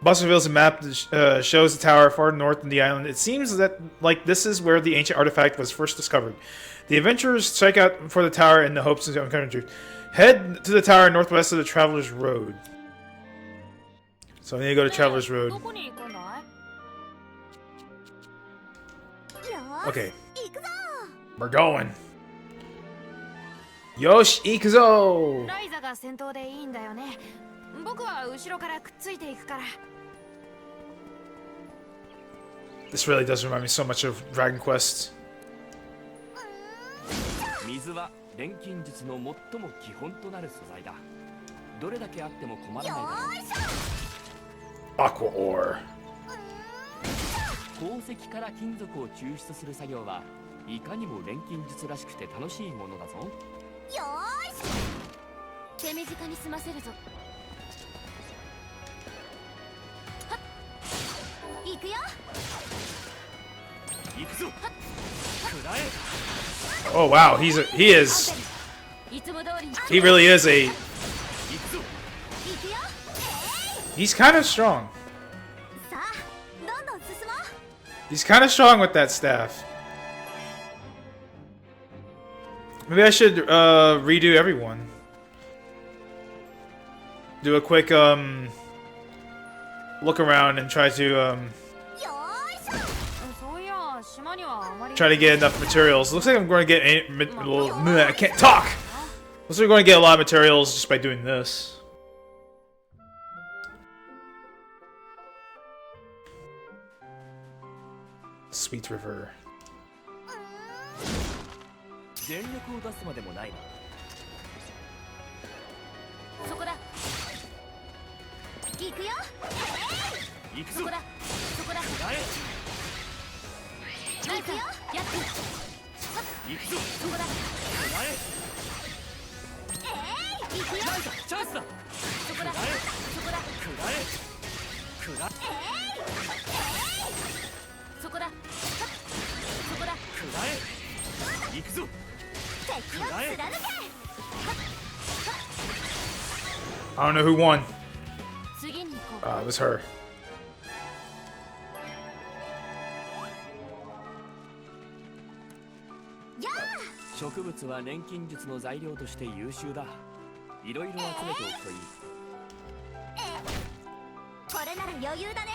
Buster reveals a map that shows the tower far north in the island. It seems that this is where the ancient artifact was first discovered. The adventurers strike out for the tower in the hopes of uncovering truth. Head to the tower northwest of the Traveler's Road. So I need to go to Traveler's ど Road. こに行くんだい？よーし、 Okay, 行くぞ。 we're going. Yosh Ikuzo! ライザが先頭でいいんだよね。僕は後ろからくっついていくから。 This really does remind me so much of Dragon Quest. 水は錬金術の最も基本となる素材だ。どれだけあっても困らないだろう。 Aqua ore. 鉱石から金属を抽出する作業はいかにも錬金術らしくて楽しいものだぞ。よーし。手短に済ませるぞ。行くよ。行くぞ。くらえ。 Oh wow, he is いつも通りに。 he really is a 行くぞ。行くよ。 he's kind of strong. さあ、どんどん進もう。 He's kind of strong with that staff. Maybe I should redo everyone. Do a quick look around and try to よーし。そういや島にはあまり。 try to get enough materials. Looks like I'm going to get I can't talk. Looks like we're going to get a lot of materials just by doing this. Sweet River. 全力を出すまでもないな。そこだ。行くよ。行くぞ。そこだ。そこだ。くらえ。なんかやって。行くぞ。そこだ。くらえ。行くよ。チャンスだ。そこだ。くらえ。そこだ。くらえ。くらえ。そこだ。そこだ。くらえ。行くぞ。敵を貫け。 I don't know who won. 次に行こう。 It was her. や植物は錬金術の材料として優秀だ。いろいろ集めておくといい。あ、これなら余裕だね。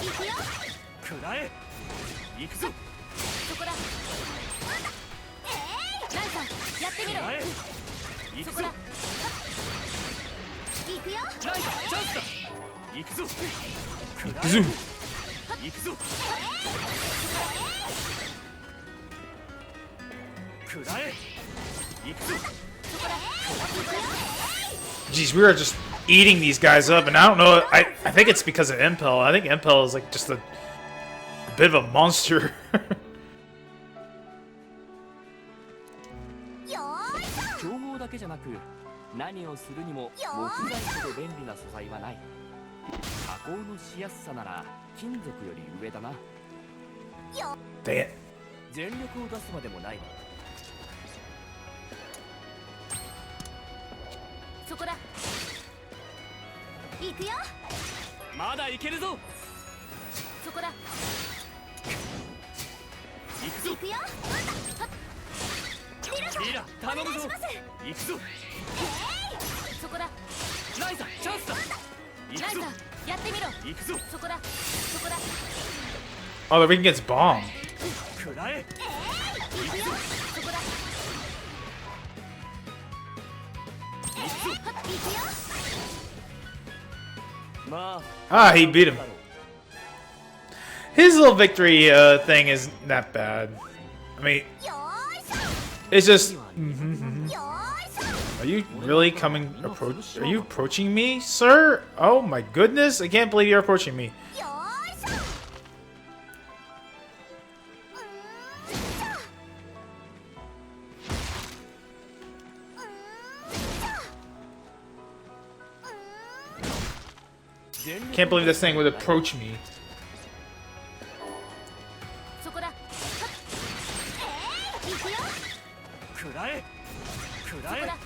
行くよ。くらえ。行くぞ。そこだ。ライさんやってみろ。くらえ。行くぞ。そこだ。行くよ。ライザーチャンスだ。行くぞ。くらえ。 Zoom. 行くぞ。くらえ。行くぞ。 Jeez, we are just eating these guys up, and I don't know. I think it's because of Impel. I think Impel is like just a bit of a monster. よーし。調合だけじゃなく何をするにも木材ほど便利な素材はない。加工のしやすさなら金属より上だな。 Dang it. 全力を出すまでもないな。そこだ。行くよ。まだいけるぞ。そこだ。行くぞ。行くよ。リラ頼むぞ。行くぞ。そこだ。ライザチャンスだ。行くぞ。ライさんやってみろ。行くぞ。そこだ。そこだ。 Oh, the ring gets bombed. くらえ。行くよ。そこだ。行くぞ。行くよ。ま Ah, he beat him. His little victory thing is not bad. I mean, よーし。 it's just. よーし。 Are you really coming? Are you approaching me, sir? Oh my goodness! I can't believe you're approaching me. よーし。Can't believe this thing would approach me. そこだ。行くよ。くらえ。くらえ。そこだ。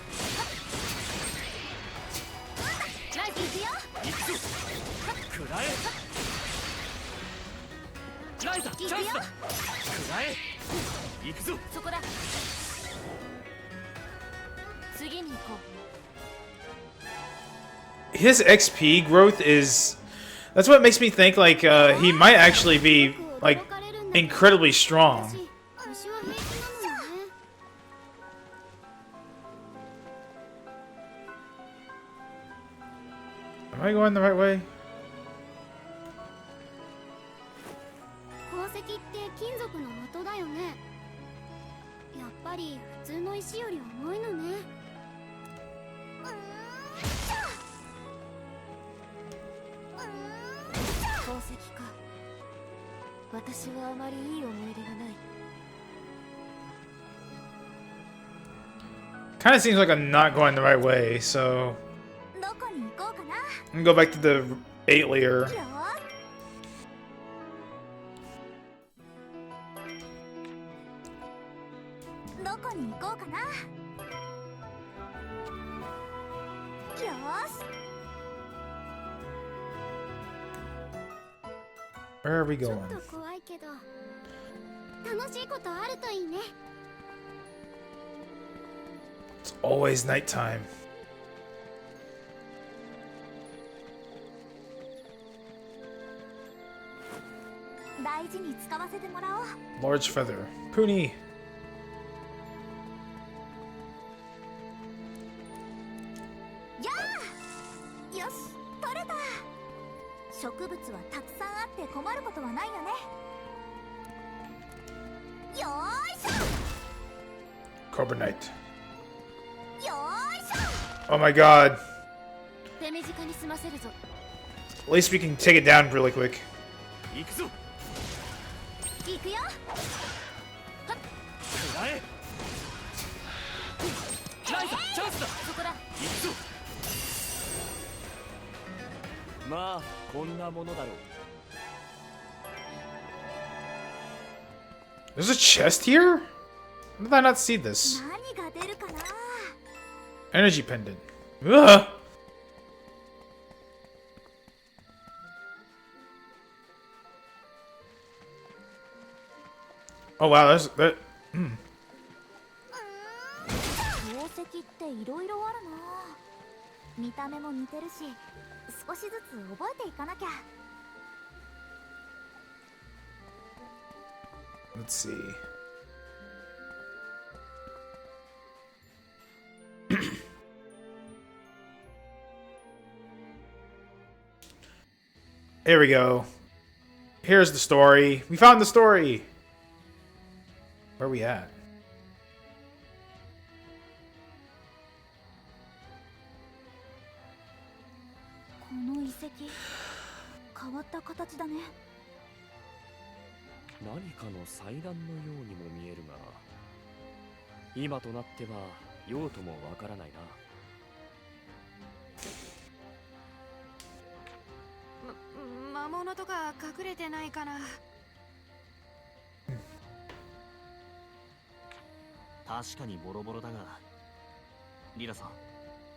ライ行くよ。行くぞ。くらえ。ライザチャンスだ。くらえ。行くぞ。そこだ。次に行こう。 His XP growth is. That's what makes me think like he might actually be like incredibly strong. 私は平気なのよね。I going the right way? 宝石って金属の的だよね。やっぱり普通の石より重いのね。宝石か。私はあまりいい思い出がない。 Kind of seems like I'm not going the right way, so どこに行こうかな。 I'm gonna go back to the Atelier. よーどこに行こうかな。よーし。 Where are we ちょ going? っと怖いけど楽しいことあるといいね。 It's always nighttime. 大事に使わせてもらおう。 Large feather. Puni. やあ、よし、取れた。植物はたくさんあって困ることはないよね。よーいし Carbonite. ょ、よーいし Oh my god. 手短に済ませるぞ。 At least we can take it down really quick. 行くぞ。ょ。行くよ。食らえ。ライザチャンスだ。そこだ。行くぞ。まあこんなものだろう。 There's a chest here? How did I not see this? 何が出るかな。 Energy pendant. Ugh. Oh wow, that's that. 宝石っていろいろあるな。見た目も似てるし、少しずつ覚えていかなきゃ。 Let's see. Here we go. Here's the story. We found the story. Where are we at? この遺跡、変わった形だね。何かの祭壇のようにも見えるが、今となっては用途もわからないな。魔物とか隠れてないかな。確かにボロボロだが、リラさん、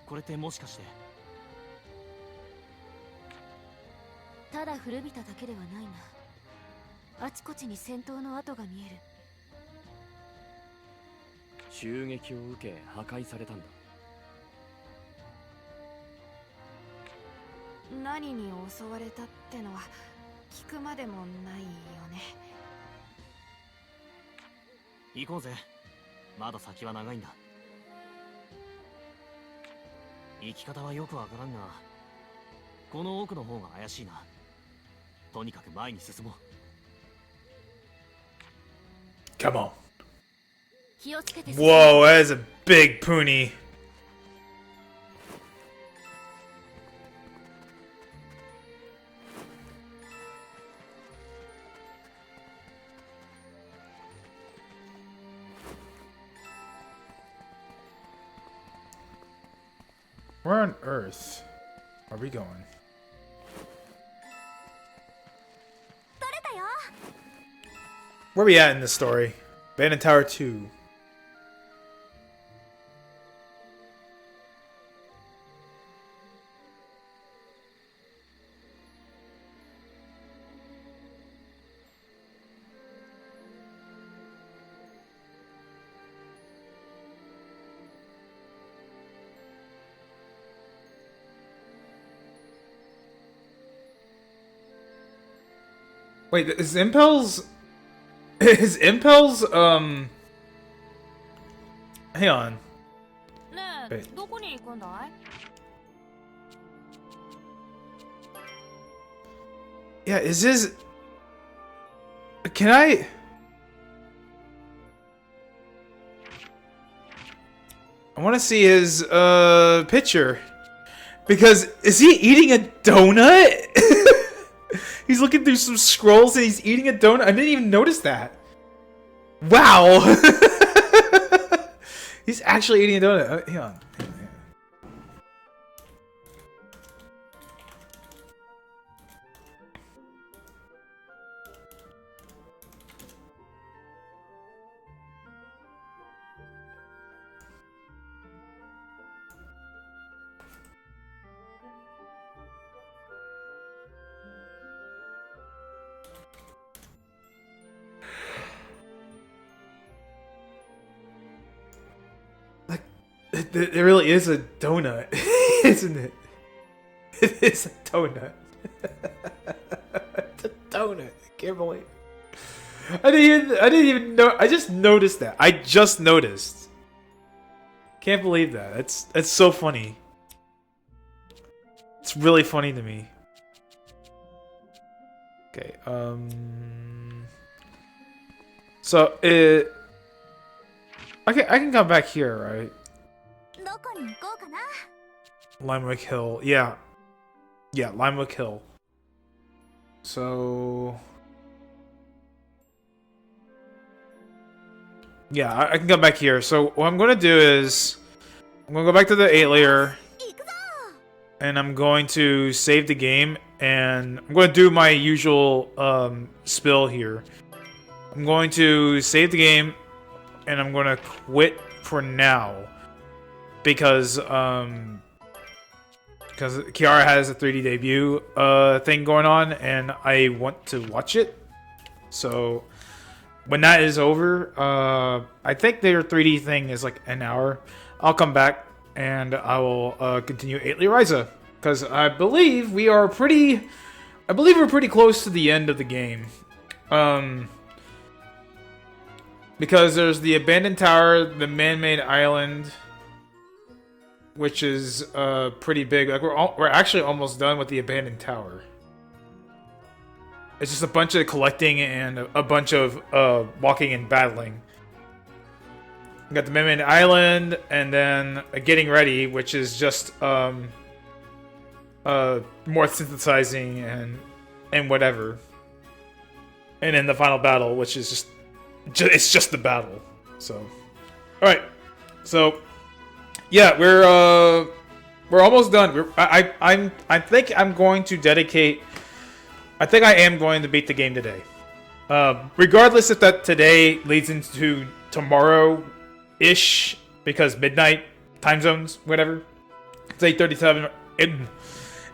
これってもしかして。ただ古びただけではないな。あちこちに戦闘の跡が見える。襲撃を受け破壊されたんだ。何に襲われたってのは聞くまでもないよね。行こうぜ。まだ先は長いんだ。行き方はよくわからんが、この奥の方が怪しいな。とにかく前に進もう。 Come on. 気をつけて。 Whoa, that is a big pony. Where on earth are we going? 取れたよ。 Where are we at in this story? Bandit Tower 2. Wait, is Impel's hang on. ねえ、どこに行くんだい？ Yeah, is this... Can I... I want to see his picture. Because, is he eating a donut? He's looking through some scrolls and he's eating a donut. I didn't even notice that. Wow. He's actually eating a donut. Hang on. There really is a donut, isn't it? It is a donut. It's a donut. I can't believe it. I didn't even know. I just noticed that. I just noticed. Can't believe that. That's so funny. It's really funny to me. Okay. So I can come back here, right? Limewick Hill. Yeah. Yeah, Limewick Hill. So... yeah, I can come back here. So what I'm going to do is... I'm going to go back to the 8 layer. And I'm going to save the game. And I'm going to do my usual spill here. I'm going to save the game. And I'm going to quit for now. Because Kiara has a 3D debut thing going on, and I want to watch it. So when that is over, I think their 3D thing is like an hour. I'll come back and I will continue Atelier Ryza, because I believe we're pretty close to the end of the game. Because there's the abandoned tower, the man-made island, which is pretty big. Like we're actually almost done with the abandoned tower. It's just a bunch of collecting and a bunch of walking and battling. We got the man-made island, and then getting ready, which is just more synthesizing and whatever. And then the final battle, which is it's just the battle. So, all right, so. Yeah, we're almost done. I think I'm going to dedicate. I think I am going to beat the game today. Regardless if that today leads into tomorrow-ish, because midnight time zones, whatever. It's 8:37.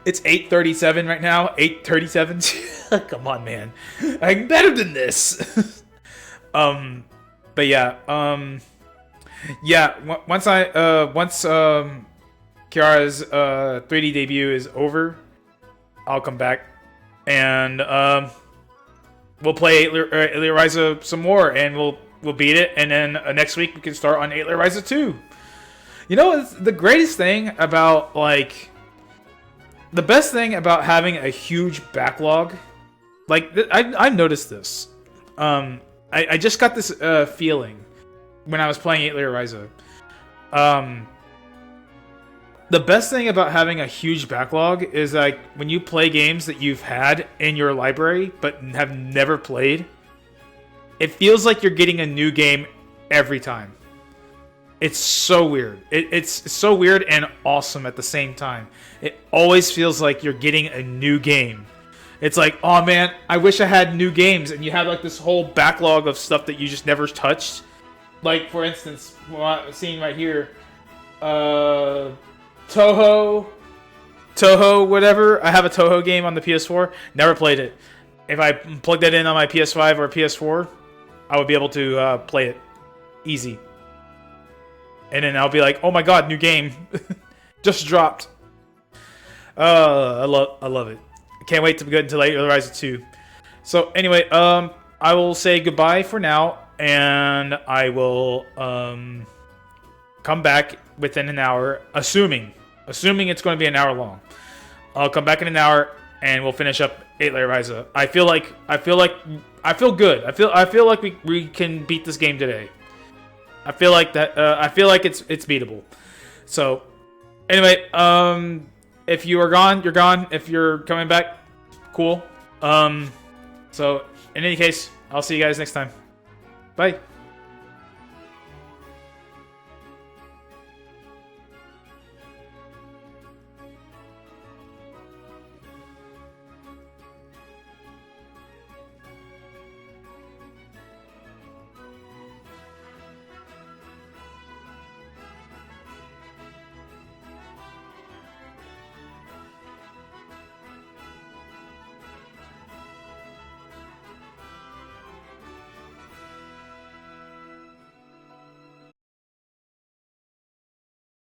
It's 8:37 right now. 8:37. Come on, man. I'm better than this. But yeah. Yeah, once Kiara's 3D debut is over, I'll come back and we'll play Atelier Ryza some more, and we'll beat it, and then next week we can start on Atelier Ryza 2. You know, the greatest thing about the best thing about having a huge backlog, I've noticed this. I just got this feeling when I was playing Atelier Ryza. The best thing about having a huge backlog is like when you play games that you've had in your library but have never played, it feels like you're getting a new game every time. It's so weird. It's so weird and awesome at the same time. It always feels like you're getting a new game. It's like, oh man, I wish I had new games, and you have like this whole backlog of stuff that you just never touched. Like, for instance, what I'm seeing right here, Toho, whatever. I have a Toho game on the PS4. Never played it. If I plugged that in on my PS5 or PS4, I would be able to play it. Easy. And then I'll be like, oh my god, new game. Just dropped. I love it. I can't wait to get into Atelier Ryza 2. So, anyway, I will say goodbye for now. And I will come back within an hour, assuming it's going to be an hour long. I'll come back in an hour, and we'll finish up Atelier Ryza. I feel good. I feel like we can beat this game today. I feel like that. I feel like it's beatable. So, anyway, if you are gone, you're gone. If you're coming back, cool. So in any case, I'll see you guys next time. Bye.